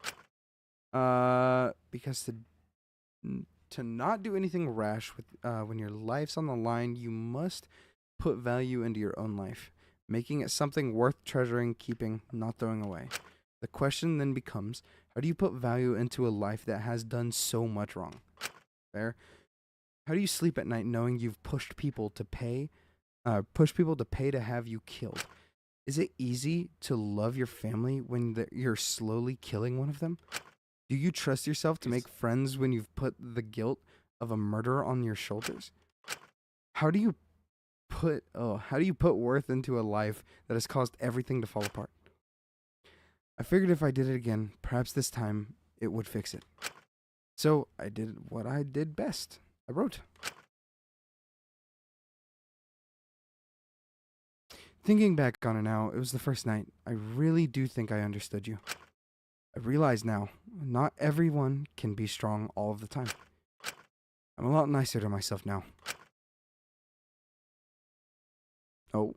Because to not do anything rash with when your life's on the line, you must put value into your own life, making it something worth treasuring, keeping, not throwing away. The question then becomes, how do you put value into a life that has done so much wrong? Fair? How do you sleep at night knowing you've pushed people to pay to have you killed? Is it easy to love your family when you're slowly killing one of them? Do you trust yourself to make friends when you've put the guilt of a murderer on your shoulders? How do you put worth into a life that has caused everything to fall apart? I figured if I did it again, perhaps this time it would fix it. So I did what I did best. I wrote. Thinking back on it now, it was the first night. I really do think I understood you. I realize now, not everyone can be strong all of the time. I'm a lot nicer to myself now. Oh.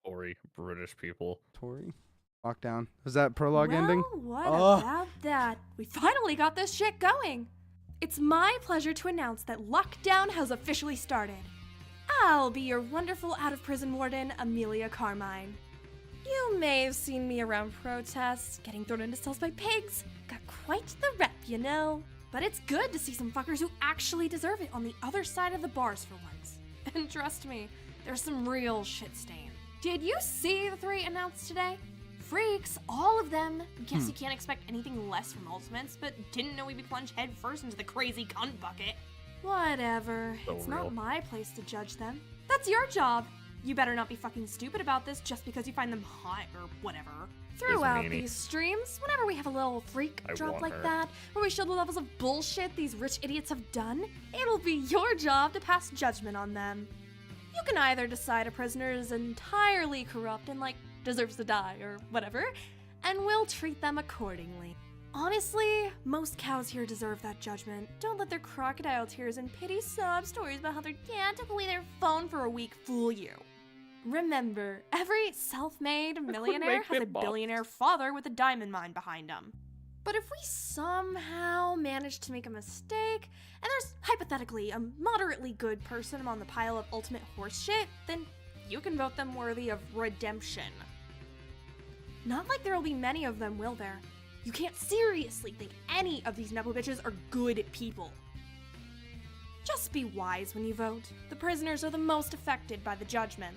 Tory, British people.
Tory? Lockdown. Was that prologue ending?
What about that? We finally got this shit going. It's my pleasure to announce that lockdown has officially started. I'll be your wonderful out-of-prison warden, Amelia Carmine. You may have seen me around protests, getting thrown into cells by pigs. Got quite the rep, you know. But it's good to see some fuckers who actually deserve it on the other side of the bars for once. And trust me, there's some real shit stain. Did you see the 3 announced today? Freaks, all of them. Guess you can't expect anything less from Ultimates, but didn't know we'd be plunged head first into the crazy cunt bucket. Whatever.
So
it's
real.
not my place to judge them. That's your job. You better not be fucking stupid about this just because you find them hot or whatever. Throughout these streams, whenever we have a little freak
I
drop
want
like
her.
that, where we show the levels of bullshit these rich idiots have done, it'll be your job to pass judgment on them. You can either decide a prisoner is entirely corrupt and, like, deserves to die or whatever, and we'll treat them accordingly. Honestly, most cows here deserve that judgment. Don't let their crocodile tears and pity sob stories about how their dad took away their phone for a week fool you. Remember, every self-made millionaire
make
has a
it bop.
billionaire father with a diamond mine behind him. But if we somehow manage to make a mistake, and there's hypothetically a moderately good person on the pile of ultimate horseshit, then you can vote them worthy of redemption. Not like there'll be many of them, will there? You can't seriously think any of these nepo bitches are good people. Just be wise when you vote. The prisoners are the most affected by the judgment.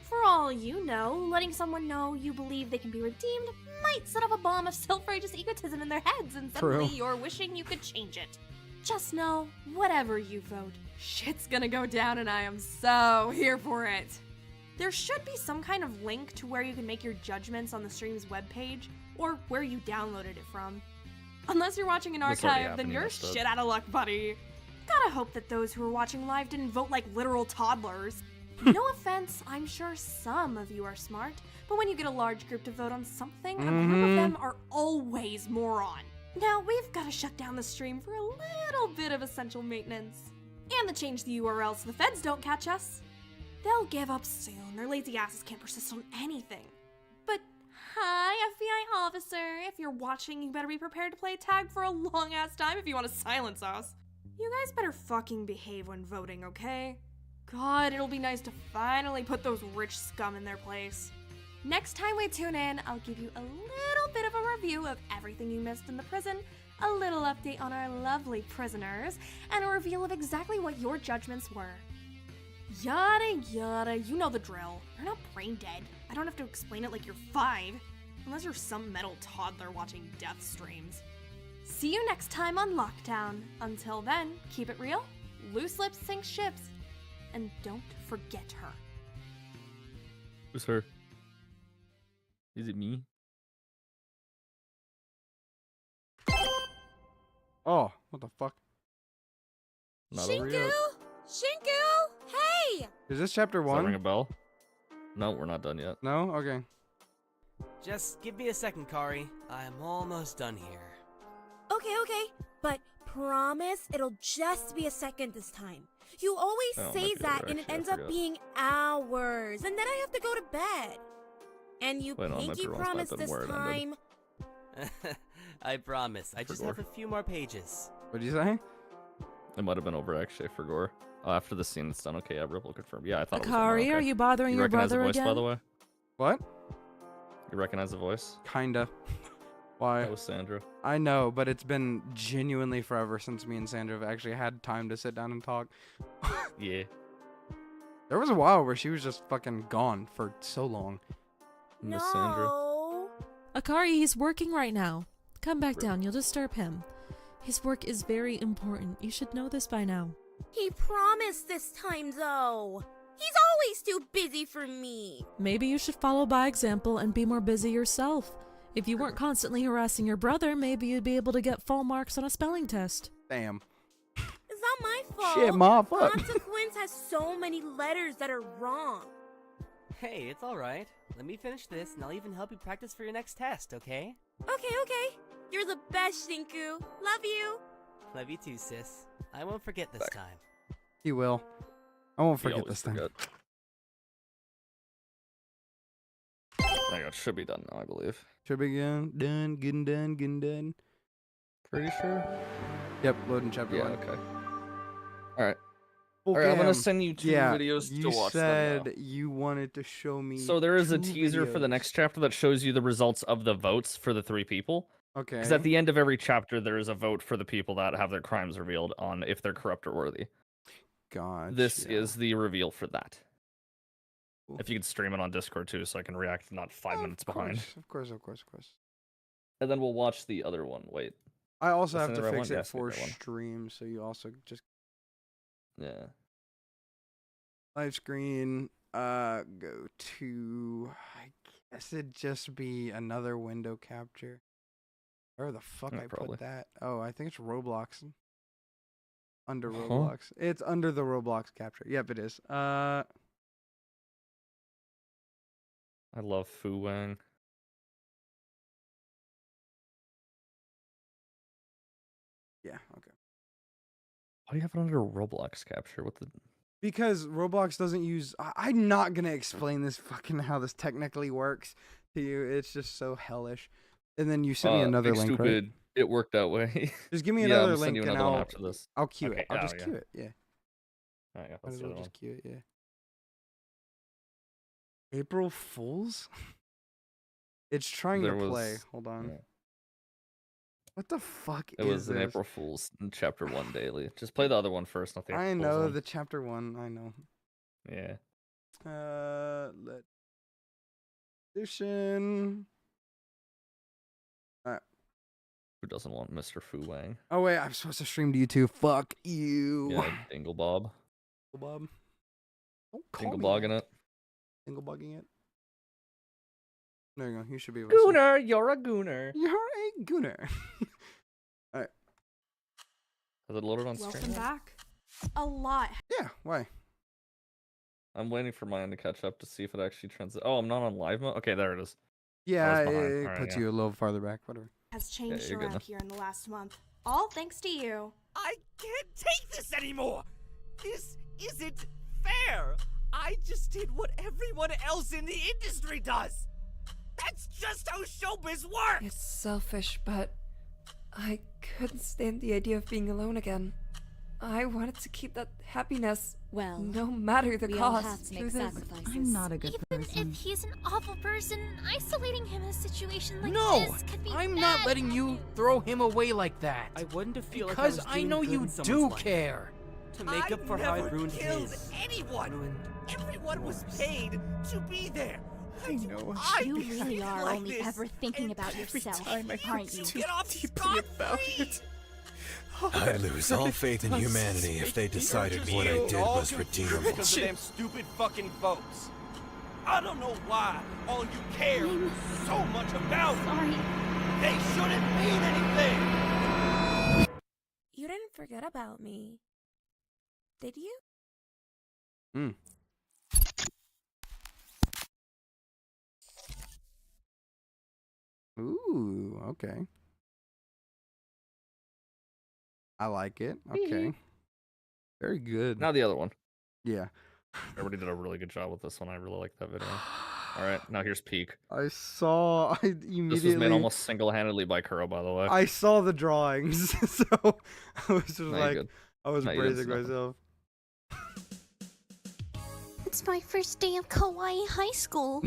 For all you know, letting someone know you believe they can be redeemed might set off a bomb of self-righteous egotism in their heads, and suddenly
True.
you're wishing you could change it. Just know, whatever you vote, shit's gonna go down, and I am so here for it. There should be some kind of link to where you can make your judgments on the stream's webpage, or where you downloaded it from. Unless you're watching an
This already
archive, then
happened, you
you're
messed up.
shit out of luck, buddy. Gotta hope that those who are watching live didn't vote like literal toddlers. No offense, I'm sure some of you are smart, but when you get a large group to vote on something, a group of them are always moron. Now, we've gotta shut down the stream for a little bit of essential maintenance. And to change the URL so the feds don't catch us. They'll give up soon, their lazy asses can't persist on anything. But hi, FBI officer, if you're watching, you better be prepared to play tag for a long ass time if you want to silence us. You guys better fucking behave when voting, okay? God, it'll be nice to finally put those rich scum in their place. Next time we tune in, I'll give you a little bit of a review of everything you missed in the prison, a little update on our lovely prisoners, and a reveal of exactly what your judgments were. Yada yada, you know the drill. You're not brain dead. I don't have to explain it like you're 5, unless you're some metal toddler watching death streams. See you next time on Lockdown. Until then, keep it real, loose lips sink ships, and don't forget her.
Who's her? Is it me?
Oh, what the fuck?
Not over yet.
Shinku! Hey!
Is this chapter
Does that ring a
1?
bell? No, we're not done yet.
No? Okay.
Just give me a second, Kari. I'm almost done here.
Okay, but promise it'll just be a second this time. You always
Oh,
say
might be
that
over,
and it
actually, I
ends up
forgot.
being hours, and then I have to go to bed. And you
Wait, no, it might be
pinky
wrong, so I
promise
thought
this
where it ended.
time.
I promise. I just have a few more pages.
What'd you say?
It might have been over actually for Gore. Oh, after the scene it's done. Okay, yeah, Ripple confirmed. Yeah, I thought
Akari,
it was over. Okay.
are you bothering
You
your
recognize
brother
the voice,
again?
by the way?
What?
You recognize the voice?
Kinda. Why?
That was Sandra.
I know, but it's been genuinely forever since me and Sandra have actually had time to sit down and talk.
Yeah.
There was a while where she was just fucking gone for so long.
Miss Sandra.
Akari, he's working right now. Come back down, you'll disturb him. His work is very important. You should know this by now.
He promised this time, though. He's always too busy for me.
Maybe you should follow by example and be more busy yourself. If you weren't constantly harassing your brother, maybe you'd be able to get full marks on a spelling test.
Damn.
It's not my fault.
Shit, Ma, fuck.
Consequence has so many letters that are wrong.
Hey, it's alright. Let me finish this, and I'll even help you practice for your next test, okay?
Okay. You're the best, Shinku. Love you.
Love you too, sis. I won't forget this time.
He will. I won't
He
forget
always
this time.
forget. My God, should be done now, I believe.
Should be done, getting done.
Pretty sure?
Yep, loading chapter
Yeah,
1.
okay. Alright. Alright, I'm gonna
Okay,
send you 2
yeah,
videos
you
to watch
said
them now.
you wanted to show me.
So there is a
2
teaser for the
videos.
next chapter that shows you the results of the votes for the 3 people. Because at
Okay.
the end of every chapter, there is a vote for the people that have their crimes revealed on if they're corrupt or worthy.
Gotcha.
This is the reveal for that. If you could stream it on Discord too, so I can react not 5 minutes behind.
Of course.
And then we'll watch the other one. Wait.
I also
Is
have
that
to
the right
fix
one?
it
Yes, the
for
right one.
stream, so you also just
Yeah.
live screen. Go to. I guess it'd just be another window capture. Where the fuck I
probably.
put that? Oh, I think it's Roblox. Under
Huh?
Roblox. It's under the Roblox capture. Yep, it is.
I love Fu Wang.
Yeah, okay.
Why do you have it under Roblox capture? What the?
Because Roblox doesn't use. I'm not gonna explain this fucking how this technically works to you. It's just so hellish. And then you sent me another
big
link,
stupid.
right?
It worked that way.
Just give me
Yeah,
another
I'm
link
sending you
and
another one
I'll
after this.
I'll queue
Okay,
it. I'll
oh,
just
yeah.
queue it. Yeah.
Alright, yeah,
Might
that's
as
the
well
other one.
just queue it. Yeah. April Fools. It's trying
There
to play.
was-
Hold on.
yeah.
What the fuck
It
is
was an
this?
April Fool's in chapter 1 daily. Just play the other one first, not the April
I
Fool's
know
one.
the chapter 1. I know.
Yeah.
Let edition.
Who doesn't want Mr. Fu Wang?
Oh wait, I'm supposed to stream to you too. Fuck you.
Yeah, Dingle Bob.
Bob. Don't call
Dingle
me
Bogging
that.
it.
Dingle bugging it. There you go. You should be able to see.
Gooner, you're a gooner.
You're a gooner. Alright.
Has it loaded on
Welcome
stream?
back. A lot.
Yeah, why?
I'm waiting for mine to catch up to see if it actually translates. Oh, I'm not on live mode? Okay, there it is.
Yeah,
behind.
it
Alright,
puts
yeah.
you a little farther back. Whatever.
Has changed
you're good
around
now.
here in the last month. All thanks to you.
I can't take this anymore! This isn't fair! I just did what everyone else in the industry does! That's just how showbiz works!
It's selfish, but I couldn't stand the idea of being alone again. I wanted to keep that happiness,
well,
no matter the
we all
cost.
have to make
Truth is,
sacrifices.
I'm not a good
Even
person.
if he's an awful person, isolating him in a situation like
No!
this could be
I'm
bad.
not letting you throw him away like that.
I wouldn't have feel
Because
like I,
I
was
know
doing good
you
in someone's
do
life.
care.
To make up for how I ruined
killed
his.
anyone.
Ruined
Everyone was paid to be there.
I know.
I'd
You
be
really
feeling
are
like
only
this,
ever thinking
and
about
every
yourself,
time I
aren't you?
get off scot-free.
I'd lose all faith in humanity if they decided what I did was redeemable.
Because of them stupid fucking votes. I don't know why all you care so much about
Sorry.
They shouldn't mean anything.
You didn't forget about me. Did you?
Hmm. Ooh, okay. I like it. Okay. Very good.
Now the other one.
Yeah.
Everybody did a really good job with this one. I really like that video. Alright, now here's Peak.
I immediately.
This was made almost single-handedly by Kuro, by the way.
I saw the drawings, so I was just
No, you're
like,
good.
I was
No, you didn't
praising
see nothing.
myself.
It's my first day of Kawaii High School.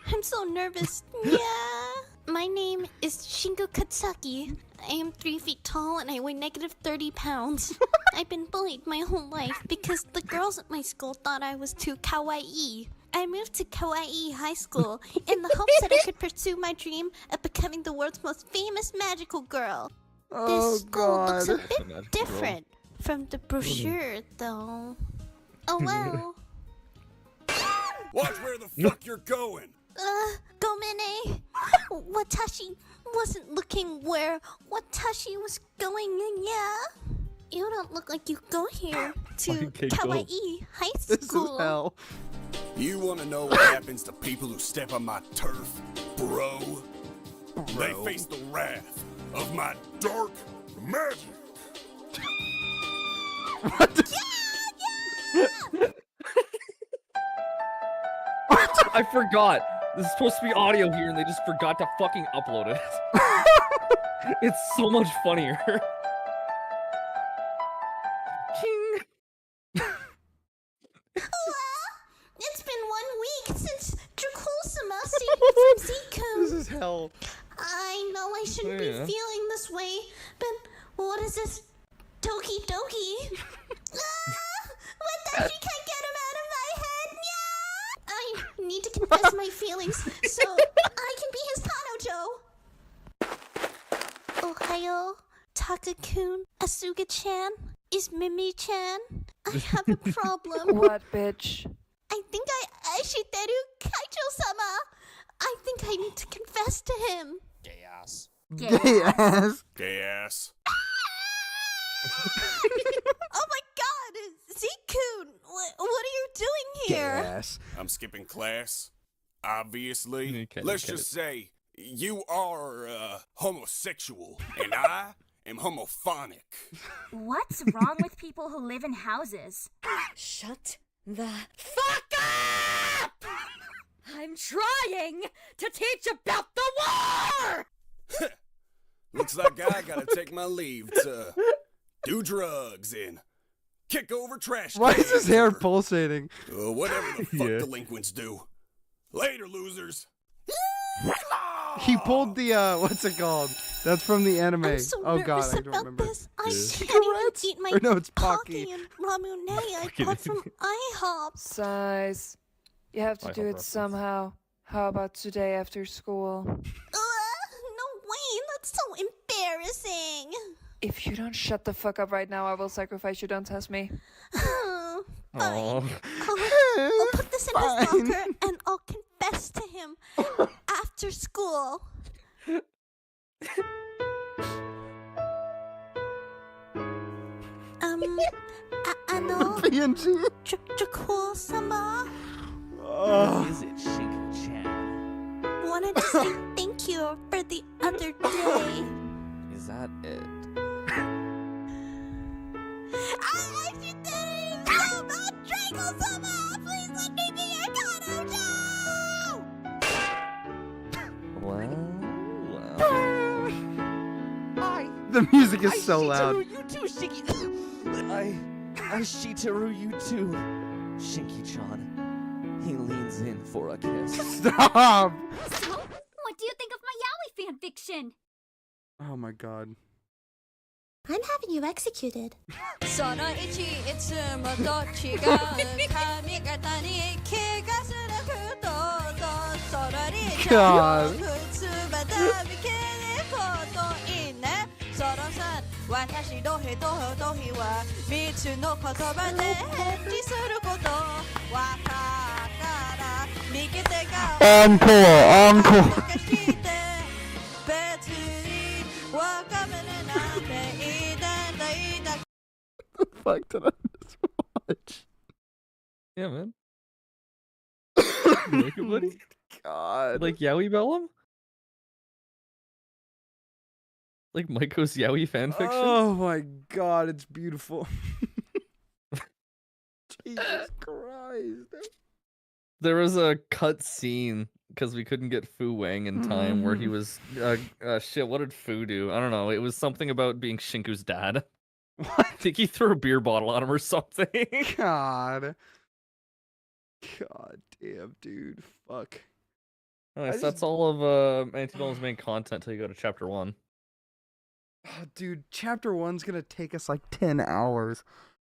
I'm so nervous. Yeah. My name is Shingo Katsaki. I am 3 feet tall and I weigh negative 30 pounds. I've been bullied my whole life because the girls at my school thought I was too kawaii. I moved to Kawaii High School in the hopes that I could pursue my dream of becoming the world's most famous magical girl.
Oh,
This school looks a
God.
bit different from the brochure, though. Oh well.
Watch where the fuck you're going.
Gomene. Watashi wasn't looking where Watashi was going, yeah? You don't look like you go here to
Okay, go.
Kawaii High
This is
School.
hell. You wanna know what happens to people who step on my turf, bro? They face the wrath of my dark magic.
I forgot. This is supposed to be audio here, and they just forgot to fucking upload it. It's so much funnier.
Z-kun.
This is hell.
I know I shouldn't
Yeah.
be feeling this way, but what is this? Doki Doki? What the she can't get him out of my head? Yeah! I need to confess my feelings so I can be his Panojo. Ohio, Taka-kun, Asuga-chan, is Mimi-chan. I have a problem.
What, bitch?
I think I Shiteru Kaicho-sama. I think I need to confess to him.
Gay ass.
Gay ass.
Gay ass.
Oh my god! Z-kun! What are you doing here?
Yes.
I'm skipping class. Obviously.
Okay,
Let's
okay.
just say you are homosexual, and I am homophonic.
What's wrong with people who live in houses?
Shut the fuck up! I'm trying to teach about the war!
Looks like I gotta take my leave to do drugs and kick over trash
Why is
cans
his hair
or,
pulsating?
whatever the fuck
Yeah.
delinquents do. Later, losers.
He pulled the what's it called? That's from the anime.
I'm so
oh god,
nervous
I don't
about
remember.
this. I
Yeah.
can't even eat my
Or no, it's
Pocky
Pocky.
and ramune I bought from IHOP.
Size. You have to
I
do
hope
it
reference.
somehow. How about today after school?
No way, that's so embarrassing.
If you don't shut the fuck up right now, I will sacrifice you. Don't test me.
Aw.
I'll put this in his locker and I'll confess to him after school.
PNG.
Jakul-sama,
Is it Shink-chan?
wanted to say thank you for the other day.
Is that it?
I should so much, Draco-sama! Please let me be your Kanojo!
Well.
The music is so loud.
You too, Shinky. I Shiteru you too, Shinky-chan. He leans in for a kiss.
Stop!
So, what do you think of my Yaoi fanfiction?
Oh my god.
I'm having you executed.
その位置いつもと違う髪型に気がするふとそろり
God.
普通また見けることいいねそろさん私の人と日は三つの言葉で返事することわかったら右手が
Encore, encore.
別にわかめなんていいんだいいんだ
Fuck did I just watch?
Yeah, man. You like it, buddy?
God.
Like Yaoi Bellum? Like Maiko's Yaoi fanfiction?
Oh my god, it's beautiful. Jesus Christ.
There was a cut scene because we couldn't get Fu Wang in time where he was shit, what did Fu do? I don't know. It was something about being Shinku's dad. I think he threw a beer bottle at him or something.
God. God damn, dude. Fuck.
Anyways,
I
that's
just-
all of Antebellum's main content till you go to chapter 1.
Oh, dude, chapter 1's gonna take us like 10 hours.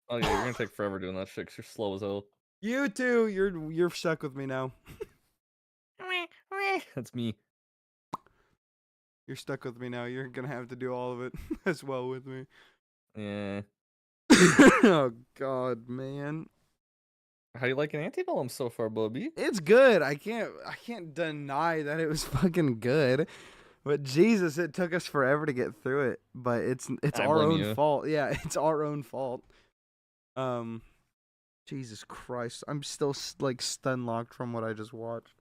Oh yeah, you're gonna take forever doing that shit 'cause you're slow as hell.
You too. You're stuck with me now.
That's me.
You're stuck with me now. You're gonna have to do all of it as well with me.
Yeah.
Oh god, man.
How you liking Antebellum so far, Bubby?
It's good. I can't deny that it was fucking good. But Jesus, it took us forever to get through it. But it's
I
our
blame
own
you.
fault. Yeah, it's our own fault. Jesus Christ. I'm still like stun locked from what I just watched.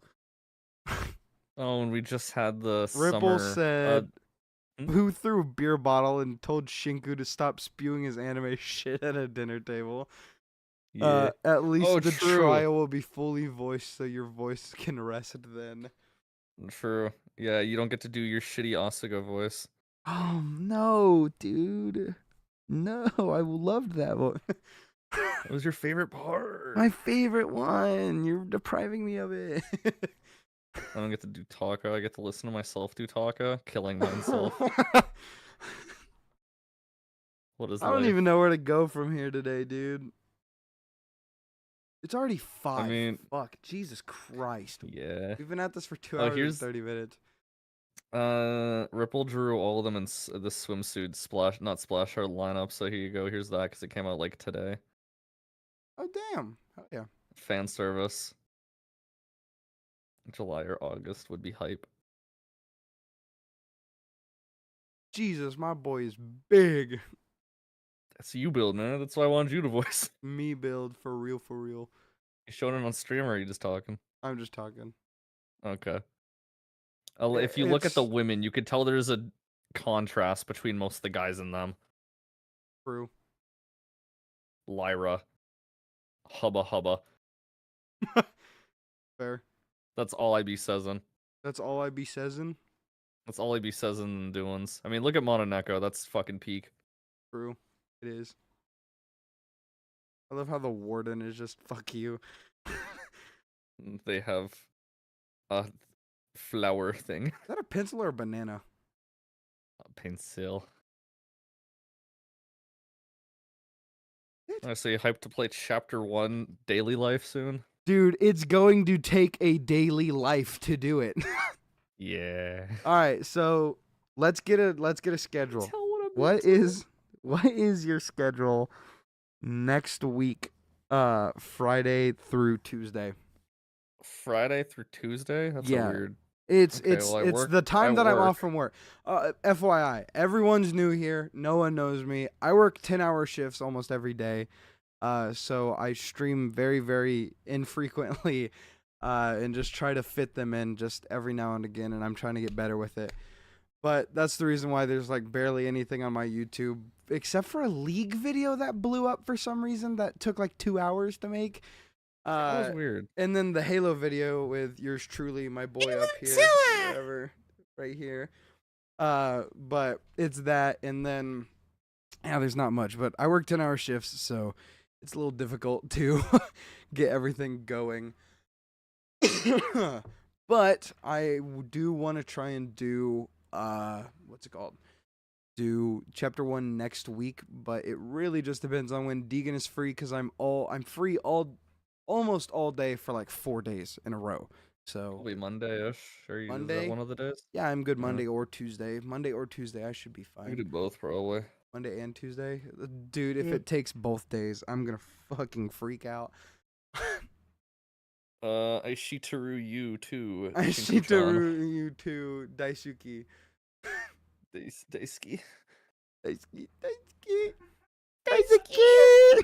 Oh, and we just had the
Ripple
summer,
said, who threw a beer bottle and told Shinku to stop spewing his anime shit at a dinner table?
Yeah.
At least
Oh,
the
true.
trial will be fully voiced so your voice can rest then.
True. Yeah, you don't get to do your shitty Asuga voice.
Oh, no, dude. No, I loved that one.
What was your favorite part?
My favorite one. You're depriving me of it.
I don't get to do Taka. I get to listen to myself do Taka, killing myself. What is
I don't
life?
even know where to go from here today, dude. It's already 5.
I mean,
fuck, Jesus Christ.
Yeah.
We've been at this for 2
Oh,
hours
here's
and 30 minutes.
Ripple drew all of them in the swimsuit not splash art lineup. So here you go. Here's that because it came out like today.
Oh damn! Oh yeah.
Fan service. July or August would be hype.
Jesus, my boy is big.
That's you build, man. That's why I wanted you to voice.
Me build for real, for real.
You showing it on stream or are you just talking?
I'm just talking.
Okay. If you look at the women, you could tell there's a contrast between most of the guys in them.
True.
Lyra. Hubba hubba.
Fair.
That's all I be sayin'.
That's all I be sayin'?
That's all I be sayin' and doin's. I mean, look at Mononeko. That's fucking peak.
True. It is. I love how the warden is just fuck you.
They have a flower thing.
Is that a pencil or a banana?
A pencil. I say hyped to play Chapter 1 Daily Life soon.
Dude, it's going to take a daily life to do it.
Yeah.
All right, so let's get a schedule. What is your schedule next week? Friday through Tuesday.
Friday through Tuesday? That's a weird.
It's
work-
the time that I'm
work.
off from work. FYI, everyone's new here. No one knows me. I work 10-hour shifts almost every day. So I stream very, very infrequently, and just try to fit them in just every now and again, and I'm trying to get better with it. But that's the reason why there's like barely anything on my YouTube, except for a League video that blew up for some reason that took like 2 hours to make.
That was weird.
And then the Halo video with yours truly, my boy up here, whatever, right here. But it's that, and then yeah, there's not much. But I work 10-hour shifts, so it's a little difficult to get everything going. But I do want to try and do what's it called? Do Chapter 1 next week, but it really just depends on when Deegan is free, because I'm free almost all day for like 4 days in a row. So
Probably Monday-ish. Is
Monday,
that one of the days?
Yeah, I'm good
Yeah.
Monday or Tuesday. Monday or Tuesday, I should be
We
fine.
can do both, probably.
Monday and Tuesday, dude. If
Yeah.
it takes both days, I'm gonna fucking freak out.
I Shitaru you too.
I Shitaru you too, Daisuki.
Daisuke.
Daisuke. Daisuke. Daisuke.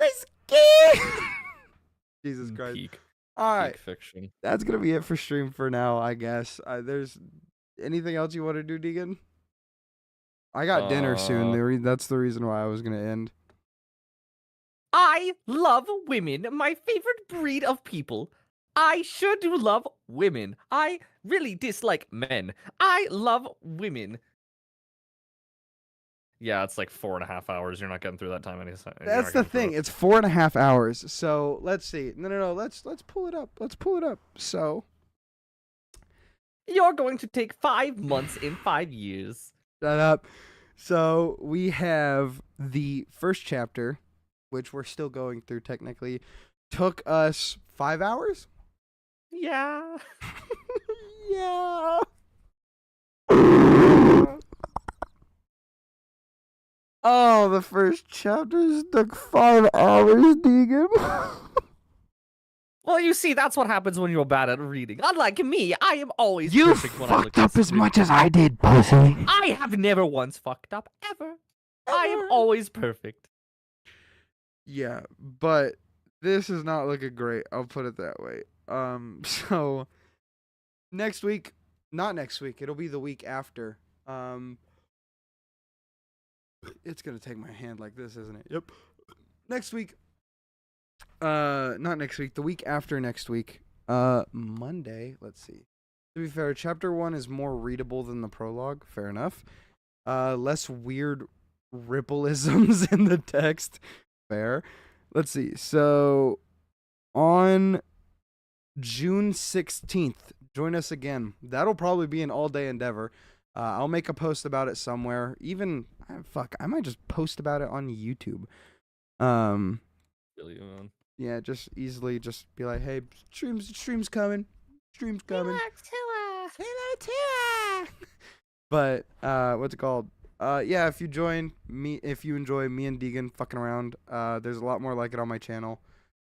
Daisuke. Jesus Christ.
Peak.
All right.
Peak fiction.
That's gonna be it for stream for now, I guess. There's anything else you want to do, Deegan? I got dinner soon. That's the reason why I was gonna end.
I love women, my favorite breed of people. I sure do love women. I really dislike men. I love women.
Yeah, it's like 4.5 hours. You're not getting through that time anytime.
That's the thing. It's 4.5 hours. So let's see. No. Let's pull it up. Let's pull it up. So
You're going to take 5 months in 5 years.
shut up. So we have the first chapter, which we're still going through technically, took us 5 hours.
Yeah.
Yeah. Oh, the first chapters took 5 hours, Deegan.
Well, you see, that's what happens when you're bad at reading. Unlike me, I am always
You
perfect when I look
fucked
at
up as
script.
much as I did, pussy.
I have never once fucked up, ever. I am always perfect.
Yeah, but this is not looking great. I'll put it that way. So next week, not next week, it'll be the week after. It's gonna take my hand like this, isn't it? Yep. Next week. Not next week. The week after next week. Monday. Let's see. To be fair, chapter 1 is more readable than the prologue. Fair enough. Less weird rippleisms in the text. Fair. Let's see. So on June 16th. Join us again. That'll probably be an all-day endeavor. I'll make a post about it somewhere. Even I might just post about it on YouTube. Yeah, just easily just be like, hey, stream's coming. Stream's coming. But what's it called? Yeah, if you enjoy me and Deegan fucking around, there's a lot more like it on my channel.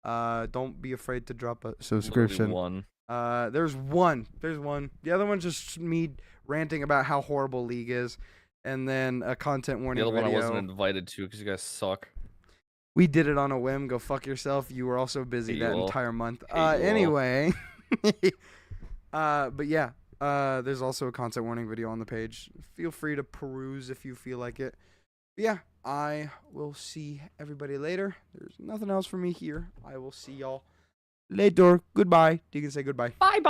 Don't be afraid to drop a subscription.
One.
There's one. The other one's just me ranting about how horrible League is, and then a content warning
The other
video.
one I wasn't invited to because you guys suck.
We did it on a whim. Go fuck yourself. You were also busy
Hate
that
you all.
entire month.
Hate you all.
Anyway. But yeah, there's also a content warning video on the page. Feel free to peruse if you feel like it. But yeah, I will see everybody later. There's nothing else for me here. I will see y'all later. Goodbye. You can say goodbye.
Bye-bye.